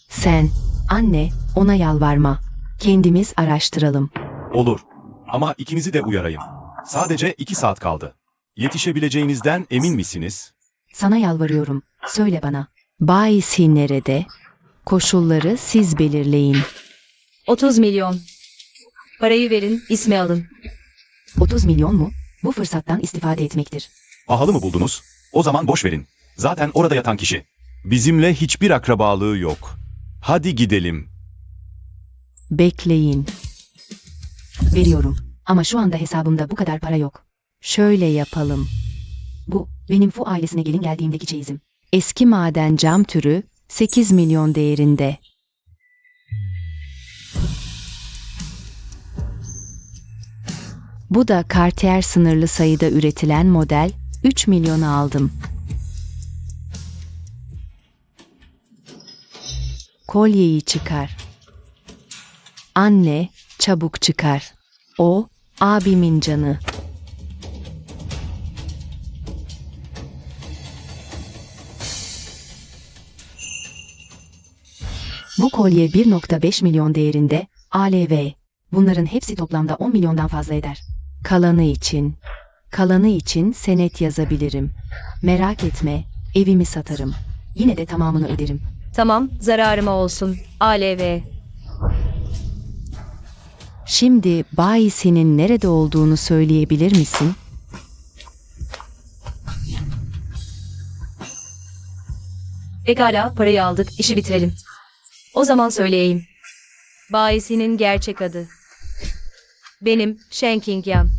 Sen, anne, ona yalvarma. Kendimiz araştıralım. Olur. Ama ikinizi de uyarayım. Sadece 2 saat kaldı. Yetişebileceğinizden emin misiniz? Sana yalvarıyorum. Söyle bana. Baisi nerede? Koşulları siz belirleyin. 30 milyon. Parayı verin, ismi alın. 30 milyon mu? Bu fırsattan istifade etmektir. Pahalı mı buldunuz? O zaman boş verin. Zaten orada yatan kişi. Bizimle hiçbir akrabalığı yok. Hadi gidelim. Bekleyin. Veriyorum. Ama şu anda hesabımda bu kadar para yok. Şöyle yapalım. Bu, benim Fu ailesine gelin geldiğimdeki çeyizim. Eski maden cam türü, 8 milyon değerinde. Bu da Cartier sınırlı sayıda üretilen model, 3 milyona aldım. Kolyeyi çıkar. Anne, çabuk çıkar. O, abimin canı. Bu kolye 1,5 milyon değerinde, ALV. Bunların hepsi toplamda 10 milyondan fazla eder. Kalanı için senet yazabilirim. Merak etme, evimi satarım. Yine de tamamını öderim. Tamam, zararıma olsun. ALV. Şimdi bayisinin nerede olduğunu söyleyebilir misin? Pekala, parayı aldık, işi bitirelim. O zaman söyleyeyim. Bayisi'nin gerçek adı. Benim Shen Qingyan.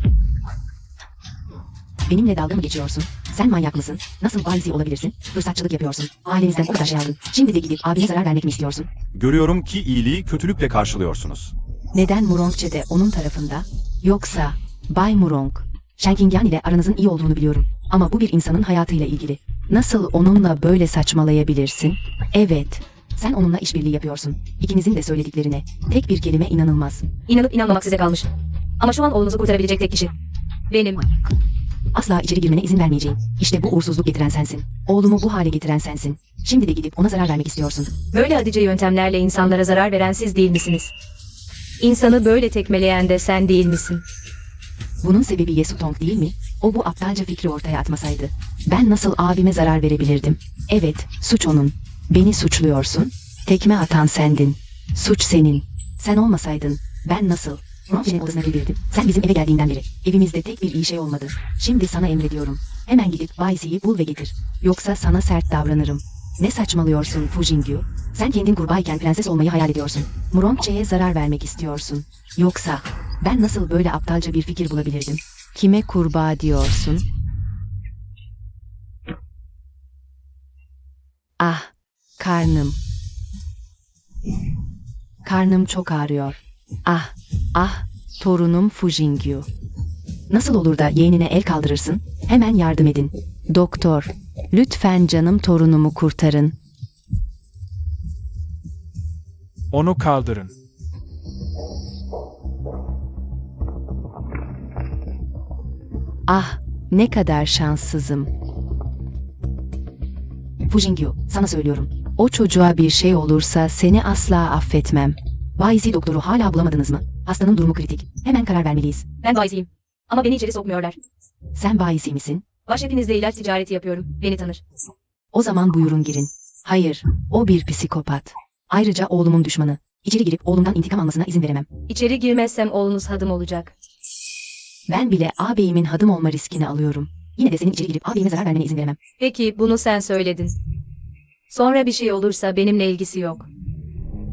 Benimle dalga mı geçiyorsun? Sen manyak mısın? Nasıl Bayzi olabilirsin? Fırsatçılık yapıyorsun. Ailenizden o kadar şey aldın. Şimdi de gidip abine zarar vermek mi istiyorsun? Görüyorum ki iyiliği kötülükle karşılıyorsunuz. Neden Murongçe de onun tarafında? Yoksa Bay Murong, Shen Qingyan ile aranızın iyi olduğunu biliyorum. Ama bu bir insanın hayatıyla ilgili. Nasıl onunla böyle saçmalayabilirsin? Evet, sen onunla işbirliği yapıyorsun. İkinizin de söylediklerine. Tek bir kelime inanılmaz. İnanıp inanmamak size kalmış. Ama şu an oğlunuzu kurtarabilecek tek kişi benim. Asla içeri girmene izin vermeyeceğim. İşte bu uğursuzluk getiren sensin. Oğlumu bu hale getiren sensin. Şimdi de gidip ona zarar vermek istiyorsun. Böyle adice yöntemlerle insanlara zarar veren siz değil misiniz? İnsanı böyle tekmeleyen de sen değil misin? Bunun sebebi Ye Sutong değil mi? O bu aptalca fikri ortaya atmasaydı. Ben nasıl abime zarar verebilirdim? Evet, suç onun. Beni suçluyorsun. Tekme atan sendin. Suç senin. Sen olmasaydın, ben nasıl? Murongçe'nin odasına girdim. Sen bizim eve geldiğinden beri. Evimizde tek bir iyi şey olmadı. Şimdi sana emrediyorum. Hemen gidip Bayzi'yi bul ve getir. Yoksa sana sert davranırım. Ne saçmalıyorsun Fu Jingyu? Sen kendin kurbağayken prenses olmayı hayal ediyorsun. Murongçe'ye zarar vermek istiyorsun. Yoksa ben nasıl böyle aptalca bir fikir bulabilirdim? Kime kurbağa diyorsun? Ah, karnım. Karnım çok ağrıyor. Ah, torunum Fu Jingyu. Nasıl olur da yeğenine el kaldırırsın? Hemen yardım edin. Doktor, lütfen canım torunumu kurtarın. Onu kaldırın. Ah, ne kadar şanssızım. Fu Jingyu, sana söylüyorum. O çocuğa bir şey olursa seni asla affetmem. Bayzi doktoru hala bulamadınız mı? Hastanın durumu kritik. Hemen karar vermeliyiz. Ben Bayzi'yim. Ama beni içeri sokmuyorlar. Sen Bayzi misin? Başhepinizle ilaç ticareti yapıyorum. Beni tanır. O zaman buyurun girin. Hayır, o bir psikopat. Ayrıca oğlumun düşmanı. İçeri girip oğlumdan intikam almasına izin veremem. İçeri girmezsem oğlunuz hadım olacak. Ben bile ağabeyimin hadım olma riskini alıyorum. Yine de senin içeri girip ağabeyime zarar vermene izin veremem. Peki bunu sen söyledin. Sonra bir şey olursa benimle ilgisi yok.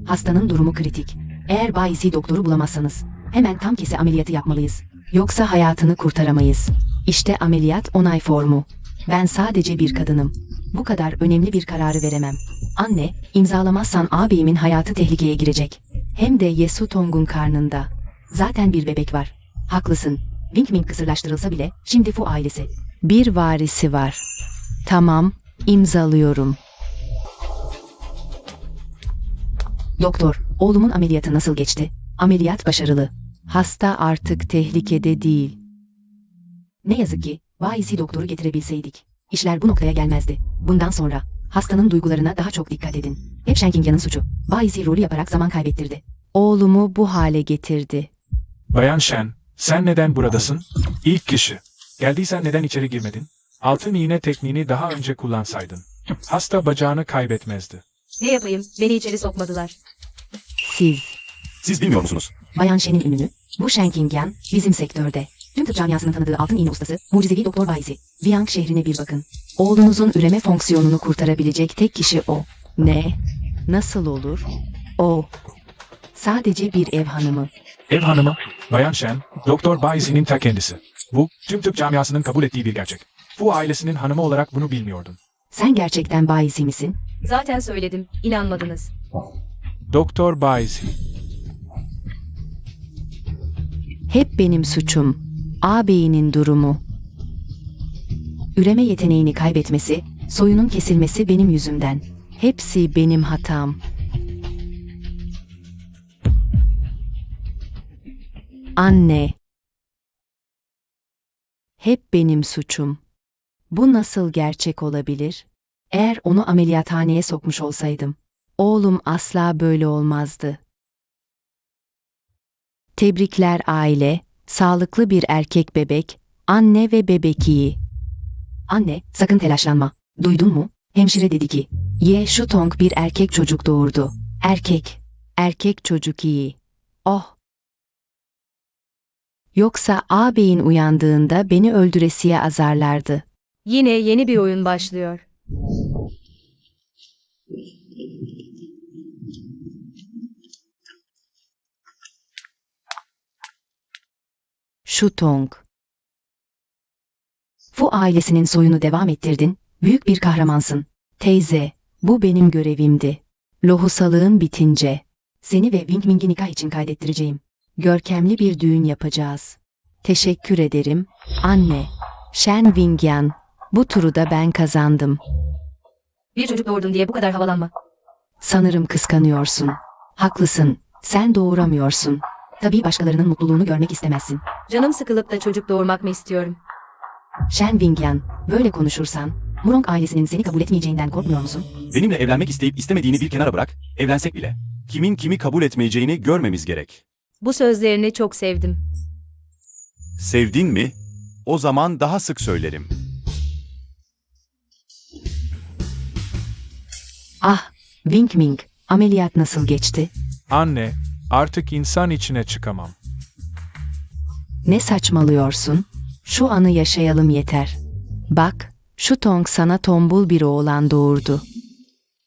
Hastanın durumu kritik. Eğer Bayzi doktoru bulamazsanız hemen tam kesi ameliyatı yapmalıyız. Yoksa hayatını kurtaramayız. İşte ameliyat onay formu. Ben sadece bir kadınım. Bu kadar önemli bir kararı veremem. Anne, imzalamazsan ağabeyimin hayatı tehlikeye girecek. Hem de Ye Sutong'un karnında. Zaten bir bebek var. Haklısın. Wing Wing kısırlaştırılsa bile şimdi Fu ailesi. Bir varisi var. Tamam, imzalıyorum. Doktor, oğlumun ameliyatı nasıl geçti? Ameliyat başarılı. Hasta artık tehlikede değil. Ne yazık ki, Bayzi doktoru getirebilseydik. İşler bu noktaya gelmezdi. Bundan sonra, hastanın duygularına daha çok dikkat edin. Hep Shen Qingyan'ın suçu. Bayzi rolü yaparak zaman kaybettirdi. Oğlumu bu hale getirdi. Bayan Shen, sen neden buradasın? İlk kişi. Geldiysen neden içeri girmedin? Altın iğne tekniğini daha önce kullansaydın. Hasta bacağını kaybetmezdi. Ne yapayım? Beni içeri sokmadılar. Siz bilmiyor musunuz? Bayan Shen'in ününü, bu Shen Qingyan bizim sektörde. Tüm tıp camiasının tanıdığı altın iğne ustası, mucizevi Doktor Bayzi. Viang şehrine bir bakın. Oğlunuzun üreme fonksiyonunu kurtarabilecek tek kişi o. Ne? Nasıl olur? O. Sadece bir ev hanımı. Ev hanımı, Bayan Shen, Doktor Baizi'nin ta kendisi. Bu, tüm tıp camiasının kabul ettiği bir gerçek. Bu ailesinin hanımı olarak bunu bilmiyordun. Sen gerçekten Bayzi misin? Zaten söyledim. İnanmadınız. Doktor Baizi. Hep benim suçum. Ağabeyinin durumu. Üreme yeteneğini kaybetmesi, soyunun kesilmesi benim yüzümden. Hepsi benim hatam. Anne. Hep benim suçum. Bu nasıl gerçek olabilir? Eğer onu ameliyathaneye sokmuş olsaydım, oğlum asla böyle olmazdı. Tebrikler aile, sağlıklı bir erkek bebek, anne ve bebek iyi. Anne, sakın telaşlanma. Duydun mu? Hemşire dedi ki, Ye Shutong bir erkek çocuk doğurdu. Erkek çocuk iyi. Oh. Yoksa ağabeyin uyandığında beni öldüresiye azarlardı. Yine yeni bir oyun başlıyor. Shutong. Fu ailesinin soyunu devam ettirdin, büyük bir kahramansın. Teyze, bu benim görevimdi. Lohusalığın bitince, seni ve Wing Ming'i nikah için kaydettireceğim. Görkemli bir düğün yapacağız. Teşekkür ederim, anne. Shen Wingyan, bu turu da ben kazandım. Bir çocuk doğurdun diye bu kadar havalanma. Sanırım kıskanıyorsun. Haklısın, sen doğuramıyorsun. Tabii başkalarının mutluluğunu görmek istemezsin. Canım sıkılıp da çocuk doğurmak mı istiyorum? Shen Wingyan, böyle konuşursan, Murong ailesinin seni kabul etmeyeceğinden korkmuyor musun? Benimle evlenmek isteyip istemediğini bir kenara bırak, evlensek bile. Kimin kimi kabul etmeyeceğini görmemiz gerek. Bu sözlerini çok sevdim. Sevdin mi? O zaman daha sık söylerim. Ah, Wing Ming, ameliyat nasıl geçti? Anne, artık insan içine çıkamam. Ne saçmalıyorsun? Şu anı yaşayalım yeter. Bak, şu Tong sana tombul bir oğlan doğurdu.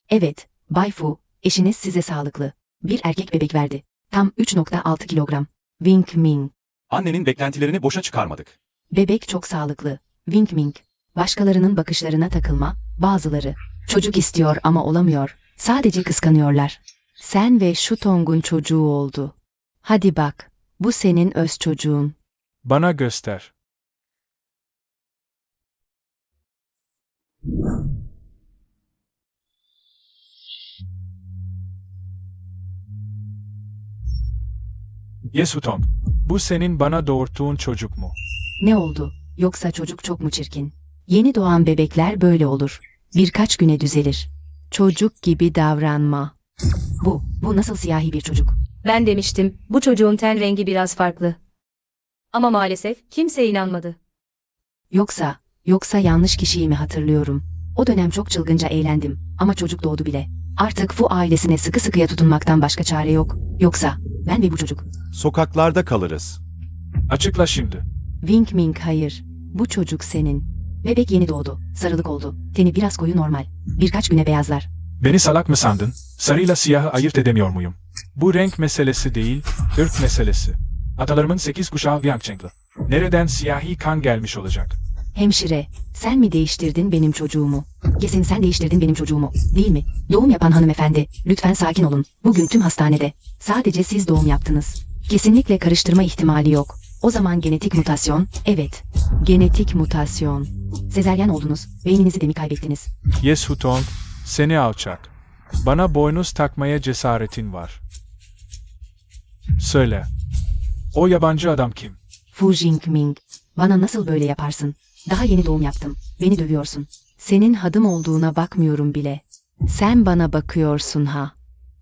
Evet, Bay Fu, eşiniz size sağlıklı. Bir erkek bebek verdi. Tam 3,6 kilogram. Wing Ming. Annenin beklentilerini boşa çıkarmadık. Bebek çok sağlıklı. Wing Ming. Başkalarının bakışlarına takılma, bazıları. Çocuk istiyor ama olamıyor. Sadece kıskanıyorlar. Sen ve şu Tong'un çocuğu oldu. Hadi bak, bu senin öz çocuğun. Bana göster. Yesutong, bu senin bana doğurttuğun çocuk mu? Ne oldu? Yoksa çocuk çok mu çirkin? Yeni doğan bebekler böyle olur. Birkaç güne düzelir. Çocuk gibi davranma. Bu nasıl siyahi bir çocuk? Ben demiştim, bu çocuğun ten rengi biraz farklı. Ama maalesef kimse inanmadı. Yoksa yanlış kişiyi mi hatırlıyorum? O dönem çok çılgınca eğlendim ama çocuk doğdu bile. Artık Fu ailesine sıkı sıkıya tutunmaktan başka çare yok. Yoksa ben ve bu çocuk. Sokaklarda kalırız. Açıkla şimdi. Wing Ming hayır. Bu çocuk senin. Bebek yeni doğdu. Sarılık oldu. Teni biraz koyu normal. Birkaç güne beyazlar. Beni salak mı sandın? Sarıyla siyahı ayırt edemiyor muyum? Bu renk meselesi değil, ırk meselesi. Atalarımın 8 kuşağı Yangchengli. Nereden siyahi kan gelmiş olacak? Hemşire, sen mi değiştirdin benim çocuğumu? Kesin sen değiştirdin benim çocuğumu, değil mi? Doğum yapan hanımefendi, lütfen sakin olun. Bugün tüm hastanede. Sadece siz doğum yaptınız. Kesinlikle karıştırma ihtimali yok. O zaman genetik mutasyon, evet. Genetik mutasyon. Sezeryen oldunuz, beyninizi de mi kaybettiniz? Yesutong, seni alçak. Bana boynuz takmaya cesaretin var. Söyle. O yabancı adam kim? Fu Jingming, bana nasıl böyle yaparsın? Daha yeni doğum yaptım, beni dövüyorsun. Senin hadım olduğuna bakmıyorum bile. Sen bana bakıyorsun ha.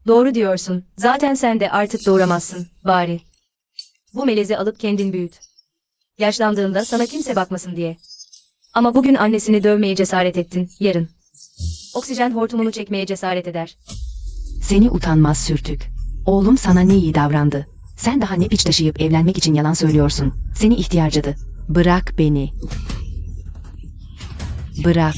Doğru diyorsun. Zaten sen de artık doğuramazsın, bari. Bu melezi alıp kendin büyüt. Yaşlandığında sana kimse bakmasın diye. Ama bugün annesini dövmeye cesaret ettin, yarın. Oksijen hortumunu çekmeye cesaret eder. Seni utanmaz sürtük. Oğlum sana ne iyi davrandı. Sen daha ne piç taşıyıp evlenmek için yalan söylüyorsun. Seni ihtiyarcadı. Bırak beni. Bırak.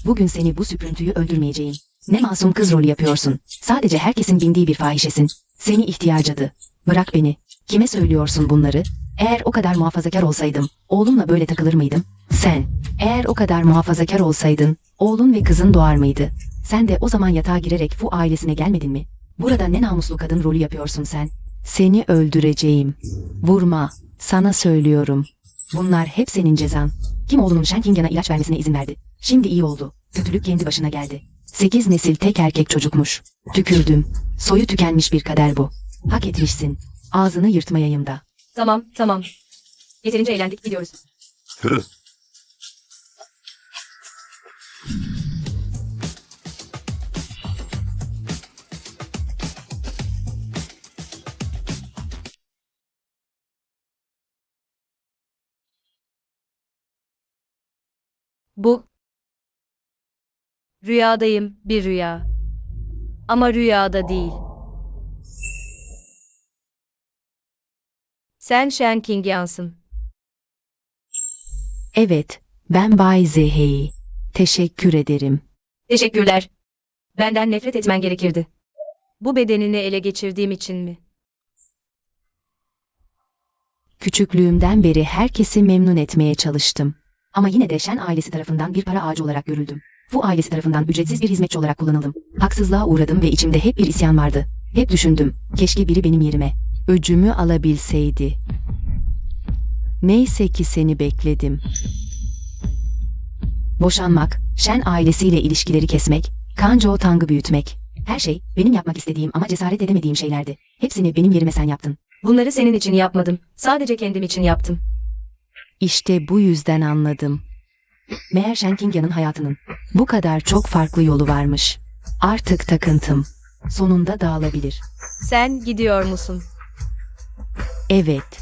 Bugün seni bu süprüntüyü öldürmeyeceğim. Ne masum kız rolü yapıyorsun. Sadece herkesin bindiği bir fahişesin. Seni ihtiyarcadı. Bırak beni. Kime söylüyorsun bunları? Eğer o kadar muhafazakar olsaydım, oğlumla böyle takılır mıydım? Sen, eğer o kadar muhafazakar olsaydın, oğlun ve kızın doğar mıydı? Sen de o zaman yatağa girerek Fu ailesine gelmedin mi? Burada ne namuslu kadın rolü yapıyorsun sen? Seni öldüreceğim. Vurma. Sana söylüyorum. Bunlar hep senin cezan. Kim oğlunun Shen Qingyan'a ilaç vermesine izin verdi? Şimdi iyi oldu. Kötülük kendi başına geldi. 8 nesil tek erkek çocukmuş. Tükürdüm. Soyu tükenmiş bir kader bu. Hak etmişsin. Ağzını yırtmayayım da. Tamam. Yeterince eğlendik, gidiyoruz. Bu. Rüyadayım, bir rüya. Ama rüyada değil. Sen Shen Qingyan'sın. Evet, ben Bay Zehei. Teşekkür ederim. Teşekkürler. Benden nefret etmen gerekirdi. Bu bedenini ele geçirdiğim için mi? Küçüklüğümden beri herkesi memnun etmeye çalıştım. Ama yine de Shen ailesi tarafından bir para ağacı olarak görüldüm. Fu ailesi tarafından ücretsiz bir hizmetçi olarak kullanıldım. Haksızlığa uğradım ve içimde hep bir isyan vardı. Hep düşündüm, keşke biri benim yerime öcümü alabilseydi. Neyse ki seni bekledim. Boşanmak, Shen ailesiyle ilişkileri kesmek, Kanjo Tang'ı büyütmek. Her şey benim yapmak istediğim ama cesaret edemediğim şeylerdi. Hepsini benim yerime sen yaptın. Bunları senin için yapmadım. Sadece kendim için yaptım. İşte bu yüzden anladım. Meğer Shen Qingya'nın hayatının bu kadar çok farklı yolu varmış. Artık takıntım sonunda dağılabilir. Sen gidiyor musun? Evet.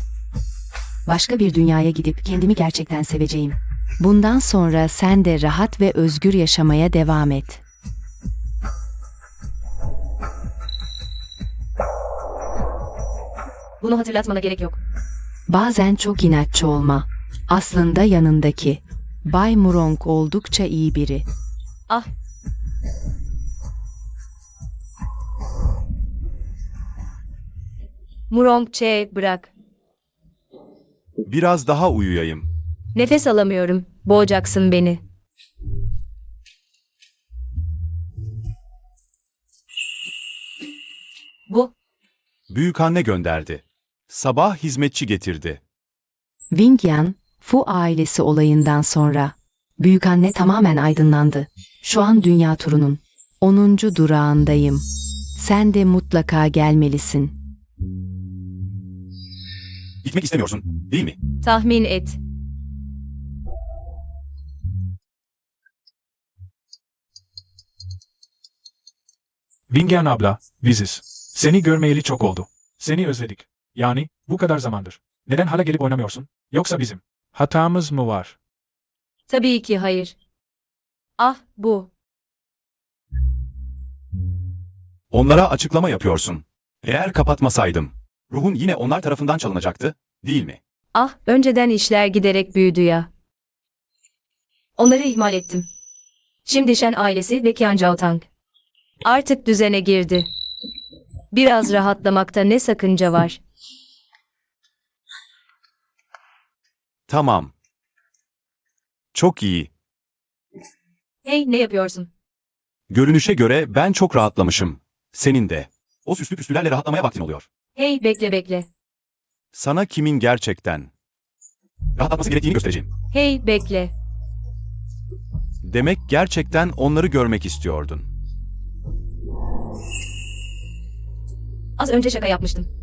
Başka bir dünyaya gidip kendimi gerçekten seveceğim. Bundan sonra sen de rahat ve özgür yaşamaya devam et. Bunu hatırlatmana gerek yok. Bazen çok inatçı olma. Aslında yanındaki Bay Murong oldukça iyi biri. Ah. Murongche bırak. Biraz daha uyuyayım. Nefes alamıyorum. Boğacaksın beni. Bu. Büyükanne gönderdi. Sabah hizmetçi getirdi. Wingyan, Fu ailesi olayından sonra büyükanne tamamen aydınlandı. Şu an dünya turunun 10. durağındayım. Sen de mutlaka gelmelisin. Gitmek istemiyorsun, değil mi? Tahmin et. Vingen abla, biziz. Seni görmeyeli çok oldu. Seni özledik. Yani, bu kadar zamandır. Neden hala gelip oynamıyorsun? Yoksa bizim hatamız mı var? Tabii ki hayır. Ah, bu. Onlara açıklama yapıyorsun. Eğer kapatmasaydım, ruhun yine onlar tarafından çalınacaktı, değil mi? Ah, önceden işler giderek büyüdü ya. Onları ihmal ettim. Şimdi Shen ailesi ve Qian Zhaotang. Artık düzene girdi. Biraz rahatlamakta ne sakınca var? Tamam. Çok iyi. Hey, ne yapıyorsun? Görünüşe göre ben çok rahatlamışım. Senin de. O süslü püslülerle rahatlamaya vaktin oluyor. Hey, bekle bekle. Sana kimin gerçekten rahatlatması gerektiğini göstereceğim. Hey, bekle. Demek gerçekten onları görmek istiyordun. Az önce şaka yapmıştım.